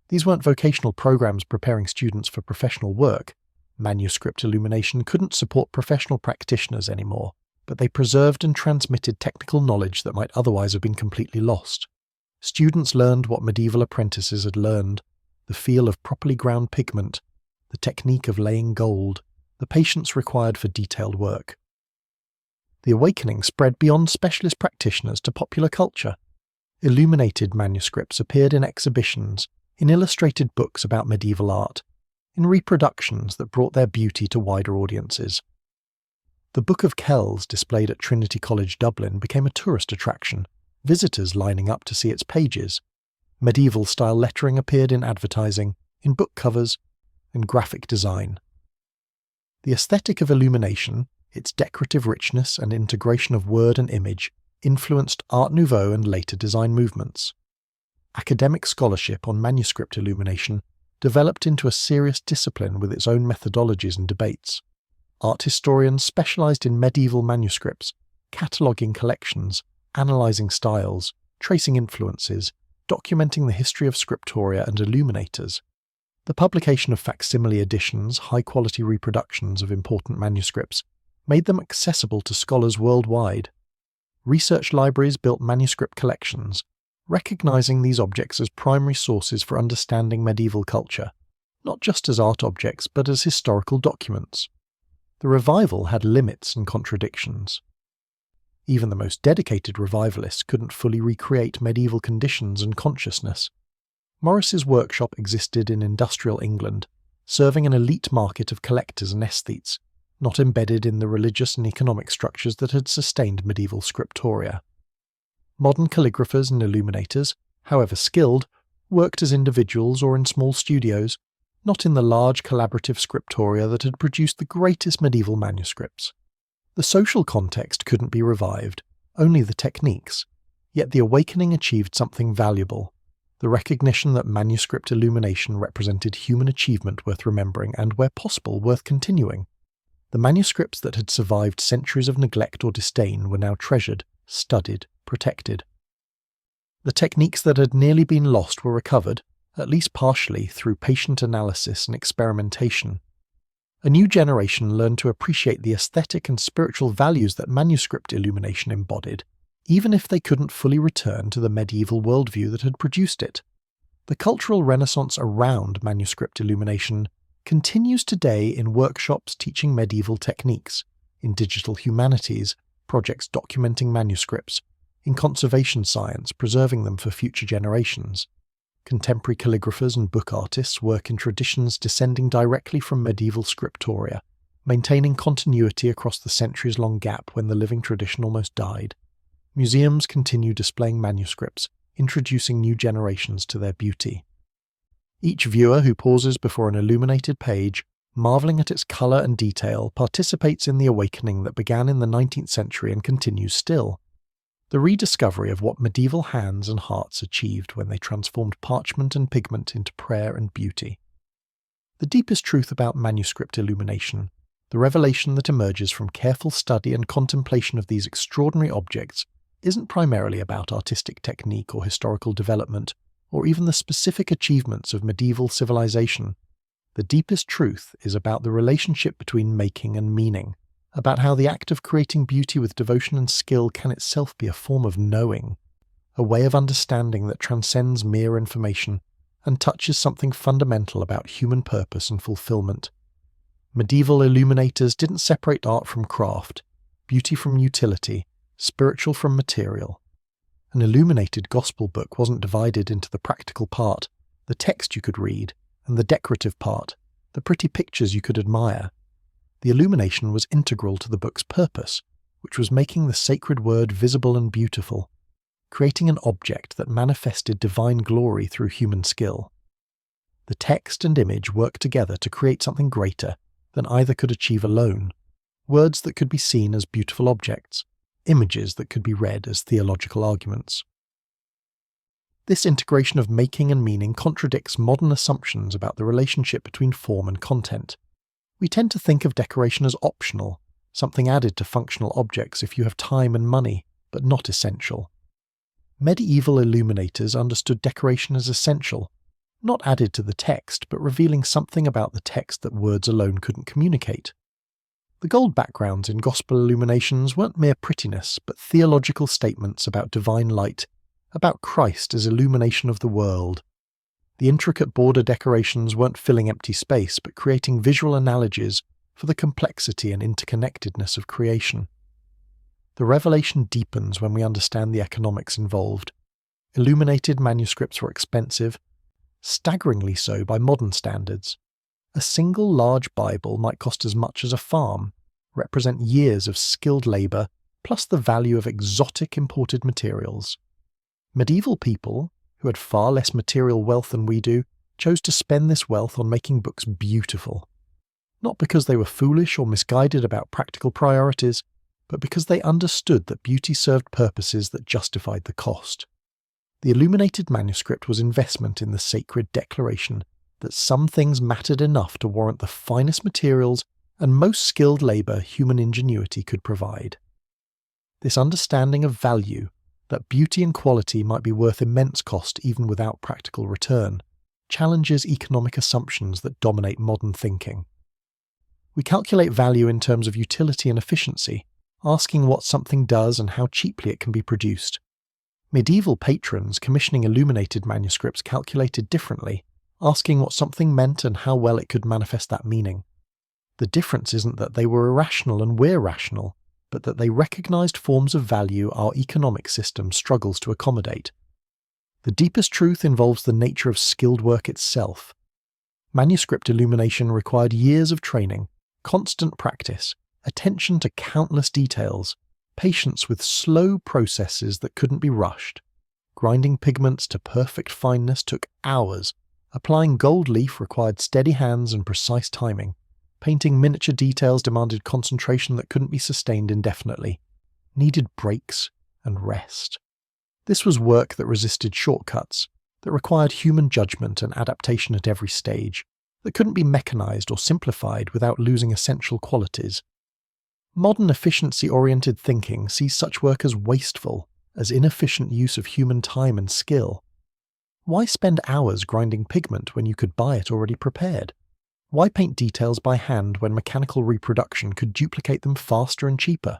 These weren't vocational programs preparing students for professional work. Manuscript illumination couldn't support professional practitioners anymore, but they preserved and transmitted technical knowledge that might otherwise have been completely lost. Students learned what medieval apprentices had learned: the feel of properly ground pigment, the technique of laying gold, the patience required for detailed work. The awakening spread beyond specialist practitioners to popular culture. Illuminated manuscripts appeared in exhibitions, in illustrated books about medieval art, in reproductions that brought their beauty to wider audiences. The Book of Kells, displayed at Trinity College Dublin, became a tourist attraction, visitors lining up to see its pages. Medieval-style lettering appeared in advertising, in book covers, and graphic design. The aesthetic of illumination, its decorative richness and integration of word and image, influenced Art Nouveau and later design movements. Academic scholarship on manuscript illumination developed into a serious discipline with its own methodologies and debates. Art historians specialized in medieval manuscripts, cataloging collections, analyzing styles, tracing influences, documenting the history of Scriptoria and Illuminators. The publication of facsimile editions, high-quality reproductions of important manuscripts, made them accessible to scholars worldwide. Research libraries built manuscript collections, recognizing these objects as primary sources for understanding medieval culture, not just as art objects but as historical documents. The revival had limits and contradictions. Even the most dedicated revivalists couldn't fully recreate medieval conditions and consciousness. Morris's workshop existed in industrial England, serving an elite market of collectors and aesthetes, not embedded in the religious and economic structures that had sustained medieval Scriptoria. Modern calligraphers and illuminators, however skilled, worked as individuals or in small studios, not in the large collaborative Scriptoria that had produced the greatest medieval manuscripts. The social context couldn't be revived, only the techniques, yet the awakening achieved something valuable, the recognition that manuscript illumination represented human achievement worth remembering and, where possible, worth continuing. The manuscripts that had survived centuries of neglect or disdain were now treasured, studied, protected. The techniques that had nearly been lost were recovered, at least partially, through patient analysis and experimentation. A new generation learned to appreciate the aesthetic and spiritual values that manuscript illumination embodied, even if they couldn't fully return to the medieval worldview that had produced it. The cultural renaissance around manuscript illumination continues today in workshops teaching medieval techniques, in digital humanities, projects documenting manuscripts, in conservation science, preserving them for future generations. Contemporary calligraphers and book artists work in traditions descending directly from medieval Scriptoria, maintaining continuity across the centuries-long gap when the living tradition almost died. Museums continue displaying manuscripts, introducing new generations to their beauty. Each viewer who pauses before an illuminated page, marvelling at its colour and detail, participates in the awakening that began in the 19th century and continues still. The rediscovery of what medieval hands and hearts achieved when they transformed parchment and pigment into prayer and beauty. The deepest truth about manuscript illumination, the revelation that emerges from careful study and contemplation of these extraordinary objects, isn't primarily about artistic technique or historical development, or even the specific achievements of medieval civilization. The deepest truth is about the relationship between making and meaning, about how the act of creating beauty with devotion and skill can itself be a form of knowing, a way of understanding that transcends mere information and touches something fundamental about human purpose and fulfillment. Medieval illuminators didn't separate art from craft, beauty from utility, spiritual from material. An illuminated gospel book wasn't divided into the practical part, the text you could read, and the decorative part, the pretty pictures you could admire. The illumination was integral to the book's purpose, which was making the sacred word visible and beautiful, creating an object that manifested divine glory through human skill. The text and image worked together to create something greater than either could achieve alone, words that could be seen as beautiful objects, images that could be read as theological arguments. This integration of making and meaning contradicts modern assumptions about the relationship between form and content. We tend to think of decoration as optional, something added to functional objects if you have time and money, but not essential. Medieval illuminators understood decoration as essential, not added to the text, but revealing something about the text that words alone couldn't communicate. The gold backgrounds in gospel illuminations weren't mere prettiness, but theological statements about divine light, about Christ as illumination of the world. The intricate border decorations weren't filling empty space, but creating visual analogies for the complexity and interconnectedness of creation. The revelation deepens when we understand the economics involved. Illuminated manuscripts were expensive, staggeringly so by modern standards. A single large Bible might cost as much as a farm, represent years of skilled labour, plus the value of exotic imported materials. Medieval people, who had far less material wealth than we do, chose to spend this wealth on making books beautiful. Not because they were foolish or misguided about practical priorities, but because they understood that beauty served purposes that justified the cost. The illuminated manuscript was investment in the sacred declaration that some things mattered enough to warrant the finest materials and most skilled labour human ingenuity could provide. This understanding of value, that beauty and quality might be worth immense cost even without practical return, challenges economic assumptions that dominate modern thinking. We calculate value in terms of utility and efficiency, asking what something does and how cheaply it can be produced. Medieval patrons commissioning illuminated manuscripts calculated differently, asking what something meant and how well it could manifest that meaning. The difference isn't that they were irrational and we're rational, but that they recognized forms of value our economic system struggles to accommodate. The deepest truth involves the nature of skilled work itself. Manuscript illumination required years of training, constant practice, attention to countless details, patience with slow processes that couldn't be rushed. Grinding pigments to perfect fineness took hours. Applying gold leaf required steady hands and precise timing. Painting miniature details demanded concentration that couldn't be sustained indefinitely. Needed breaks and rest. This was work that resisted shortcuts, that required human judgment and adaptation at every stage, that couldn't be mechanized or simplified without losing essential qualities. Modern efficiency-oriented thinking sees such work as wasteful, as inefficient use of human time and skill. Why spend hours grinding pigment when you could buy it already prepared? Why paint details by hand when mechanical reproduction could duplicate them faster and cheaper?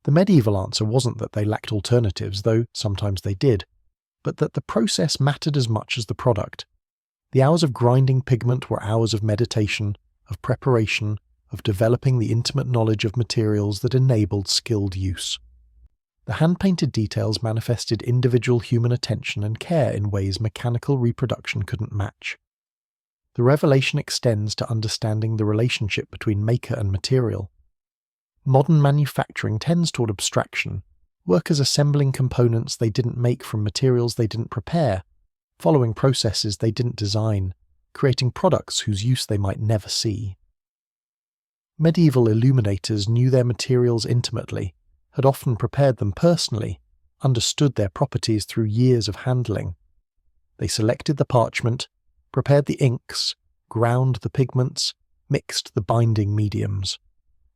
The medieval answer wasn't that they lacked alternatives, though sometimes they did, but that the process mattered as much as the product. The hours of grinding pigment were hours of meditation, of preparation, of developing the intimate knowledge of materials that enabled skilled use. The hand-painted details manifested individual human attention and care in ways mechanical reproduction couldn't match. The revelation extends to understanding the relationship between maker and material. Modern manufacturing tends toward abstraction, workers assembling components they didn't make from materials they didn't prepare, following processes they didn't design, creating products whose use they might never see. Medieval illuminators knew their materials intimately, had often prepared them personally, understood their properties through years of handling. They selected the parchment, prepared the inks, ground the pigments, mixed the binding mediums.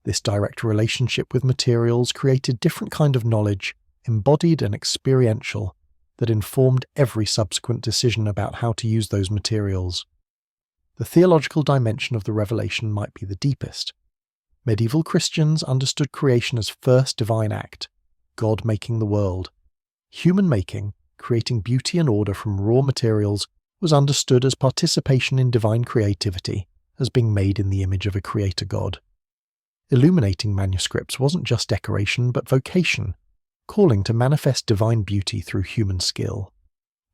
This direct relationship with materials created different kind of knowledge, embodied and experiential, that informed every subsequent decision about how to use those materials. The theological dimension of the revelation might be the deepest. Medieval Christians understood creation as first divine act, God making the world. Human making, creating beauty and order from raw materials, was understood as participation in divine creativity, as being made in the image of a creator God. Illuminating manuscripts wasn't just decoration but vocation, calling to manifest divine beauty through human skill.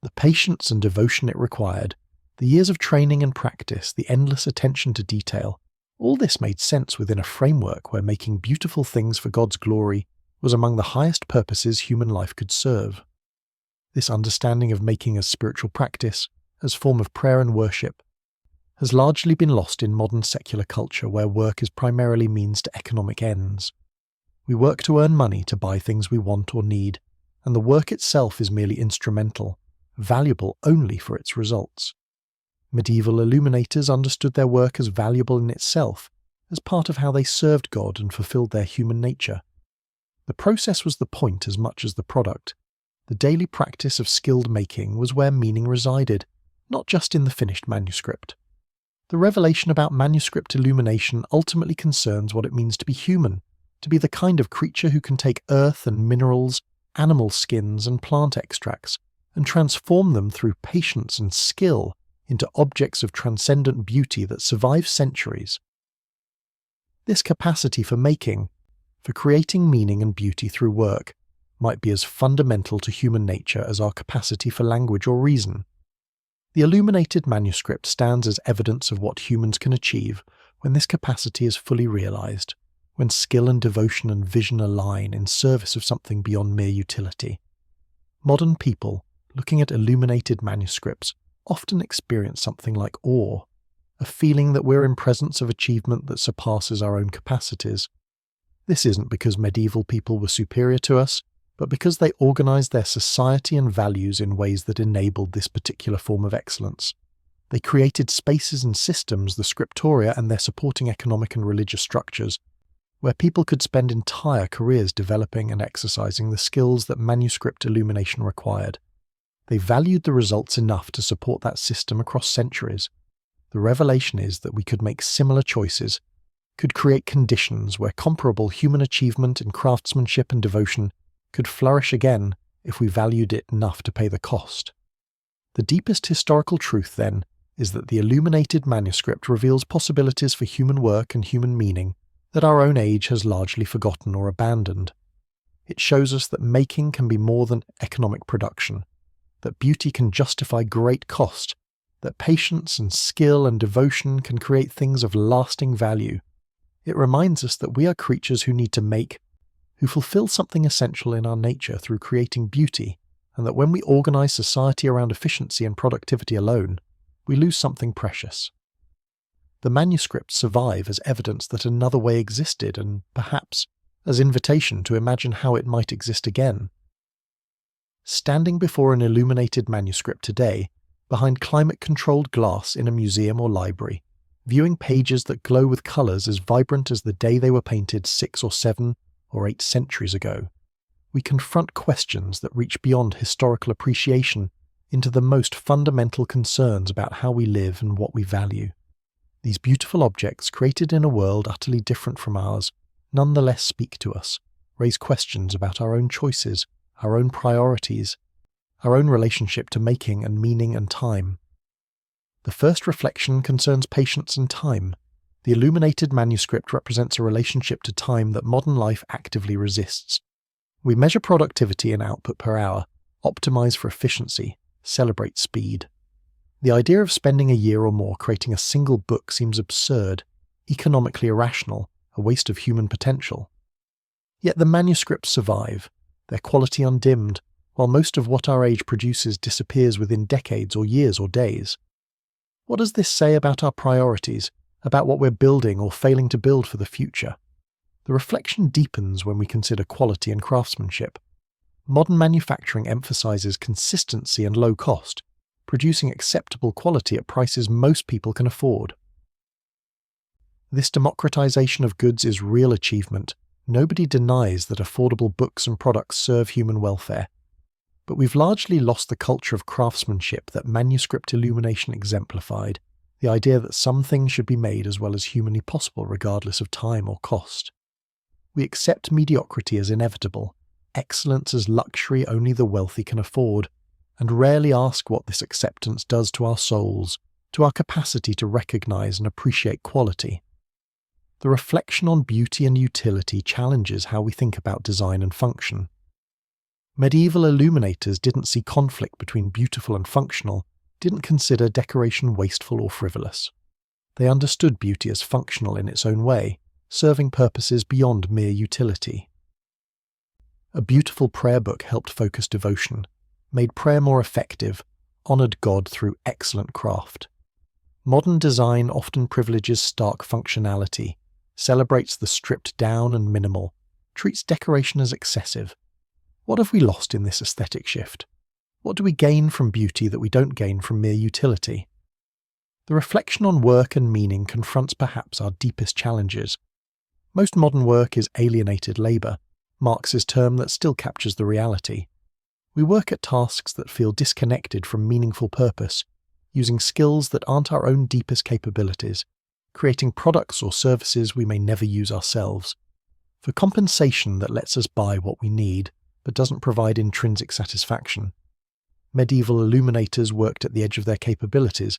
The patience and devotion it required, the years of training and practice, the endless attention to detail, all this made sense within a framework where making beautiful things for God's glory was among the highest purposes human life could serve. This understanding of making as spiritual practice, as form of prayer and worship, has largely been lost in modern secular culture where work is primarily means to economic ends. We work to earn money to buy things we want or need, and the work itself is merely instrumental, valuable only for its results. Medieval illuminators understood their work as valuable in itself, as part of how they served God and fulfilled their human nature. The process was the point as much as the product. The daily practice of skilled making was where meaning resided, not just in the finished manuscript. The revelation about manuscript illumination ultimately concerns what it means to be human, to be the kind of creature who can take earth and minerals, animal skins and plant extracts, and transform them through patience and skill into objects of transcendent beauty that survive centuries. This capacity for making, for creating meaning and beauty through work, might be as fundamental to human nature as our capacity for language or reason. The illuminated manuscript stands as evidence of what humans can achieve when this capacity is fully realized, when skill and devotion and vision align in service of something beyond mere utility. Modern people, looking at illuminated manuscripts, often experience something like awe, a feeling that we're in presence of achievement that surpasses our own capacities. This isn't because medieval people were superior to us, but because they organized their society and values in ways that enabled this particular form of excellence. They created spaces and systems, the Scriptoria and their supporting economic and religious structures, where people could spend entire careers developing and exercising the skills that manuscript illumination required. They valued the results enough to support that system across centuries. The revelation is that we could make similar choices, could create conditions where comparable human achievement in craftsmanship and devotion could flourish again if we valued it enough to pay the cost. The deepest historical truth, then, is that the illuminated manuscript reveals possibilities for human work and human meaning that our own age has largely forgotten or abandoned. It shows us that making can be more than economic production, that beauty can justify great cost, that patience and skill and devotion can create things of lasting value. It reminds us that we are creatures who need to make, who fulfill something essential in our nature through creating beauty, and that when we organize society around efficiency and productivity alone, we lose something precious. The manuscripts survive as evidence that another way existed and, perhaps, as invitation to imagine how it might exist again. Standing before an illuminated manuscript today, behind climate-controlled glass in a museum or library, viewing pages that glow with colours as vibrant as the day they were painted 6 or 7 or 8 centuries ago, we confront questions that reach beyond historical appreciation into the most fundamental concerns about how we live and what we value. These beautiful objects, created in a world utterly different from ours, nonetheless speak to us, raise questions about our own choices, our own priorities, our own relationship to making and meaning and time. The first reflection concerns patience and time. The illuminated manuscript represents a relationship to time that modern life actively resists. We measure productivity and output per hour, optimize for efficiency, celebrate speed. The idea of spending a year or more creating a single book seems absurd, economically irrational, a waste of human potential. Yet the manuscripts survive, their quality undimmed, while most of what our age produces disappears within decades or years or days. What does this say about our priorities, about what we're building or failing to build for the future? The reflection deepens when we consider quality and craftsmanship. Modern manufacturing emphasizes consistency and low cost, producing acceptable quality at prices most people can afford. This democratization of goods is real achievement. Nobody denies that affordable books and products serve human welfare. But we've largely lost the culture of craftsmanship that manuscript illumination exemplified, the idea that some things should be made as well as humanly possible regardless of time or cost. We accept mediocrity as inevitable, excellence as luxury only the wealthy can afford, and rarely ask what this acceptance does to our souls, to our capacity to recognize and appreciate quality. The reflection on beauty and utility challenges how we think about design and function. Medieval illuminators didn't see conflict between beautiful and functional, didn't consider decoration wasteful or frivolous. They understood beauty as functional in its own way, serving purposes beyond mere utility. A beautiful prayer book helped focus devotion, made prayer more effective, honoured God through excellent craft. Modern design often privileges stark functionality, celebrates the stripped down and minimal, treats decoration as excessive. What have we lost in this aesthetic shift? What do we gain from beauty that we don't gain from mere utility? The reflection on work and meaning confronts perhaps our deepest challenges. Most modern work is alienated labour, Marx's term that still captures the reality. We work at tasks that feel disconnected from meaningful purpose, using skills that aren't our own deepest capabilities, creating products or services we may never use ourselves, for compensation that lets us buy what we need, but doesn't provide intrinsic satisfaction. Medieval illuminators worked at the edge of their capabilities,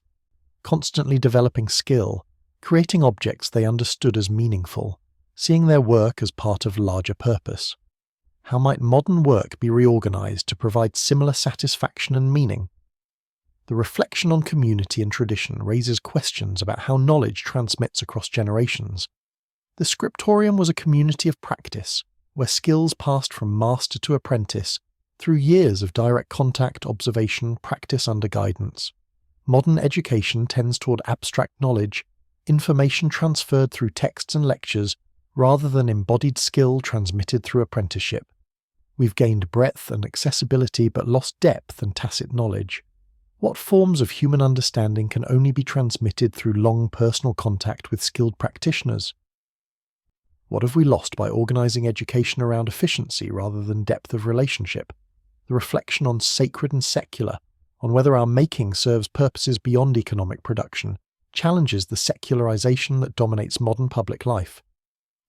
constantly developing skill, creating objects they understood as meaningful, seeing their work as part of larger purpose. How might modern work be reorganized to provide similar satisfaction and meaning? The reflection on community and tradition raises questions about how knowledge transmits across generations. The Scriptorium was a community of practice, where skills passed from master to apprentice through years of direct contact, observation, practice under guidance. Modern education tends toward abstract knowledge, information transferred through texts and lectures, rather than embodied skill transmitted through apprenticeship. We've gained breadth and accessibility but lost depth and tacit knowledge. What forms of human understanding can only be transmitted through long personal contact with skilled practitioners? What have we lost by organising education around efficiency rather than depth of relationship? The reflection on sacred and secular, on whether our making serves purposes beyond economic production, challenges the secularization that dominates modern public life.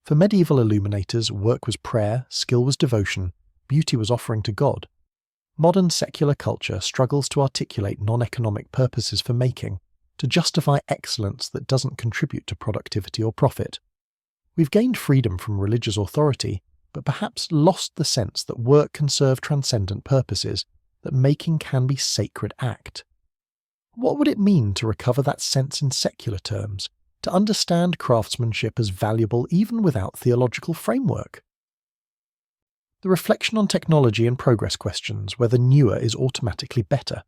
For medieval illuminators, work was prayer, skill was devotion, beauty was offering to God. Modern secular culture struggles to articulate non-economic purposes for making, to justify excellence that doesn't contribute to productivity or profit. We've gained freedom from religious authority, but perhaps lost the sense that work can serve transcendent purposes, that making can be sacred act. What would it mean to recover that sense in secular terms, to understand craftsmanship as valuable even without theological framework? The reflection on technology and progress questions whether newer is automatically better.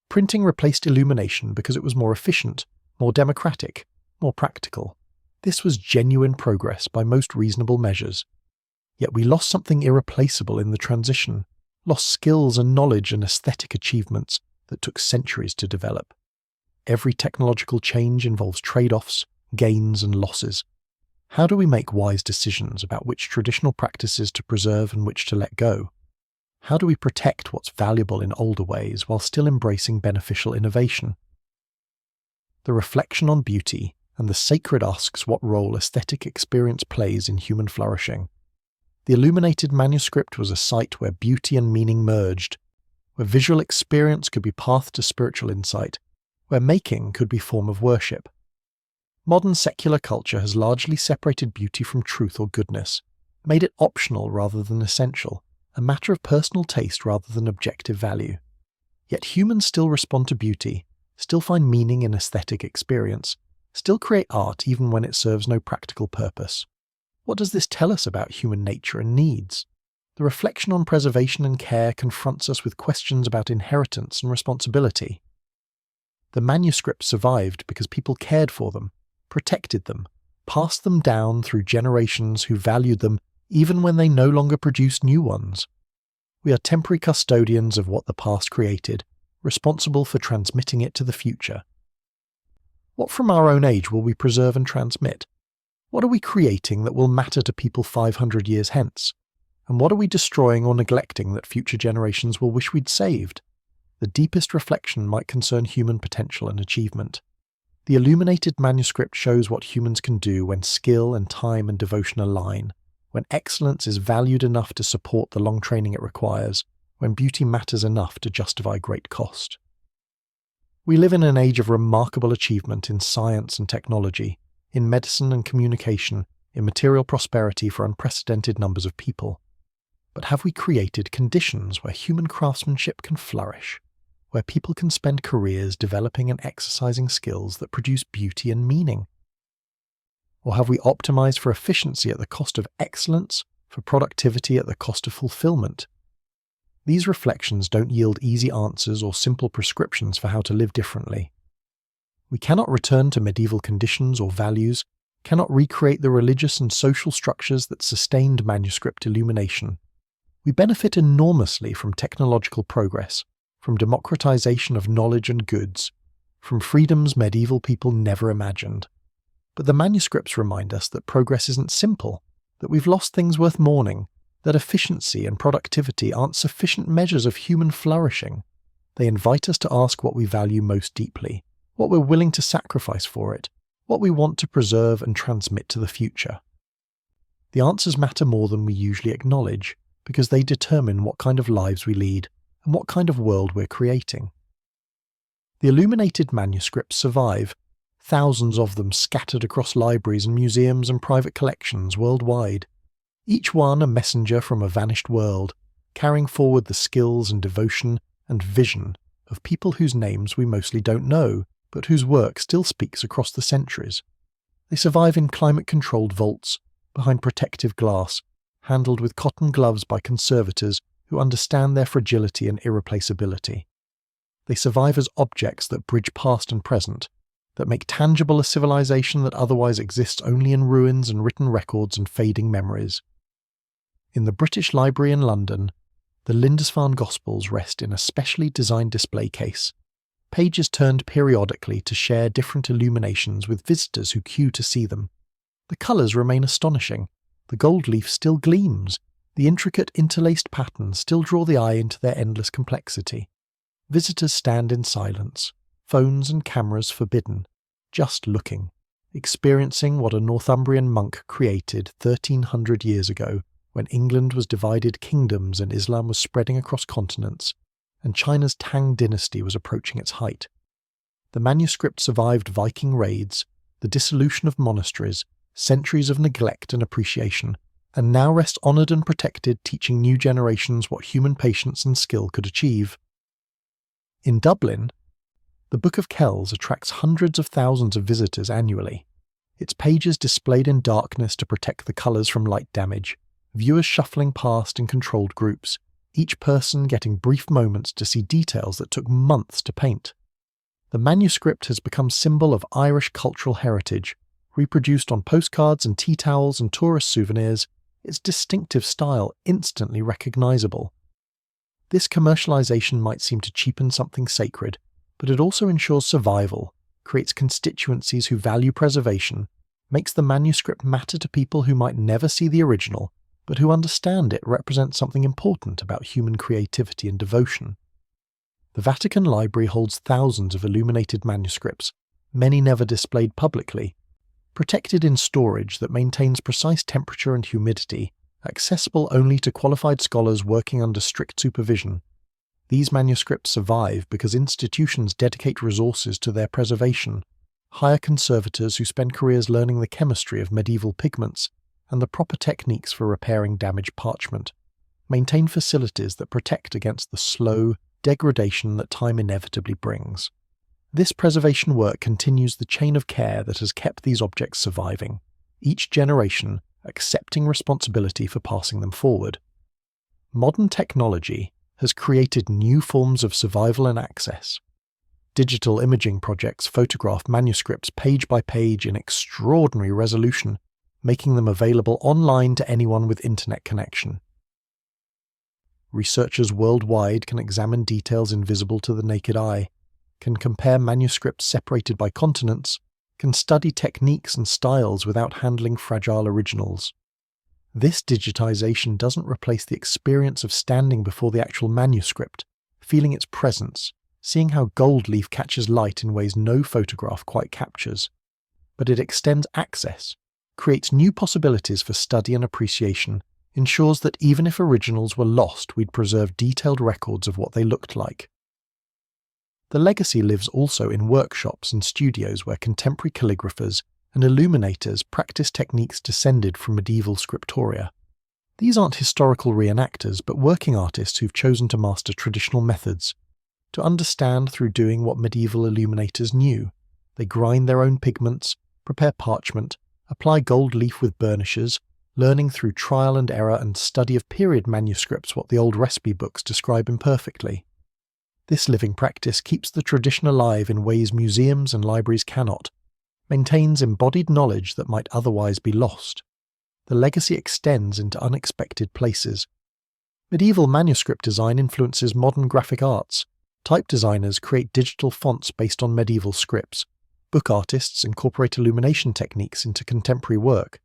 Printing replaced illumination because it was more efficient, more democratic, more practical. This was genuine progress by most reasonable measures. Yet we lost something irreplaceable in the transition, lost skills and knowledge and aesthetic achievements that took centuries to develop. Every technological change involves trade-offs, gains and losses. How do we make wise decisions about which traditional practices to preserve and which to let go? How do we protect what's valuable in older ways while still embracing beneficial innovation? The reflection on beauty and the sacred asks what role aesthetic experience plays in human flourishing. The illuminated manuscript was a site where beauty and meaning merged, where visual experience could be path to spiritual insight, where making could be form of worship. Modern secular culture has largely separated beauty from truth or goodness, made it optional rather than essential, a matter of personal taste rather than objective value. Yet humans still respond to beauty, still find meaning in aesthetic experience, still create art even when it serves no practical purpose. What does this tell us about human nature and needs? The reflection on preservation and care confronts us with questions about inheritance and responsibility. The manuscripts survived because people cared for them, protected them, passed them down through generations who valued them even when they no longer produced new ones. We are temporary custodians of what the past created, responsible for transmitting it to the future. What from our own age will we preserve and transmit? What are we creating that will matter to people 500 years hence? And what are we destroying or neglecting that future generations will wish we'd saved? The deepest reflection might concern human potential and achievement. The illuminated manuscript shows what humans can do when skill and time and devotion align, when excellence is valued enough to support the long training it requires, when beauty matters enough to justify great cost. We live in an age of remarkable achievement in science and technology, in medicine and communication, in material prosperity for unprecedented numbers of people. But have we created conditions where human craftsmanship can flourish, where people can spend careers developing and exercising skills that produce beauty and meaning? Or have we optimized for efficiency at the cost of excellence, for productivity at the cost of fulfillment? These reflections don't yield easy answers or simple prescriptions for how to live differently. We cannot return to medieval conditions or values, cannot recreate the religious and social structures that sustained manuscript illumination. We benefit enormously from technological progress, from democratization of knowledge and goods, from freedoms medieval people never imagined. But the manuscripts remind us that progress isn't simple, that we've lost things worth mourning, that efficiency and productivity aren't sufficient measures of human flourishing. They invite us to ask what we value most deeply, what we're willing to sacrifice for it, what we want to preserve and transmit to the future. The answers matter more than we usually acknowledge, because they determine what kind of lives we lead and what kind of world we're creating. The illuminated manuscripts survive, thousands of them scattered across libraries and museums and private collections worldwide, each one a messenger from a vanished world, carrying forward the skills and devotion and vision of people whose names we mostly don't know, but whose work still speaks across the centuries. They survive in climate-controlled vaults, behind protective glass, handled with cotton gloves by conservators who understand their fragility and irreplaceability. They survive as objects that bridge past and present, that make tangible a civilization that otherwise exists only in ruins and written records and fading memories. In the British Library in London, the Lindisfarne Gospels rest in a specially designed display case, pages turned periodically to share different illuminations with visitors who queue to see them. The colours remain astonishing, the gold leaf still gleams, the intricate interlaced patterns still draw the eye into their endless complexity. Visitors stand in silence, phones and cameras forbidden, just looking, experiencing what a Northumbrian monk created 1300 years ago, when England was divided kingdoms and Islam was spreading across continents, and China's Tang dynasty was approaching its height. The manuscript survived Viking raids, the dissolution of monasteries, centuries of neglect and appreciation, and now rests honoured and protected, teaching new generations what human patience and skill could achieve. In Dublin, the Book of Kells attracts hundreds of thousands of visitors annually. Its pages displayed in darkness to protect the colours from light damage, viewers shuffling past in controlled groups, each person getting brief moments to see details that took months to paint. The manuscript has become symbol of Irish cultural heritage, reproduced on postcards and tea towels and tourist souvenirs, its distinctive style instantly recognisable. This commercialisation might seem to cheapen something sacred, but it also ensures survival, creates constituencies who value preservation, makes the manuscript matter to people who might never see the original, but who understand it represents something important about human creativity and devotion. The Vatican Library holds thousands of illuminated manuscripts, many never displayed publicly, protected in storage that maintains precise temperature and humidity, accessible only to qualified scholars working under strict supervision. These manuscripts survive because institutions dedicate resources to their preservation, hire conservators who spend careers learning the chemistry of medieval pigments and the proper techniques for repairing damaged parchment, maintain facilities that protect against the slow degradation that time inevitably brings. This preservation work continues the chain of care that has kept these objects surviving, each generation accepting responsibility for passing them forward. Modern technology has created new forms of survival and access. Digital imaging projects photograph manuscripts page by page in extraordinary resolution, making them available online to anyone with internet connection. Researchers worldwide can examine details invisible to the naked eye, can compare manuscripts separated by continents, can study techniques and styles without handling fragile originals. This digitization doesn't replace the experience of standing before the actual manuscript, feeling its presence, seeing how gold leaf catches light in ways no photograph quite captures. But it extends access, creates new possibilities for study and appreciation, ensures that even if originals were lost, we'd preserve detailed records of what they looked like. The legacy lives also in workshops and studios where contemporary calligraphers and illuminators practice techniques descended from medieval Scriptoria. These aren't historical reenactors, but working artists who've chosen to master traditional methods, to understand through doing what medieval illuminators knew. They grind their own pigments, prepare parchment, apply gold leaf with burnishes, learning through trial and error and study of period manuscripts what the old recipe books describe imperfectly. This living practice keeps the tradition alive in ways museums and libraries cannot, maintains embodied knowledge that might otherwise be lost. The legacy extends into unexpected places. Medieval manuscript design influences modern graphic arts. Type designers create digital fonts based on medieval scripts. Book artists incorporate illumination techniques into contemporary work.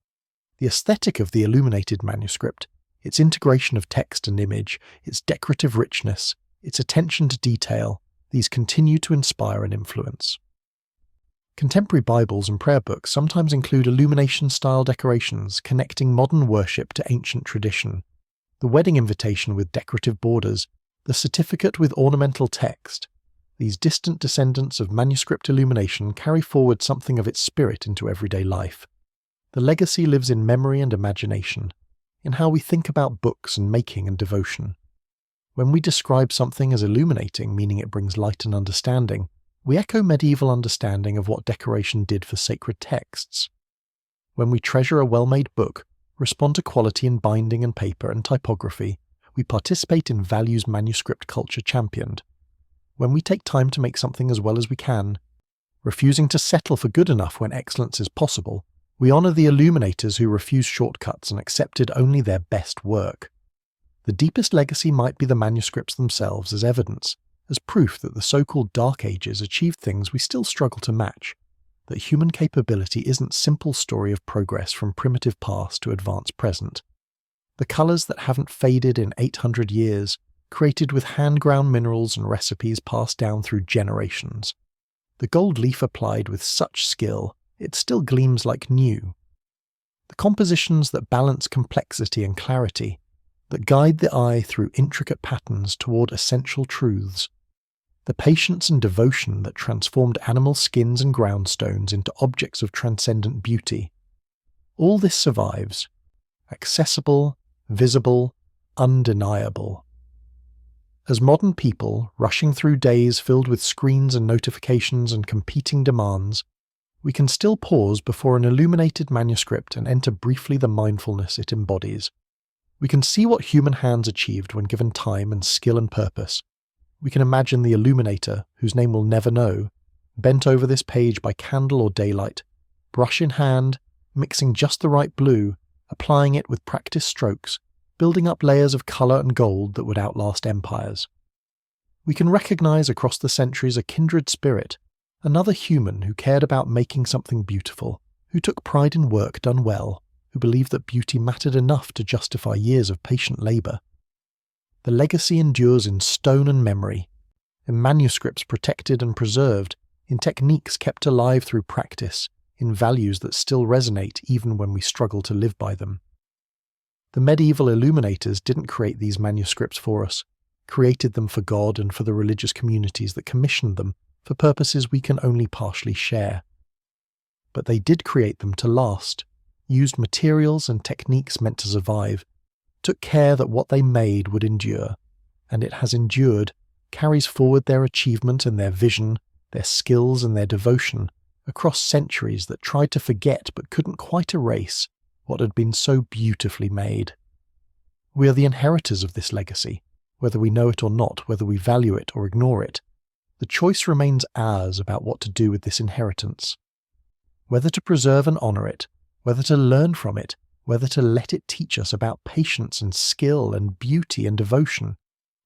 The aesthetic of the illuminated manuscript, its integration of text and image, its decorative richness, its attention to detail, these continue to inspire and influence. Contemporary Bibles and prayer books sometimes include illumination-style decorations connecting modern worship to ancient tradition. The wedding invitation with decorative borders, the certificate with ornamental text. These distant descendants of manuscript illumination carry forward something of its spirit into everyday life. The legacy lives in memory and imagination, in how we think about books and making and devotion. When we describe something as illuminating, meaning it brings light and understanding, we echo medieval understanding of what decoration did for sacred texts. When we treasure a well-made book, respond to quality in binding and paper and typography, we participate in values manuscript culture championed. When we take time to make something as well as we can, refusing to settle for good enough when excellence is possible, we honour the illuminators who refused shortcuts and accepted only their best work. The deepest legacy might be the manuscripts themselves as evidence, as proof that the so-called Dark Ages achieved things we still struggle to match, that human capability isn't simple story of progress from primitive past to advanced present. The colours that haven't faded in 800 years, created with hand-ground minerals and recipes passed down through generations. The gold leaf applied with such skill, it still gleams like new. The compositions that balance complexity and clarity, that guide the eye through intricate patterns toward essential truths. the patience and devotion that transformed animal skins and groundstones into objects of transcendent beauty. All this survives, accessible, visible, undeniable. As modern people, rushing through days filled with screens and notifications and competing demands, we can still pause before an illuminated manuscript and enter briefly the mindfulness it embodies. We can see what human hands achieved when given time and skill and purpose. We can imagine the illuminator, whose name we'll never know, bent over this page by candle or daylight, brush in hand, mixing just the right blue, applying it with practiced strokes, building up layers of colour and gold that would outlast empires. We can recognise across the centuries a kindred spirit, another human who cared about making something beautiful, who took pride in work done well, who believed that beauty mattered enough to justify years of patient labour. The legacy endures in stone and memory, in manuscripts protected and preserved, in techniques kept alive through practice, in values that still resonate even when we struggle to live by them. The medieval illuminators didn't create these manuscripts for us, created them for God and for the religious communities that commissioned them for purposes we can only partially share. But they did create them to last, used materials and techniques meant to survive, took care that what they made would endure, and it has endured, carries forward their achievement and their vision, their skills and their devotion, across centuries that tried to forget but couldn't quite erase what had been so beautifully made. We are the inheritors of this legacy, whether we know it or not, whether we value it or ignore it. The choice remains ours about what to do with this inheritance. Whether to preserve and honour it, whether to learn from it, whether to let it teach us about patience and skill and beauty and devotion.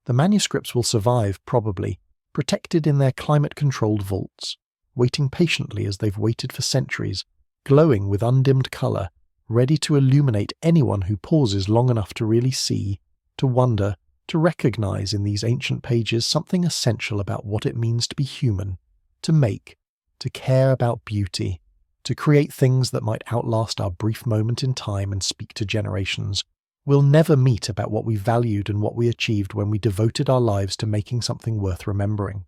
The manuscripts will survive, probably, protected in their climate-controlled vaults, waiting patiently as they've waited for centuries, glowing with undimmed colour, ready to illuminate anyone who pauses long enough to really see, to wonder, to recognise in these ancient pages something essential about what it means to be human, to make, to care about beauty, to create things that might outlast our brief moment in time and speak to generations. We'll never meet about what we valued and what we achieved when we devoted our lives to making something worth remembering.